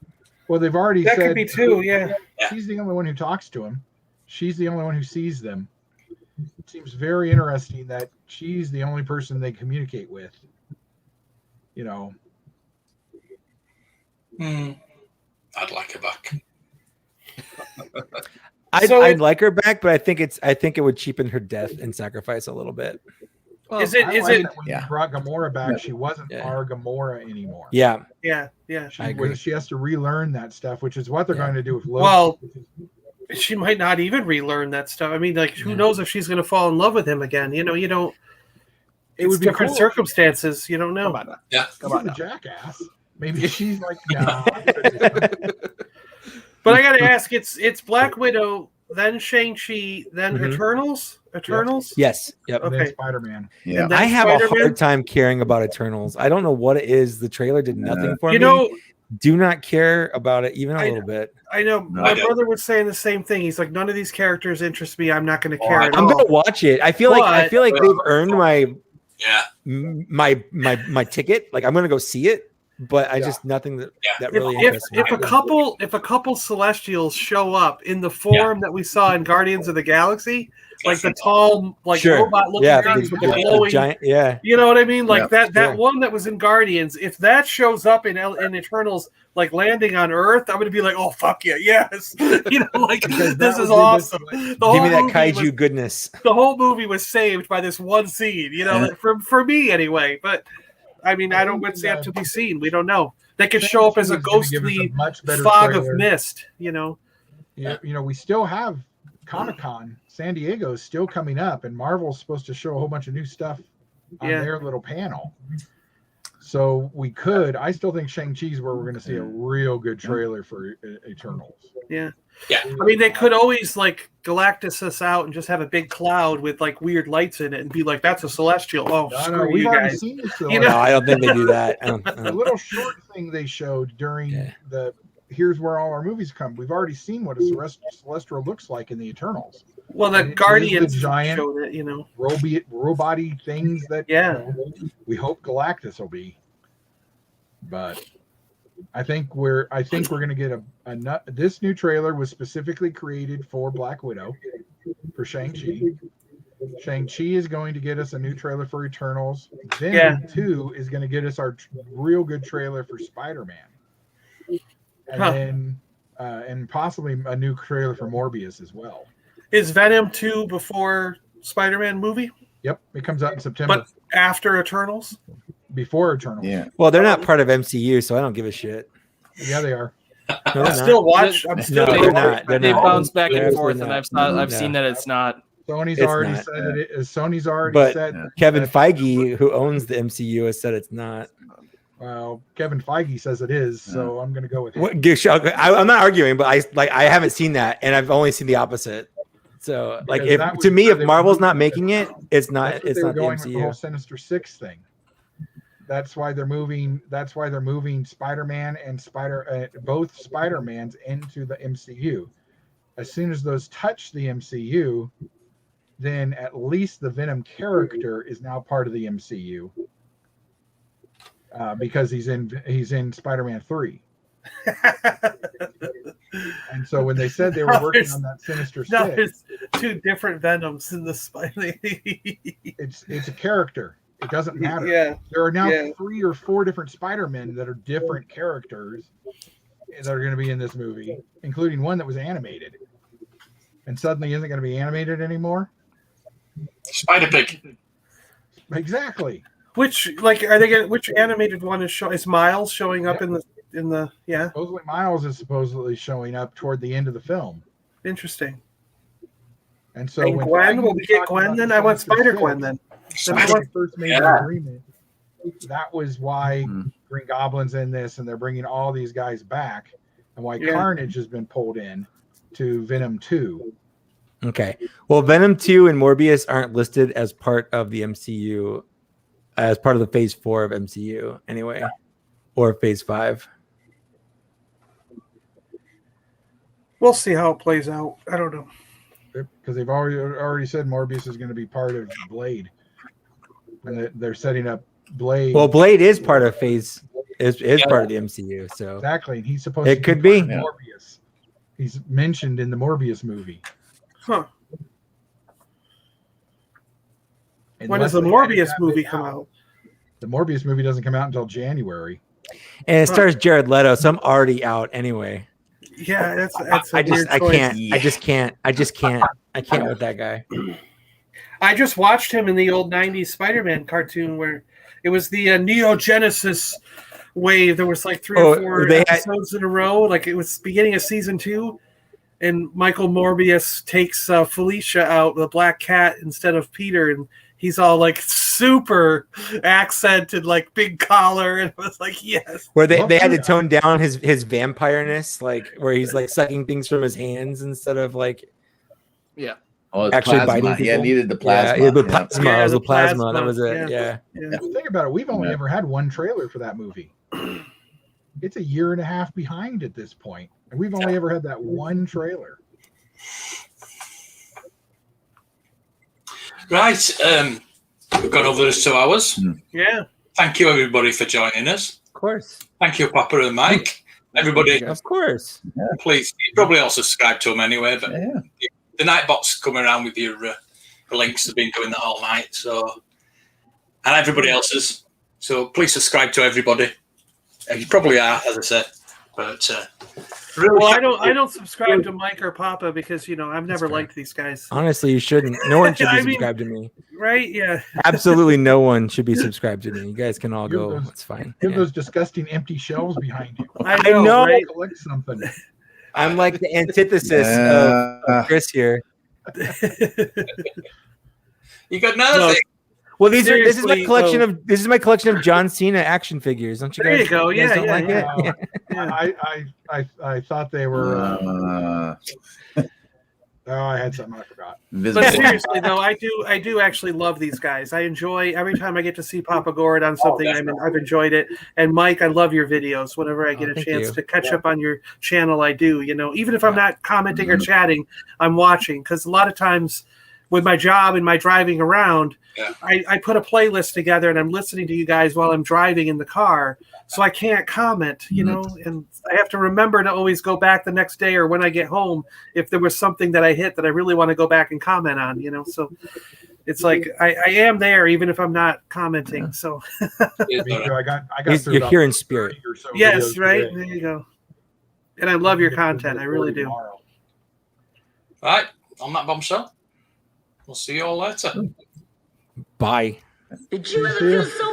Well, they've already That said could be two. Yeah. she's the only one who talks to him. She's the only one who sees them. It seems very interesting that she's the only person they communicate with. You know, I'd like her back. I'd like her back, but I think it would cheapen her death and sacrifice a little bit. Well, is it? I Is like it? that when you brought Gamora back, she wasn't Yeah. our Gamora anymore. Yeah, Yeah. I agree. She has to relearn that stuff, which is what they're going to do with Loki. Well, she might not even relearn that stuff. I mean, like, who knows if she's going to fall in love with him again? You know, you don't. It It's would be different cool. circumstances. You don't know. Yeah. She's a jackass. Maybe she's like, nah. But I got to ask, it's Black Widow, then Shang-Chi, then Mhm. Eternals. Yes. Yep. And then Okay. Spider-Man. Yeah. And then I have a Spider-Man? hard time caring about Eternals. I don't know what it is. The trailer did nothing for You me. know, Do not care about it even a I- little bit. I know my I don't. brother was saying the same thing. He's like, none of these characters interest me. I'm not going to care at I'm all. gonna watch it. I feel like they've earned my Yeah. my ticket. Like I'm gonna go see it, but I just nothing that really interests me. If a couple Celestials show up in the form that we saw in Guardians of the Galaxy, like the tall, like Sure. robot looking Yeah, things with the the glowing, giant. Yeah, you know what I mean? Like that sure. one that was in Guardians. If that shows up in Eternals, like landing on Earth, I'm gonna be like, oh fuck yeah, yes, you know, like Because this that is would be awesome. this- The give me that movie kaiju goodness. the whole movie was saved by this one scene, you know, for me anyway. But I mean, I don't. It's yet to be seen. We don't know. They could show up as a Shang-Chi is gonna give us ghostly a much better fog trailer. of mist, you know. You know, we still have Comic-Con. San Diego is still coming up, and Marvel's supposed to show a whole bunch of new stuff on their little panel. So I still think Shang-Chi is where we're going to see a real good trailer for Eternals. Yeah. Yeah. I mean, they could always like Galactus us out and just have a big cloud with like weird lights in it and be like, "That's a celestial." Oh, No, screw we've you already guys. seen this. You No, know? I don't think they do that. I don't- The little short thing they showed during the "Here's where all our movies come." We've already seen what a celestial looks like in the Eternals. Well, It the is Guardians the giant showed it, you know. robot-y things that we hope Galactus will be. But I think we're going to get this new trailer was specifically created for Black Widow, for Shang-Chi. Shang-Chi is going to get us a new trailer for Eternals. Venom 2 is going to get us our real good trailer for Spider-Man. And then and possibly a new trailer for Morbius as well. Is Venom 2 before Spider-Man movie? Yep, it comes out in September. But after Eternals? Before Eternals. Yeah. Well, they're not part of MCU, so I don't give a shit. Yeah, they are. No, they're not. Still watch. I'm still. No, they're not. They're They not. bounce back They're and forth, absolutely and not. I've seen that it's not. Sony's It's already not. said that it is. Sony's already But said. Kevin that- Feige, who owns the MCU, has said it's not. Well, Kevin Feige says it is, so I'm going to go with him. I'm not arguing, but I haven't seen that, and I've only seen the opposite. So, like, Because if that was to me, where if they Marvel's were not moving making it, it's not. That's what It's they were not the going with the whole MCU. Sinister Six thing. That's why they're moving. That's why they're moving Spider-Man and both Spider-Mans into the MCU. As soon as those touch the MCU, then at least the Venom character is now part of the MCU because he's in Spider-Man 3. And so when they said they were working on that Sinister No, Six, there's two different Venoms in the Spider. it's a character. It doesn't matter. Yeah. There are now Yeah. 3 or 4 different Spider-Men that are different characters that are going to be in this movie, including one that was animated, and suddenly isn't going to be animated anymore. Spider Pig. Exactly. Which are they going? Which animated one is Miles showing up in the yeah? Supposedly Miles is supposedly showing up toward the end of the film. Interesting. And so And when Gwen, will we get talked Gwen about then? the I want Sinister Spider Six, Gwen then. when they first made the agreement, that was why Hmm. Green Goblin's in this, and they're bringing all these guys back, and why Yeah. Carnage has been pulled in to Venom 2. Okay. Well, Venom 2 and Morbius aren't listed as part of the MCU, as part of the Phase 4 of MCU anyway, or Phase 5. We'll see how it plays out. I don't know. Because they've already said Morbius is going to be part of Blade, and they're setting up Blade. Well, Blade is part of Phase is part of the MCU, so Exactly, and he's supposed It to could part be. of Morbius. He's mentioned in the Morbius movie. Huh. When Unless does the they edit Morbius that movie bit come out. out? The Morbius movie doesn't come out until January. and it stars Jared Leto, so I'm already out anyway. Yeah, that's a I just weird I choice. can't. I can't with that guy. I just watched him in the old '90s Spider-Man cartoon where it was the Neo Genesis wave. There was like 3 or 4 they had- episodes in a row. Like it was beginning of season 2, and Michael Morbius takes Felicia out, the black cat, instead of Peter, and he's all like super accented, like big collar, and it was like yes. Where they had to tone down his vampireness, like where he's like sucking things from his hands instead of like Oh, it's actually plasma. biting Yeah, people. needed the plasma. Yeah, the Yeah. plasma. Yeah, it was the the plasma. plasma, That was it. yeah. Yeah. If you think about it, we've only Yeah. ever had one trailer for that movie. It's a year and a half behind at this point, and we've only ever had that one trailer. Right. We've gone over those 2 hours. Yeah. Thank you, everybody, for joining us. Of course. Thank you, Papa and Mike. Everybody, Of course. please, you probably all subscribe to them anyway, but Yeah. the Nightbot's coming around with your links. They've been doing that all night. So, and everybody else's. So please subscribe to everybody. You probably are, as I said. But really, Well, I don't subscribe to Mike or Papa because I've never fair. liked these guys. Honestly, you shouldn't. No one should be I mean- subscribed to me. Right? Yeah. Absolutely no one should be subscribed to me. You guys can all Give go. those- It's fine. Give Yeah. those disgusting empty shelves behind you. I know. know. Right? Collect something. I'm like the antithesis Yeah. of Chris here. you got another No, thing. Well, this is my Seriously, collection of John Cena action figures. Don't you There guys? you go. you guys Yeah, don't yeah, like yeah. it? Yeah. I thought they were. I had something I forgot. But Visible. seriously, though, I do actually love these guys. I enjoy every time I get to see Papa Gord on something. I've enjoyed it. And Mike, I love your videos. Whenever I get a thank chance you. to catch up on your channel, I do. Even if I'm not commenting or chatting, I'm watching because a lot of times with my job and my driving around, Yeah. I put a playlist together and I'm listening to you guys while I'm driving in the car. So I can't comment, and I have to remember to always go back the next day or when I get home if there was something that I hit that I really want to go back and comment on, So it's like I am there even if I'm not commenting. So Me too. I got through You're about here in spirit. 30 or so yes, videos right. today. There you go. And I love your Get through content. I really do. tomorrow. Right. On that bombshell, we'll see you all later. Bye. Did you ever feel so